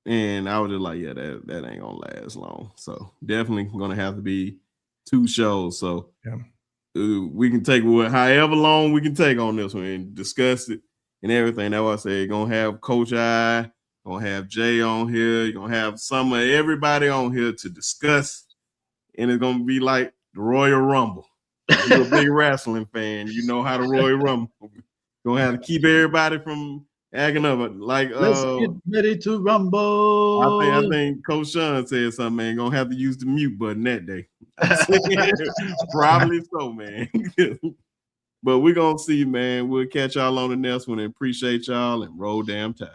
And I was just like, yeah, that ain't gonna last long. So definitely gonna have to be 2 shows. So Yeah. We can take however long we can take on this one and discuss it and everything. That's why I say gonna have Coach I, gonna have Jay on here, you're gonna have some of everybody on here to discuss, and it's gonna be like the Royal Rumble. If you're a big wrestling fan, you know how the Royal Rumble. Gonna have to keep everybody from acting up. Like Let's get ready to rumble. I think Coach Sean said something, man. Gonna have to use the mute button that day. Probably so, man. But we're gonna see, man. We'll catch y'all on the next one and appreciate y'all and roll damn tide.